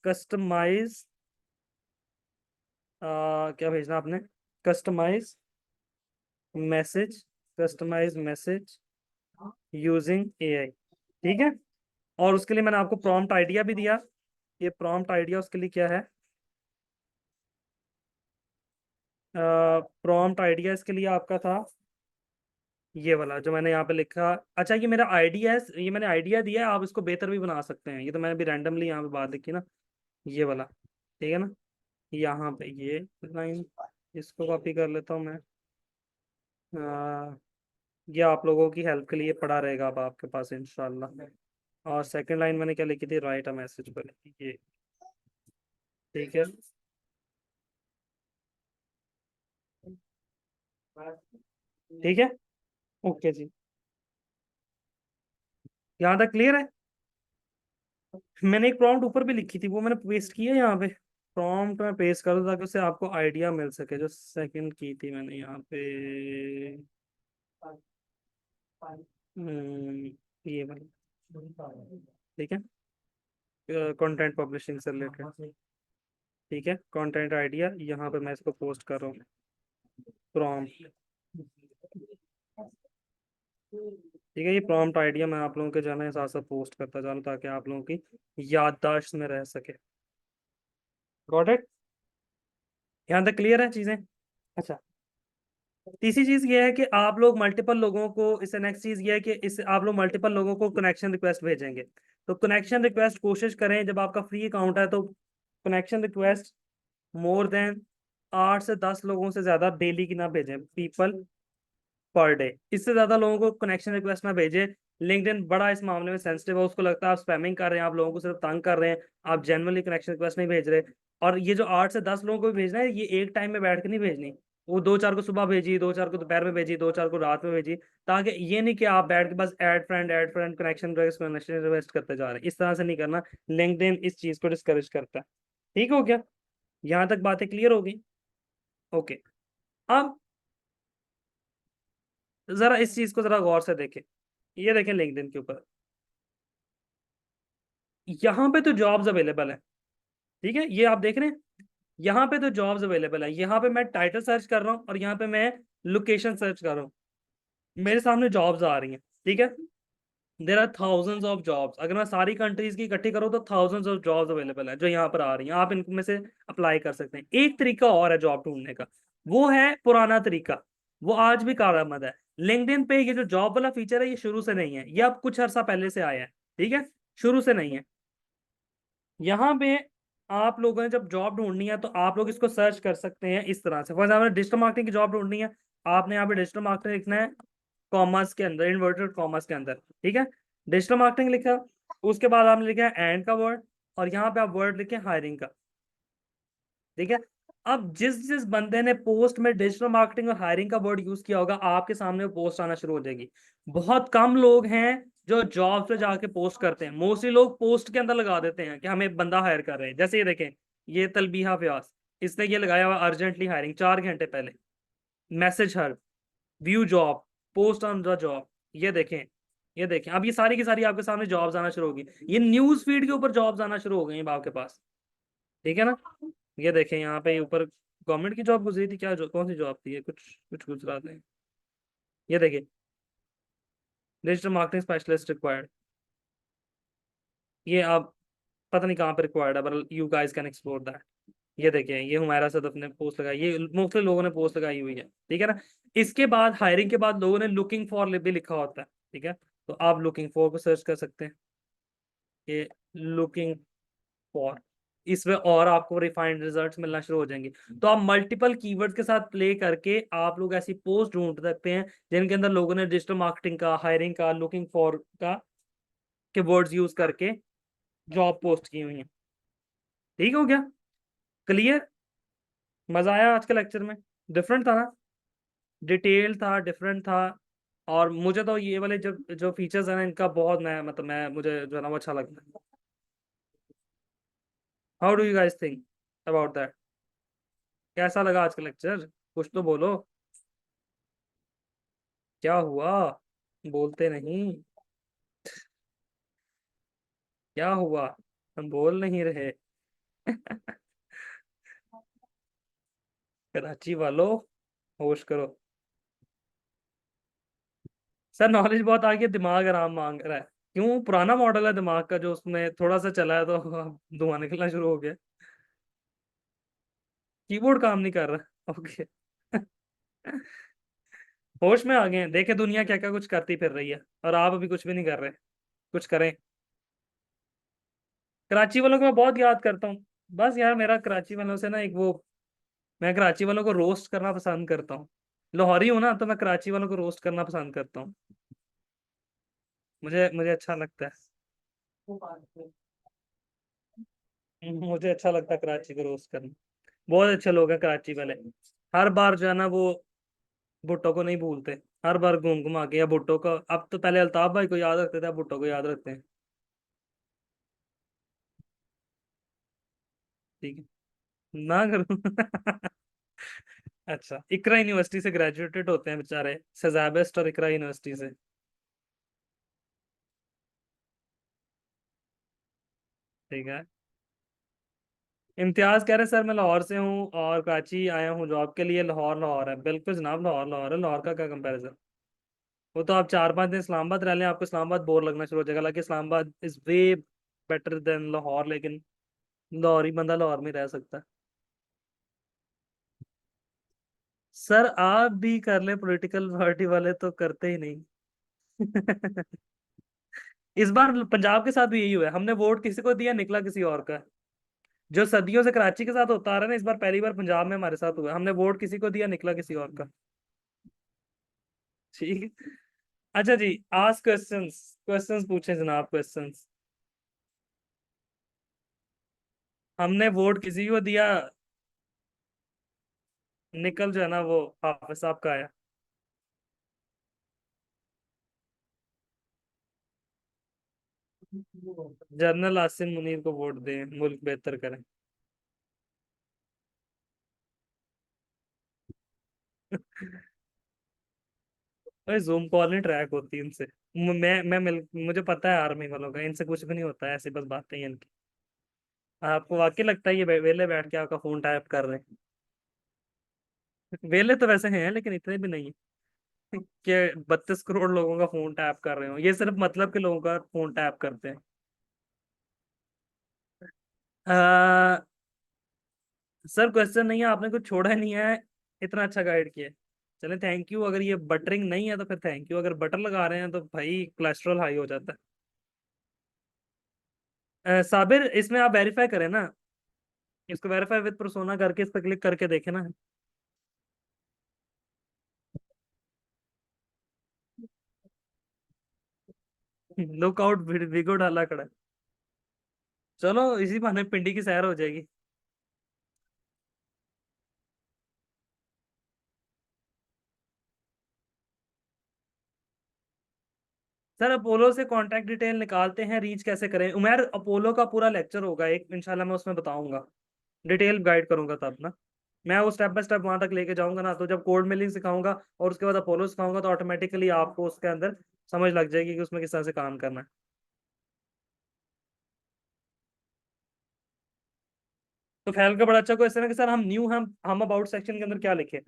कस्टमाइज क्या भेजना आपने, customize message, customize message using AI, ठीक है। और उसके लिए मैंने आपको प्रॉम्प्ट आइडिया भी दिया, ये प्रॉम्प्ट आइडिया उसके लिए क्या है, प्रॉम्प्ट आइडिया इसके लिए आपका था ये वाला जो मैंने यहाँ पे लिखा। अच्छा, ये मेरा आइडिया है, ये मैंने आइडिया दिया है, आप इसको बेहतर भी बना सकते हैं, ये तो मैंने भी रैंडमली यहाँ पे बात लिखी ना, ये वाला, ठीक है ना, यहाँ पे ये लाइन, इसको कॉपी कर लेता हूँ मैं, ये आप लोगों की हेल्प के लिए पड़ा रहेगा अब आपके पास इंशाल्लाह। और सेकंड लाइन मैंने क्या लिखी थी, राइट अ मैसेज पर, ये ठीक है। ठीक है, ओके जी, यहाँ तक क्लियर है। मैंने एक प्रॉम्प्ट ऊपर भी लिखी थी, वो मैंने पेस्ट की है यहाँ पे। प्रॉम्प्ट में पेस्ट कर दो ताकि उससे आपको आइडिया मिल सके। जो सेकंड की थी मैंने यहाँ पे, ये वाली, ठीक है, कंटेंट पब्लिशिंग से रिलेटेड। ठीक है, कंटेंट आइडिया, यहाँ पे मैं इसको पोस्ट कर रहा हूँ, प्रॉम्प्ट। ठीक है, ये प्रॉम्प्ट आइडिया मैं आप लोगों के जाना साथ साथ पोस्ट करता जा रहा हूँ ताकि आप लोगों की याददाश्त में रह सके। गॉट इट, यहाँ तक क्लियर है चीजें। अच्छा, तीसरी चीज ये है कि आप लोग मल्टीपल लोगों को, इससे नेक्स्ट चीज ये है कि इससे आप लोग मल्टीपल लोगों को कनेक्शन रिक्वेस्ट भेजेंगे। तो कनेक्शन रिक्वेस्ट कोशिश करें, जब आपका फ्री अकाउंट है तो कनेक्शन रिक्वेस्ट मोर देन 8 से 10 लोगों से ज्यादा डेली की ना भेजें, पीपल पर डे। इससे ज्यादा लोगों को कनेक्शन रिक्वेस्ट ना भेजें। लिंक्डइन बड़ा इस मामले में सेंसिटिव है, उसको लगता है आप स्पैमिंग कर रहे हैं, आप लोगों को सिर्फ तंग कर रहे हैं, आप जनरली कनेक्शन रिक्वेस्ट नहीं भेज रहे। और ये जो 8 से 10 लोगों को भी भेजना है, ये एक टाइम में बैठ के नहीं भेजनी। वो 2-4 को सुबह भेजी, 2-4 को दोपहर में भेजी, 2-4 को रात में भेजी, ताकि ये नहीं कि आप बैठ के बस ऐड फ्रेंड कनेक्शन रिक्वेस्ट करते जा रहे हैं। इस तरह से नहीं करना, लिंक्डइन इस चीज को डिस्करेज करता है। ठीक हो गया, यहाँ तक बातें क्लियर हो गई। ओके, अब जरा इस चीज को जरा गौर से देखें। ये देखें लिंक्डइन के ऊपर, यहाँ पे तो जॉब्स अवेलेबल है। ठीक है, ये आप देख रहे हैं, यहाँ पे तो जॉब्स अवेलेबल है। यहाँ पे मैं टाइटल सर्च कर रहा हूँ और यहाँ पे मैं लोकेशन सर्च कर रहा हूँ, मेरे सामने जॉब्स आ रही हैं। ठीक है, there are thousands of jobs. अगर मैं सारी कंट्रीज की इकट्ठी करूँ तो थाउजेंड्स ऑफ जॉब्स अवेलेबल है जो यहाँ पर आ रही हैं। आप इनमें से अप्लाई कर सकते हैं। एक तरीका और है जॉब ढूंढने का, वो है पुराना तरीका, वो आज भी कारआमद है। लिंक्डइन पे ये जो जॉब वाला फीचर है, ये शुरू से नहीं है, ये अब कुछ अर्सा पहले से आया है। ठीक है, शुरू से नहीं है। यहाँ पे आप लोगों ने जब जॉब ढूंढनी है तो आप लोग इसको सर्च कर सकते हैं इस तरह से। फॉर एग्जाम्पल डिजिटल मार्केटिंग की जॉब ढूंढनी है, आपने यहाँ पे डिजिटल मार्केटिंग लिखना है, कॉमर्स के अंदर, इन्वर्टेड कॉमर्स के अंदर। ठीक है, डिजिटल मार्केटिंग लिखा, उसके बाद आपने लिखा है एंड का वर्ड, और यहाँ पे आप वर्ड लिखे हायरिंग का। ठीक है, अब जिस जिस बंदे ने पोस्ट में डिजिटल मार्केटिंग और हायरिंग का वर्ड यूज किया होगा, आपके सामने वो पोस्ट आना शुरू हो जाएगी। बहुत कम लोग हैं जो जॉब पे जाके पोस्ट करते हैं। मोस्टली लोग पोस्ट के अंदर लगा देते हैं कि हमें एक बंदा हायर कर रहे हैं। जैसे ये देखें, ये तलबीहा व्यास, इसने ये लगाया हुआ अर्जेंटली हायरिंग 4 घंटे पहले, message her, view job, post on the job. ये देखें, ये देखें, अब ये सारी की सारी आपके सामने जॉब्स आना शुरू होगी। ये न्यूज फीड के ऊपर जॉब्स आना शुरू हो गई हैं आपके पास। ठीक है ना, ये देखें यहाँ पे ऊपर गवर्नमेंट की जॉब गुजरी थी, क्या कौन सी जॉब थी ये, कुछ कुछ गुजरात में। ये देखिए, डिजिटल मार्केटिंग स्पेशलिस्ट रिक्वायर्ड, ये आप पता नहीं कहाँ पे रिक्वायर्ड है, पर you guys can explore that. ये देखिए, ये हुमायरा सदफ ने पोस्ट लगाई, ये मुख्तलिफ लोगों ने पोस्ट लगाई हुई है। ठीक है ना, इसके बाद हायरिंग के बाद लोगों ने लुकिंग फॉर भी लिखा होता है। ठीक है, तो आप लुकिंग फॉर को सर्च कर सकते हैं, ये लुकिंग फॉर, इसमें और आपको रिफाइंड रिजल्ट्स मिलना शुरू हो जाएंगे। तो आप मल्टीपल कीवर्ड्स के साथ प्ले करके आप लोग ऐसी पोस्ट ढूंढ सकते हैं जिनके अंदर लोगों ने डिजिटल मार्केटिंग का, हायरिंग का, लुकिंग फॉर का के वर्ड्स यूज करके जॉब पोस्ट की हुई है। ठीक हो गया, क्लियर? मजा आया आज के लेक्चर में? डिफरेंट था ना, डिटेल था, डिफरेंट था। और मुझे तो ये वाले जो जो फीचर्स हैं ना, इनका बहुत, मैं मुझे जो है ना वो अच्छा लगता है। How do you guys think about that? कैसा लगा आज का लेक्चर? कुछ तो बोलो, क्या हुआ, बोलते नहीं, क्या हुआ, हम बोल नहीं रहे? कराची वालों, होश करो। सर नॉलेज बहुत आ गया, दिमाग आराम मांग रहा है। क्यों? पुराना मॉडल है दिमाग का, जो उसमें थोड़ा सा चला है तो अब धुआं निकलना शुरू हो गया, कीबोर्ड काम नहीं कर रहा। ओके। होश में आ गए हैं, देखे दुनिया क्या क्या कुछ करती फिर रही है, और आप अभी कुछ भी नहीं कर रहे। कुछ करें। कराची वालों को मैं बहुत याद करता हूँ। बस यार, मेरा कराची वालों से ना एक वो, मैं कराची वालों को रोस्ट करना पसंद करता हूँ। लाहौरी हूँ ना, तो मैं कराची वालों को रोस्ट करना पसंद करता हूँ। मुझे मुझे अच्छा लगता है। मुझे अच्छा लगता है कराची को रोस्ट करना। बहुत अच्छे लोग हैं कराची वाले। हर बार जो है ना वो भुट्टो को नहीं भूलते, हर बार घूम घुमा के, या भुट्टो को, अब तो पहले अल्ताफ भाई को याद रखते थे, अब भुट्टो को याद रखते हैं। ठीक है, ना करो। अच्छा, इकरा यूनिवर्सिटी से ग्रेजुएटेड होते हैं बेचारे, सजाबेस्ट और इकरा यूनिवर्सिटी से। ठीक है। इम्तियाज कह रहे सर मैं लाहौर से हूँ और कराची आया हूँ जॉब के लिए। लाहौर लाहौर है, बिल्कुल जनाब, लाहौर लाहौर है, लाहौर का क्या कंपैरिजन। वो तो आप 4-5 दिन इस्लामाबाद रह लें, आपको इस्लामाबाद बोर लगना शुरू हो जाएगा। हालांकि Islamabad is way better than Lahore, लेकिन लाहौर ही बंदा लाहौर में रह सकता है। सर आप भी कर ले, पॉलिटिकल पार्टी वाले तो करते ही नहीं। इस बार पंजाब के साथ भी यही हुआ है, हमने वोट किसी को दिया, निकला किसी और का। जो सदियों से कराची के साथ होता आ रहा है ना, इस बार पहली बार पंजाब में हमारे साथ हुआ है, हमने वोट किसी को दिया, निकला किसी और का। ठीक है। अच्छा जी, आस्क क्वेश्चंस, क्वेश्चंस पूछे जनाब, क्वेश्चंस। हमने वोट किसी को दिया, निकल जो है ना वो हाफिज साहब का आया। जनरल आसिम मुनीर को वोट दें, मुल्क बेहतर करें। अरे जूम कॉल नहीं ट्रैक होती इनसे। मैं मुझे पता है आर्मी वालों का, इनसे कुछ भी नहीं होता है, ऐसी बस बातें ही हैं इनकी। आपको वाकई लगता है ये वेले बैठ के आपका फोन टाइप कर रहे हैं? वेले तो वैसे हैं, लेकिन इतने भी नहीं है कि 32 करोड़ लोगों का फोन टैप कर रहे हो। ये सिर्फ मतलब के लोगों का फोन टैप करते हैं। सर क्वेश्चन नहीं है, आपने कुछ छोड़ा नहीं है, इतना अच्छा गाइड किया है। चले थैंक यू। अगर ये बटरिंग नहीं है तो फिर थैंक यू, अगर बटर लगा रहे हैं तो भाई कोलेस्ट्रॉल हाई हो जाता है। साबिर इसमें आप वेरीफाई करें ना, इसको वेरीफाई विद पर्सोना करके इस पर क्लिक करके देखें ना। लुकआउट वीगो डाला खड़ा है। चलो इसी बहाने पिंडी की सैर हो जाएगी। सर अपोलो से कांटेक्ट डिटेल निकालते हैं, रीच कैसे करें? उमेर अपोलो का पूरा लेक्चर होगा एक, इंशाल्लाह मैं उसमें बताऊंगा, डिटेल गाइड करूंगा तब ना। मैं वो स्टेप बाय स्टेप वहां तक लेके जाऊंगा ना, तो जब कोड मिलिंग सिखाऊंगा और उसके बाद अपोलो सिखाऊंगा तो ऑटोमेटिकली आपको उसके अंदर समझ लग जाएगी कि उसमें किस तरह से काम करना है। तो फैल का बड़ा अच्छा क्वेश्चन है कि सर हम न्यू, हम अबाउट सेक्शन के अंदर क्या लिखें?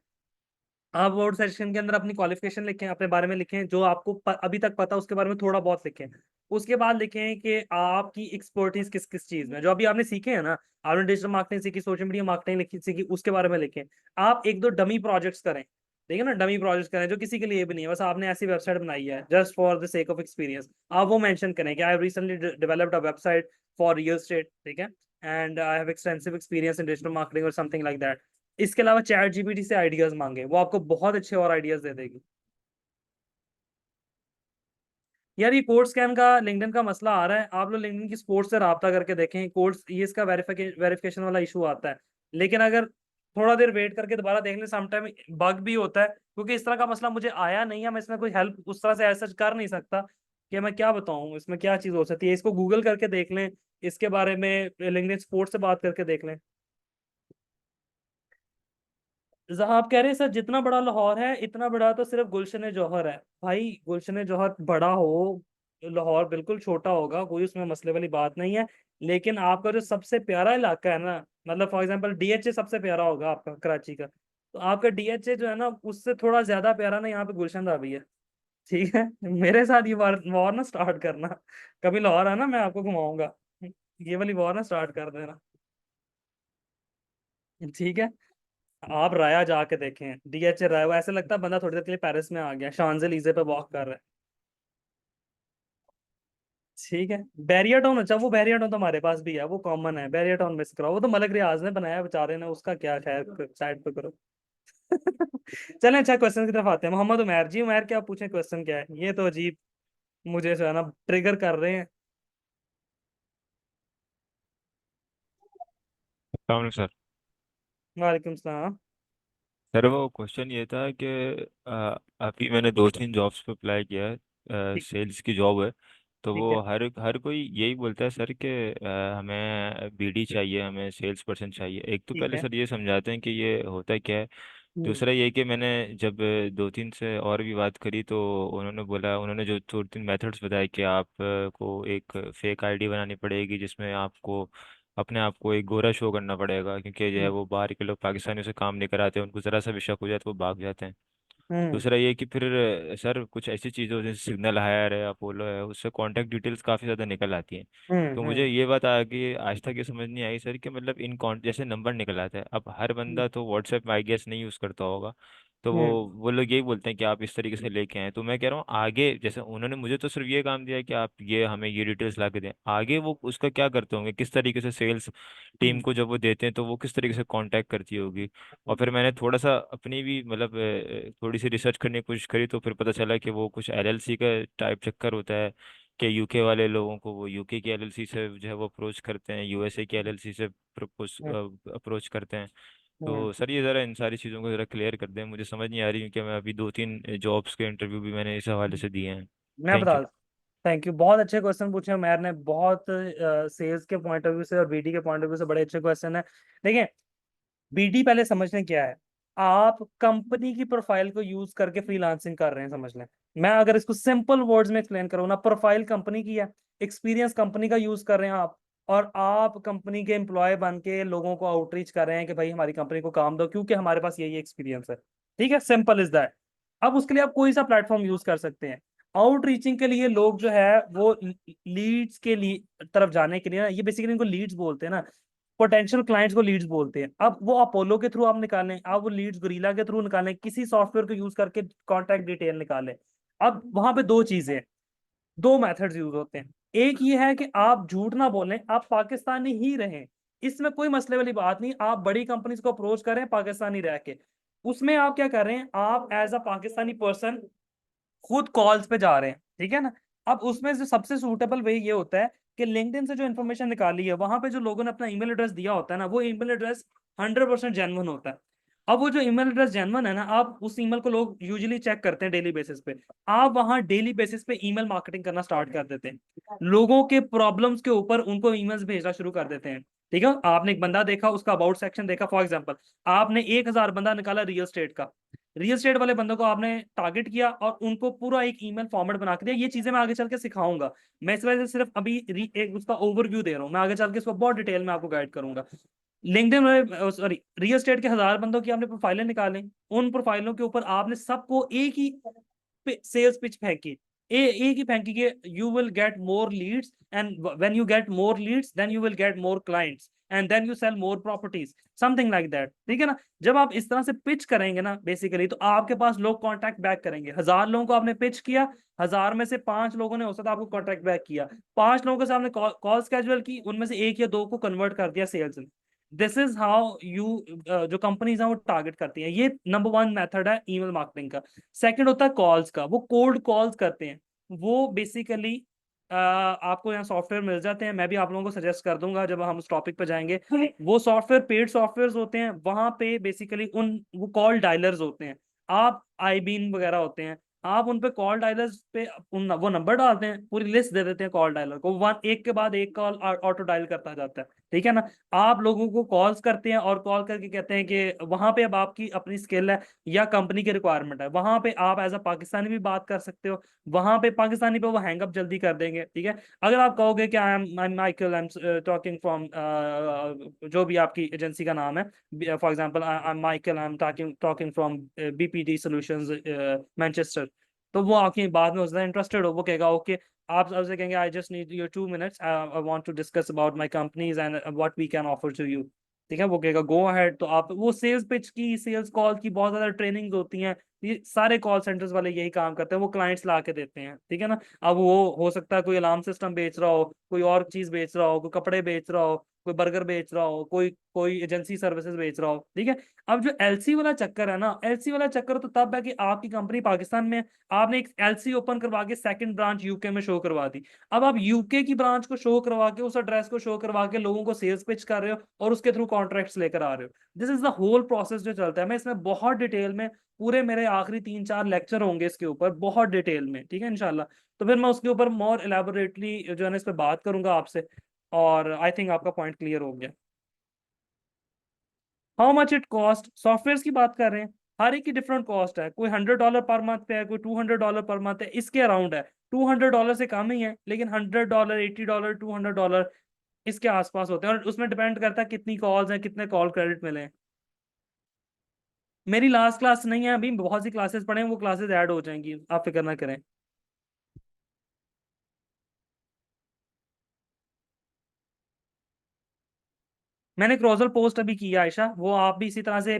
आप अबाउट सेक्शन के अंदर अपनी क्वालिफिकेशन लिखें, अपने बारे में लिखें, जो आपको अभी तक पता उसके बारे में थोड़ा बहुत लिखें। उसके बाद लिखें कि आपकी एक्सपर्टीज किस किस चीज में, जो अभी आपने सीखे हैं ना, आपने डिजिटल मार्केटिंग सीखी, सोशल मीडिया मार्केटिंग लिखी सीखी, उसके बारे में लिखें। आप एक दो डमी प्रोजेक्ट्स करें, ठीक है ना, डमी प्रोजेक्ट्स करें जो किसी के लिए भी नहीं है, बस आपने ऐसी वेबसाइट बनाई है just for the sake of experience. आप वो मेंशन करें कि I have recently developed a website for real estate, ठीक है, and I have extensive experience in digital marketing और समथिंग लाइक दैट। इसके अलावा चैट जीपीटी से आइडियाज मांगे, वो आपको बहुत अच्छे और आइडियाज दे देगी। यार ये कोड स्कैन का लिंक्डइन का मसला आ रहा है, आप लोग लिंक्डइन की सपोर्ट से रब्ता करके देखें, कोड्स ये इसका वेरिफिकेशन वाला इशू आता है। लेकिन अगर थोड़ा देर वेट करके दोबारा देख लें, समटाइम बग भी होता है, क्योंकि इस तरह का मसला मुझे आया नहीं है, मैं इसमें कोई हेल्प उस तरह से ऐसा कर नहीं सकता कि मैं क्या बताऊं इसमें क्या चीज़ हो सकती है। इसको गूगल करके देख लें, इसके बारे में लिंक्डइन सपोर्ट से बात करके देख लें। जहाँ आप कह रहे हैं सर जितना बड़ा लाहौर है इतना बड़ा तो सिर्फ गुलशन जौहर है। भाई गुलशन जौहर बड़ा हो, लाहौर बिल्कुल छोटा होगा, कोई उसमें मसले वाली बात नहीं है। लेकिन आपका जो सबसे प्यारा इलाका है ना, मतलब फॉर एग्जांपल डीएचए सबसे प्यारा होगा आपका कराची का, तो आपका डीएचए जो है ना उससे थोड़ा ज्यादा प्यारा ना यहाँ पे गुलशन भी है। ठीक है, मेरे साथ ये वॉर ना स्टार्ट करना, कभी लाहौर है ना मैं आपको घुमाऊंगा, ये वाली वॉर ना स्टार्ट कर देना। ठीक है। आप राया जाके देखें, डीएचए राया, वो ऐसे लगता है बंदा थोड़ी देर के लिए पेरिस में आ गया, शांजलीजे पे वॉक कर रहा है। ठीक है। बैरियर टाउन, अच्छा वो बैरियर टाउन तो हमारे पास भी है, वो कॉमन है, बैरियर टाउन मिस कराओ, वो तो मलक रियाज ने बनाया है बेचारे ने, उसका क्या, खैर साइड पे करो। चलें अच्छा क्वेश्चन की तरफ आते हैं। मोहम्मद उमैर जी, उमैर क्या पूछें, क्वेश्चन क्या है? ये तो अजीब, मुझे जो है ना ट्रिगर कर रहे हैं। अस्सलाम वालेकुम सर। वालेकुम सलाम। सर वो क्वेश्चन ये था कि अभी मैंने 2-3 जॉब्स पे अप्लाई किया है, ठीक सेल्स की जॉब है। तो ठीक वो है। हर हर कोई यही बोलता है सर कि हमें बीडी चाहिए, हमें सेल्स पर्सन चाहिए। एक तो ठीक पहले है। सर ये समझाते हैं कि ये होता क्या है। हम्म। दूसरा ये कि मैंने जब 2-3 से और भी बात करी तो उन्होंने जो 2-3 मेथड्स बताए कि आप को एक फेक आईडी बनानी पड़ेगी, जिसमें आपको अपने आप को एक गोरा शो करना पड़ेगा, क्योंकि जो है हम्म। वो बाहर के लोग पाकिस्तानियों से काम नहीं कराते, उनको ज़रा सा भी शक हो जाए तो वो भाग जाते हैं। हम्म। दूसरा ये कि फिर सर कुछ ऐसी चीज़ें जैसे सिग्नल हायर है, अपोलो है, उससे कांटेक्ट डिटेल्स काफ़ी ज़्यादा निकल आती हैं। तो मुझे हम्म। ये बात आगे आज तक ये समझ नहीं आई सर कि मतलब इन कॉन्ट जैसे नंबर निकल आता है, अब हर बंदा तो व्हाट्सएप आई गेस नहीं यूज़ करता होगा। तो हम्म। वो लोग यही बोलते हैं कि आप इस तरीके से लेके आए। तो मैं कह रहा हूँ आगे जैसे उन्होंने मुझे तो सिर्फ ये काम दिया है कि आप ये हमें ये डिटेल्स ला के दें, आगे वो उसका क्या करते होंगे, किस तरीके से सेल्स टीम हम्म। को जब वो देते हैं तो वो किस तरीके से कांटेक्ट करती होगी। और फिर मैंने थोड़ा सा अपनी भी मतलब थोड़ी सी रिसर्च करने की कोशिश करी, तो फिर पता चला कि वो कुछ एलएलसी का टाइप चक्कर होता है कि यूके वाले लोगों को वो यूके की एलएलसी से जो है वो अप्रोच करते हैं, यूएसए की एलएलसी से प्रपोज हम्म। अप्रोच करते हैं। हम्म। तो सर ये ज़रा इन सारी चीज़ों को ज़रा क्लियर कर दें, मुझे समझ नहीं आ रही, क्योंकि मैं अभी 2-3 जॉब्स के इंटरव्यू भी मैंने इस हवाले से दिए हैं। मैं थैंक बता। यू। थैंक यू, बहुत अच्छे क्वेश्चन पूछे हैं मैर ने, बहुत सेल्स के पॉइंट ऑफ व्यू से और बीडी के पॉइंट ऑफ व्यू से बड़े अच्छे क्वेश्चन है। देखिए, बीडी पहले समझने क्या है। आप कंपनी की प्रोफाइल को यूज करके फ्रीलांसिंग कर रहे हैं, समझ लें। मैं अगर इसको सिंपल वर्ड्स में एक्सप्लेन करूँ ना, प्रोफाइल कंपनी की है, एक्सपीरियंस कंपनी का यूज कर रहे हैं आप, और आप कंपनी के एम्प्लॉय बन के लोगों को आउटरीच कर रहे हैं कि भाई हमारी कंपनी को काम दो क्योंकि हमारे पास यही एक्सपीरियंस है। ठीक है, सिंपल इज दैट। अब उसके लिए आप कोई सा प्लेटफॉर्म यूज कर सकते हैं। आउटरीचिंग के लिए लोग जो है वो लीड्स के लिए तरफ जाने के लिए ना, ये बेसिकली इनको लीड्स बोलते हैं ना, पोटेंशियल क्लाइंट्स को लीड्स बोलते हैं। अब वो अपोलो के थ्रू आप निकालें, आप वो लीड्स गोरिल्ला के थ्रू निकालें, किसी सॉफ्टवेयर को यूज करके कॉन्टैक्ट डिटेल निकालें। अब वहां पे दो चीजें, दो मेथड्स यूज होते हैं। एक ये है कि आप झूठ ना बोलें, आप पाकिस्तानी ही रहें, इसमें कोई मसले वाली बात नहीं। आप बड़ी कंपनीज को अप्रोच करें पाकिस्तानी रह के, उसमें आप क्या कर रहे हैं, आप एज अ पाकिस्तानी पर्सन खुद कॉल्स पे जा रहे हैं, ठीक है ना। अब उसमें से सबसे सूटेबल वे ये होता है कि लिंक्डइन से जो इन्फॉर्मेशन निकाली है, वहां पे जो लोगों ने अपना ईमेल एड्रेस दिया होता है ना, वो ईमेल एड्रेस 100% जेन्युइन होता है। अब वो जो ईमेल एड्रेस जेन्युइन है ना, आप उस ईमेल को लोग यूजुअली चेक करते हैं डेली बेसिस पे। आप वहां डेली बेसिस पे ईमेल मार्केटिंग करना स्टार्ट कर देते हैं, लोगों के प्रॉब्लम्स के ऊपर उनको ईमेल्स भेजना शुरू कर देते हैं। ठीक है, आपने एक बंदा देखा, उसका अबाउट सेक्शन देखा, फॉर एग्जाम्पल आपने 1,000 बंदा निकाला रियल स्टेट का, रियल स्टेट वाले बंदों को आपने टारगेट किया और उनको पूरा एक ईमेल फॉर्मेट बना के दिया। ये चीजें मैं आगे चल के सिखाऊंगा, मैं इस वजह से सिर्फ अभी एक उसका ओवरव्यू दे रहा हूँ, मैं आगे चल के इसको बहुत डिटेल में आपको गाइड करूंगा। लिंक्डइन में, सॉरी, रियल स्टेट के 1,000 बंदों की आपने प्रोफाइलें निकालें, उन प्रोफाइलों के ऊपर आपने सबको एक ही सेल्स पिच फेंकी, एक ही फेंकी कि you will get more leads, and when you get more leads then you will get more clients, and then you sell more properties, something like that. ठीक है ना, जब आप इस तरह से पिच करेंगे ना बेसिकली, तो आपके पास लोग कॉन्टैक्ट बैक करेंगे। 1,000 लोगों को आपने पिच किया, 1,000 में से 5 लोगों ने हो सकता है आपको कॉन्टैक्ट बैक किया, 5 लोगों के सामने कॉल स्केड्यूल की, उनमें से 1 या 2 को कन्वर्ट कर दिया सेल्स में। दिस इज हाउ यू, जो कंपनीज हैं वो टारगेट करती हैं। ये नंबर 1 मेथड है ईमेल मार्केटिंग का। सेकंड होता है कॉल्स का, वो कोल्ड कॉल्स करते हैं। वो बेसिकली आपको यहाँ सॉफ्टवेयर मिल जाते हैं, मैं भी आप लोगों को सजेस्ट कर दूंगा जब हम उस टॉपिक पर जाएंगे। वो सॉफ्टवेयर पेड सॉफ्टवेयर होते हैं, वहां पे बेसिकली उन वो कॉल डायलर्स होते हैं, आप आईबीन वगैरह होते हैं, आप उन पे कॉल डायलर्स पे वो नंबर डालते हैं, पूरी लिस्ट दे देते हैं कॉल डायलर को, वन एक के बाद एक कॉल ऑटो डायल करता जाता है। ठीक है ना, आप लोगों को कॉल्स करते हैं और कॉल करके कहते हैं कि वहां पे अब आपकी अपनी स्किल है या कंपनी की रिक्वायरमेंट है, वहां पे आप एज अ पाकिस्तानी भी बात कर सकते हो, वहां पे पाकिस्तानी पे वो हैंगअप जल्दी कर देंगे। ठीक है, अगर आप कहोगे कि I M Michael, I am talking from जो भी आपकी एजेंसी का नाम है, for example I am Michael, I am talking talking from BPD solutions Manchester, तो वो आपकी बात में उससे इंटरेस्टेड हो, वो कहेगा ओके, आप आपसे कहेंगे I just need your 2 minutes, I want to discuss about my companies and what we can offer to you. ठीक है, वो कहेगा गो अहेड। तो आप वो सेल्स पिच की, सेल्स कॉल की बहुत ज्यादा ट्रेनिंग होती हैं, ये सारे कॉल सेंटर्स वाले यही काम करते हैं, वो क्लाइंट्स ला के देते हैं। ठीक है ना, अब वो हो सकता है कोई अलार्म सिस्टम बेच रहा हो, कोई और चीज बेच रहा हो, कोई कपड़े बेच रहा हो, कोई बर्गर बेच रहा हो, कोई कोई एजेंसी सर्विसेज बेच रहा हो, ठीक है। अब जो एलसी वाला चक्कर है ना, एलसी वाला चक्कर तो तब है कि आपकी कंपनी पाकिस्तान में है, आपने एक एलसी ओपन करवा के सेकंड ब्रांच यूके में शो करवा दी। अब आप यूके की ब्रांच को शो करवा के, उस एड्रेस को शो करवा के लोगों को सेल्स पिच कर रहे हो और उसके थ्रू कॉन्ट्रैक्ट्स लेकर आ रहे हो। This is the whole process जो चलता है। मैं इसमें बहुत डिटेल में, पूरे मेरे आखिरी 3-4 लेक्चर होंगे इसके ऊपर बहुत डिटेल में, ठीक है इंशाल्लाह। तो फिर मैं उसके ऊपर मोर एलेबोरेटली जो है ना इस पे बात करूंगा आपसे, और आई थिंक आपका पॉइंट क्लियर हो गया। How much it cost, software की बात कर रहे हैं, हर एक की डिफरेंट कॉस्ट है। कोई $100 पर मंथ पे है, कोई $200 पर मंथ है, इसके अराउंड है। $200 से कम ही है, लेकिन $100, $80, $200 इसके आसपास होते हैं, और उसमें डिपेंड करता है कितनी कॉल्स हैं, कितने कॉल क्रेडिट मिले हैं। मेरी लास्ट क्लास नहीं है अभी, बहुत सी क्लासेस पढ़े हैं, वो क्लासेस ऐड हो जाएंगी, आप फिक्र ना करें। मैंने क्रोजल पोस्ट अभी किया आयशा, वो आप भी इसी तरह से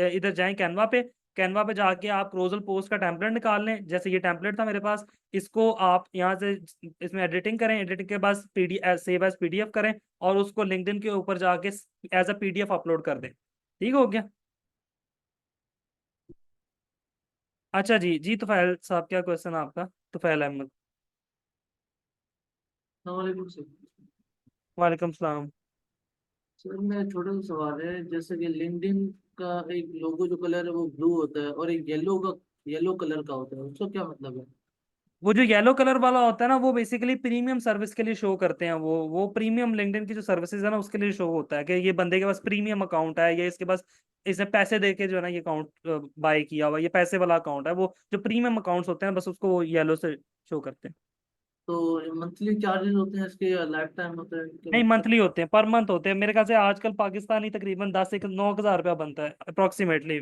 इधर जाएं कैनवा पे, कैनवा पे जाके आप क्रोजल पोस्ट का टेम्पलेट निकाल लें, जैसे ये टेम्पलेट था मेरे पास, इसको आप यहाँ से इसमें एडिटिंग करें, एडिटिंग के बाद पीडीएफ सेव एज पीडीएफ करें, और उसको लिंक्डइन के ऊपर जाके एज अ पीडीएफ अपलोड कर दें। ठीक हो गया। अच्छा जी जी, तुफैल साहब क्या क्वेश्चन है आपका? तुफैल अहमद। सलामकुम सर। वालेकुम सलाम। सर मेरा छोटा सा सवाल है, जैसे कि लिंक्डइन का एक लोगो जो कलर है वो ब्लू होता है और एक येलो कलर का होता है, उसका क्या मतलब है? वो जो येलो कलर वाला होता है ना, वो बेसिकली प्रीमियम सर्विस के लिए शो करते हैं। वो प्रीमियम लिंक्डइन की जो सर्विसेज है ना, उसके लिए शो होता है कि ये बंदे के पास प्रीमियम अकाउंट है, या इसके पास इसने पैसे दे के जो है ना ये अकाउंट बाय किया हुआ, ये पैसे वाला अकाउंट है। वो जो प्रीमियम अकाउंट्स होते हैं बस उसको वो येलो से शो करते हैं। तो मंथली चार्जेस होते हैं इसके या लाइफ टाइम होता है, क्या नहीं, मतलब? मंथली होते हैं, पर मंथ होते हैं मेरे ख्याल से। आजकल पाकिस्तानी तकरीबन 10 से 9 हज़ार रुपया बनता है अप्रोक्सीमेटली।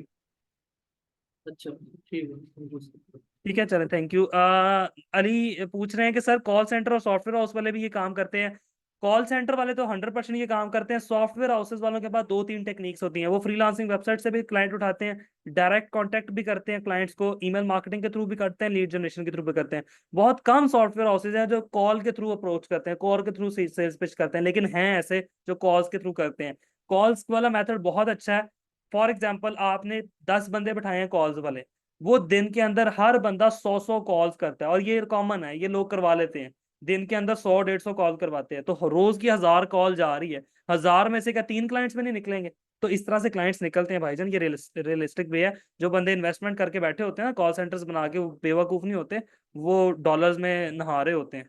अच्छा, ठीक है, थैंक यू सर। ठीक है, चलें, थैंक यू। अली पूछ रहे हैं कि सर कॉल सेंटर और सॉफ्टवेयर हाउस वाले भी ये काम करते हैं? कॉल सेंटर वाले तो 100% ये काम करते हैं। सॉफ्टवेयर हाउसेस वालों के पास 2-3 टेक्निक्स होती हैं। वो फ्रीलांसिंग वेबसाइट से भी क्लाइंट उठाते हैं, डायरेक्ट कांटेक्ट भी करते हैं क्लाइंट्स को, ईमेल मार्केटिंग के थ्रू भी करते हैं, लीड जनरेशन के थ्रू भी करते हैं। बहुत कम सॉफ्टवेयर हाउसेज हैं जो कॉल के थ्रू अप्रोच करते हैं, कॉल के थ्रू सेल्स पिच करते हैं, लेकिन हैं ऐसे जो कॉल्स के थ्रू करते हैं। कॉल्स वाला मेथड बहुत अच्छा है। फॉर एग्जाम्पल, आपने 10 बंदे बैठाए हैं कॉल्स वाले, वो दिन के अंदर हर बंदा 100 कॉल्स करता है, और ये कॉमन है, ये लोग करवा लेते हैं। दिन के अंदर 100-150 कॉल करवाते हैं, तो रोज की 1000 कॉल जा रही है। 1000 में से क्या 3 क्लाइंट्स में नहीं निकलेंगे? तो इस तरह से क्लाइंट्स निकलते हैं भाईजान, ये रियलिस्टिक वे है। जो बंदे इन्वेस्टमेंट करके बैठे होते हैं ना कॉल सेंटर्स बना के, वो बेवकूफ नहीं होते, वो डॉलर्स में नहा रहे होते हैं।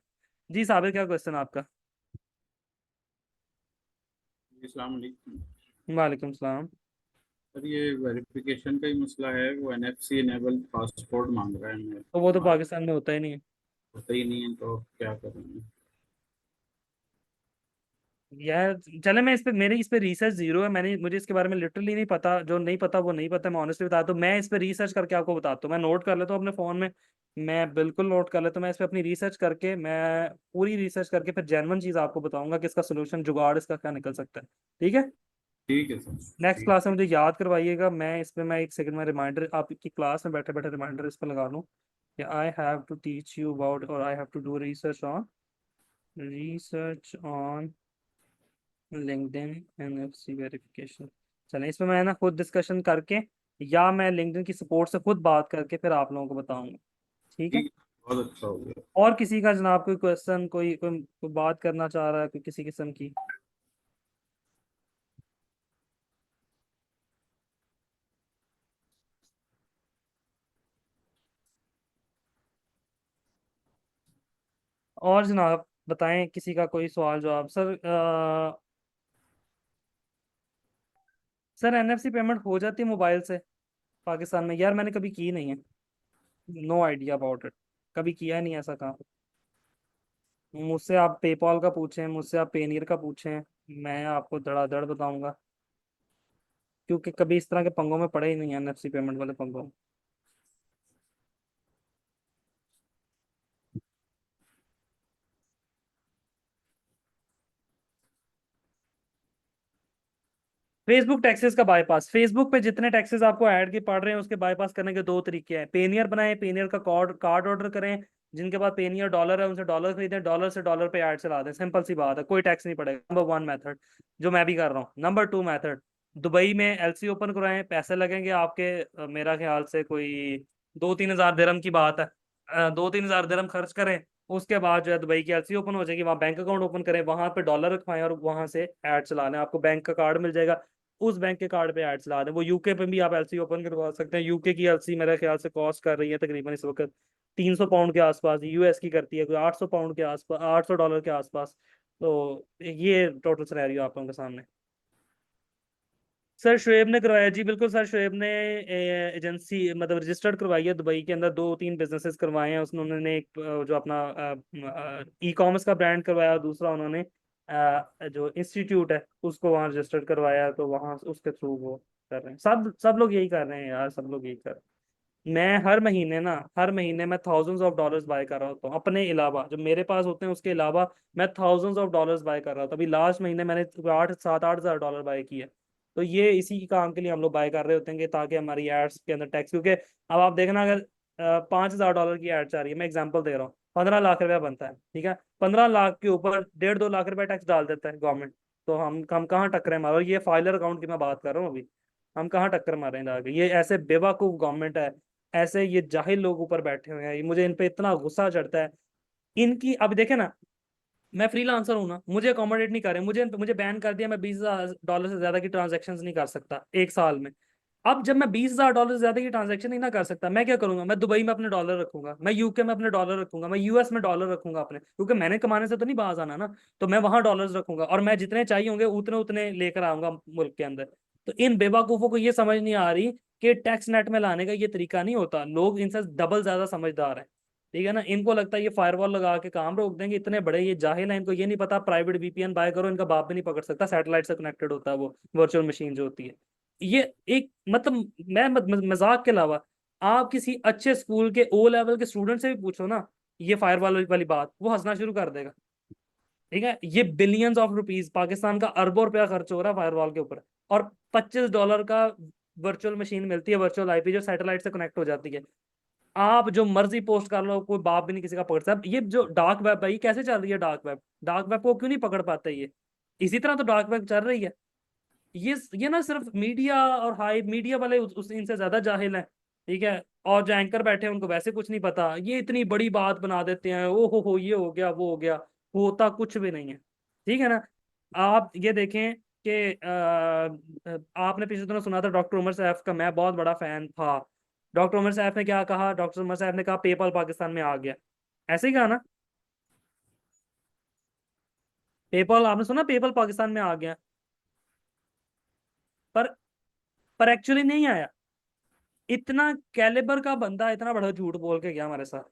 जी साबिर, क्या क्वेश्चन आपका? अस्सलाम वालेकुम। वालेकुम सलाम। सर ये वेरिफिकेशन का ही मसला है, वो एनएफसी इनेबल पासपोर्ट मांग रहा है। मैं तो वो तो हमारा पाकिस्तान में होता ही नहीं है होता ही नहीं है, तो क्या करेंगे? यार। चले, मैं इस पे, मेरी इस पे रिसर्च जीरो है, मैंने, मुझे इसके बारे में लिटरली नहीं पता। जो नहीं पता वो नहीं पता, मैं ऑनेस्टली बताता हूँ। मैं इस पे रिसर्च करके आपको बताता हूँ, मैं नोट कर लेता हूँ अपने फ़ोन में, मैं बिल्कुल नोट कर लेता हूँ। मैं इस पे अपनी रिसर्च करके, मैं पूरी रिसर्च करके फिर जेन्युइन चीज़ आपको बताऊंगा कि इसका सोल्यूशन, जुगाड़ इसका क्या निकल सकता है। ठीक है। ठीक है सर। नेक्स्ट ठीक। क्लास में मुझे याद करवाइएगा, मैं इस पे, मैं एक सेकंड में रिमाइंडर आपकी क्लास में बैठे बैठे रिमाइंडर इस पे लगा लूँ कि I have to teach you about, और I have to do research on LinkedIn NFC verification. चलें, इसमें मैं ना खुद डिस्कशन करके, या मैं लिंक्डइन की सपोर्ट से खुद बात करके फिर आप लोगों को बताऊंगा। ठीक है। ठीक, बहुत अच्छा हो गया। और किसी का जनाब कोई क्वेश्चन, कोई बात करना चाह रहा है, कोई किसी किस्म की? और जनाब बताएं, किसी का कोई सवाल जवाब? सर एनएफसी पेमेंट हो जाती है मोबाइल से पाकिस्तान में? यार मैंने कभी की नहीं है, नो आइडिया अबाउट इट, कभी किया नहीं ऐसा काम। मुझसे आप पेपॉल का पूछें, मुझसे आप पेनीर का पूछें, मैं आपको धड़ाधड़ बताऊंगा, क्योंकि कभी इस तरह के पंगों में पड़े ही नहीं है, एनएफसी पेमेंट वाले पंगों में। फेसबुक टैक्सेस का बाईपास, फेसबुक पे जितने टैक्सेस आपको ऐड के पड़ रहे हैं उसके बाईपास करने के दो तरीके हैं। पेनियर बनाएं, पेनियर का कार्ड ऑर्डर करें, जिनके पास पेनियर डॉलर है उनसे डॉलर खरीदें, डॉलर से डॉलर पे ऐड चला दें, सिंपल सी बात है, कोई टैक्स नहीं पड़ेगा। नंबर 1 मेथड जो मैं भी कर रहा हूँ। नंबर 2 मेथड, दुबई में एलसी ओपन करवाएं, पैसे लगेंगे आपके मेरा ख्याल से कोई 2-3 हज़ार दिरहम की बात है, 2-3 हज़ार दिरहम खर्च करें, उसके बाद जो है दुबई की एलसी ओपन हो जाएगी, वहाँ बैंक अकाउंट ओपन करें, वहां पे डॉलर रखवाएं और वहां से ऐड चला लें, आपको बैंक का कार्ड मिल जाएगा, उस बैंक के कार्ड पे ऐड चला दें। वो यूके पे भी आप एलसी ओपन करवा सकते हैं। यूके की एलसी मेरे ख्याल से कॉस्ट कर रही है तकरीबन इस वक्त 300 पाउंड के आसपास, यूएस की करती है कोई 800 पाउंड के आसपास, 800 डॉलर के आसपास। तो ये टोटल सिनेरियो आप लोगों के सामने। सर शुएब ने करवाया जी, बिल्कुल सर, शुएब ने एजेंसी मतलब रजिस्टर्ड करवाई है दुबई के अंदर, 2-3 बिजनेसेस करवाए हैं उसने। उन्होंने एक जो अपना ई कॉमर्स का ब्रांड करवाया, दूसरा उन्होंने जो इंस्टीट्यूट है उसको वहाँ रजिस्टर्ड करवाया, तो वहाँ उसके थ्रू वो कर रहे हैं। सब लोग यही कर रहे हैं यार, सब लोग यही कर रहे हैं। मैं हर महीने मैं थाउजेंड्स ऑफ डॉलर्स बाय कर रहा होता हूँ अपने अलावा, जो मेरे पास होते हैं उसके अलावा मैं थाउजेंड्स ऑफ डॉलर्स बाय कर रहा था। अभी लास्ट महीने मैंने 8-7-8 हज़ार डॉलर बाय किए। तो ये इसी काम के लिए हम लोग बाय कर रहे होते हैं कि ताकि हमारी एड्स के अंदर टैक्स, क्योंकि अब आप देखना अगर 5 हज़ार डॉलर की एड चाह रही है, मैं एग्जांपल दे रहा हूँ, 15 लाख रुपया बनता है, ठीक है, 15 लाख के ऊपर 1.5-2 लाख रुपया टैक्स डाल देता है गवर्नमेंट। तो हम कहाँ टक्कर मारो, ये फाइलर अकाउंट की मैं बात कर रहा हूँ अभी, हम कहाँ टक्कर मारेंगे आगे। ये ऐसे बेवकूफ गवर्नमेंट है, ऐसे ये जाहिल लोग ऊपर बैठे हुए हैं, ये मुझे इन पे इतना गुस्सा चढ़ता है इनकी। अब देखे ना, मैं फ्रीलांसर हूं ना, मुझे अकोमोडेट नहीं कर रहे, मुझे मुझे बैन कर दिया, मैं 20,000 डॉलर से ज्यादा की ट्रांजेक्शन नहीं कर सकता एक साल में। अब जब मैं 20,000 डॉलर से ज्यादा की ट्रांजेक्शन ही ना कर सकता, मैं क्या करूंगा, मैं दुबई में अपने डॉलर रखूंगा, मैं यूके में अपने डॉलर रखूंगा, मैं यूएस में डॉलर रखूंगा अपने, क्योंकि मैंने कमाने से तो नहीं बाहर आना ना, तो मैं वहां डॉलर्स रखूंगा और मैं जितने चाहिए होंगे उतने उतने लेकर आऊंगा मुल्क के अंदर। तो इन बेवकूफों को ये समझ नहीं आ रही कि टैक्स नेट में लाने का ये तरीका नहीं होता, लोग इनसे डबल ज्यादा समझदार है, ठीक है ना। इनको लगता है ये फायरवॉल लगा के काम रोक देंगे, इतने बड़े ये जाहिल हैं, इनको ये नहीं पता प्राइवेट वीपीएन बाय करो, इनका बाप भी नहीं पकड़ सकता, सैटेलाइट से कनेक्टेड होता है वो वर्चुअल मशीन जो होती है। ये एक मतलब मैं मजाक के अलावा आप किसी अच्छे स्कूल के ओ लेवल के स्टूडेंट से भी पूछो ना ये फायरवॉल वाली बात, वो हंसना शुरू कर देगा, ठीक है। ये बिलियंस ऑफ रुपीज, पाकिस्तान का अरबों रुपया खर्च हो रहा है फायरवॉल के ऊपर, और $25 का वर्चुअल मशीन मिलती है, वर्चुअल आईपी जो सैटेलाइट से कनेक्ट हो जाती है। आप जो मर्जी पोस्ट कर लो, कोई बाप भी नहीं किसी का पकड़ सकता। ये जो डार्क वेब है ये कैसे चल रही है, डार्क वेब को क्यों नहीं पकड़ पाता ये, इसी तरह तो डार्क वेब चल रही है। ये ना सिर्फ मीडिया और हाई मीडिया वाले इनसे ज्यादा जाहिल हैं, ठीक है, और जो एंकर बैठे हैं उनको वैसे कुछ नहीं पता, ये इतनी बड़ी बात बना देते हैं, ओ हो ये हो गया वो हो गया, होता कुछ भी नहीं है, ठीक है ना। आप ये देखें कि आपने पिछले दिनों सुना था डॉक्टर उमर सैफ का, मैं बहुत बड़ा फैन था। डॉक्टर उमर सैफ ने क्या कहा, डॉक्टर उमर सैफ ने कहा पेपाल पाकिस्तान में आ गया, ऐसे ही कहा ना, पेपाल आपने सुना पेपाल पाकिस्तान में आ गया, पर पर एक्चुअली नहीं आया। इतना कैलिबर का बंदा इतना बड़ा झूठ बोल के गया हमारे साथ।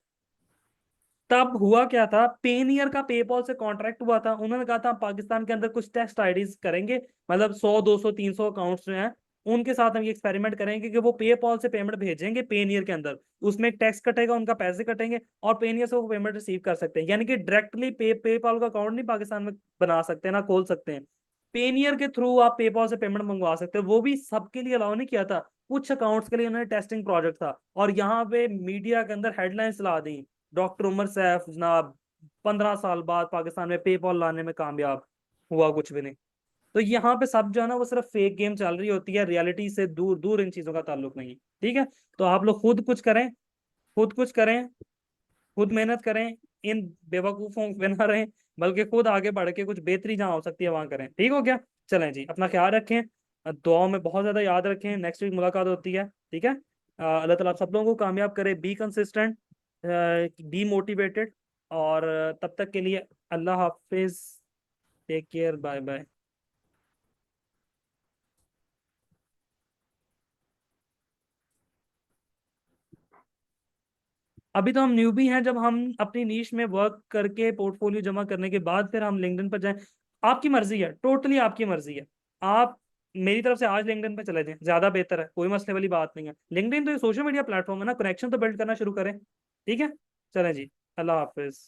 तब हुआ क्या था, पेनियर का पेपॉल से कॉन्ट्रैक्ट हुआ था, उन्होंने कहा था पाकिस्तान के अंदर कुछ टेस्ट आईडीज करेंगे, मतलब 100-200-300 अकाउंट्स जो हैं उनके साथ हम ये एक्सपेरिमेंट करेंगे कि वो पेपॉल से पेमेंट भेजेंगे पेनियर के अंदर, उसमें एक टैक्स कटेगा, उनका पैसे कटेंगे और पेनियर से वो पेमेंट रिसीव कर सकते हैं, यानी कि डायरेक्टली पेपॉल का अकाउंट नहीं पाकिस्तान में बना सकते ना खोल सकते हैं, पेनियर के थ्रू आप पेपॉल से पेमेंट मंगवा सकते हैं। वो भी सबके लिए अलाउ नहीं किया था, कुछ अकाउंट्स के लिए उन्होंने टेस्टिंग प्रोजेक्ट था, और यहाँ पे मीडिया के अंदर हेडलाइंस ला दी, डॉक्टर उमर सैफ जनाब 15 साल बाद पाकिस्तान में पेपॉल लाने में कामयाब, हुआ कुछ भी नहीं। तो यहाँ पे सब जो है ना वो सिर्फ फेक गेम चल रही होती है, रियलिटी से दूर दूर इन चीजों का ताल्लुक नहीं है, ठीक है। तो आप लोग खुद कुछ करें, खुद कुछ करें, खुद मेहनत करें, इन बेवकूफों पे ना रहें, बल्कि खुद आगे बढ़ के कुछ बेहतरी जहाँ हो सकती है वहां करें, ठीक हो गया। चलें जी, अपना ख्याल रखें, दुआओं में बहुत ज्यादा याद रखें, नेक्स्ट वीक मुलाकात होती है, ठीक है। अल्लाह ताला आप सब लोगों को कामयाब करे, बी कंसिस्टेंट, बी मोटिवेटेड, और तब तक के लिए अल्लाह हाफिज, टेक केयर, बाय बाय। अभी तो हम न्यूबी हैं, जब हम अपनी नीश में वर्क करके पोर्टफोलियो जमा करने के बाद फिर हम लिंक्डइन पर जाएं, आपकी मर्जी है, टोटली आपकी मर्जी है। आप मेरी तरफ से आज लिंक्डइन पे चले जाएं, ज्यादा बेहतर है, कोई मसले वाली बात नहीं है। लिंक्डइन तो ये सोशल मीडिया प्लेटफॉर्म है ना, कनेक्शन तो बिल्ड करना शुरू करें, ठीक है। चलें जी, अल्लाह हाफिज।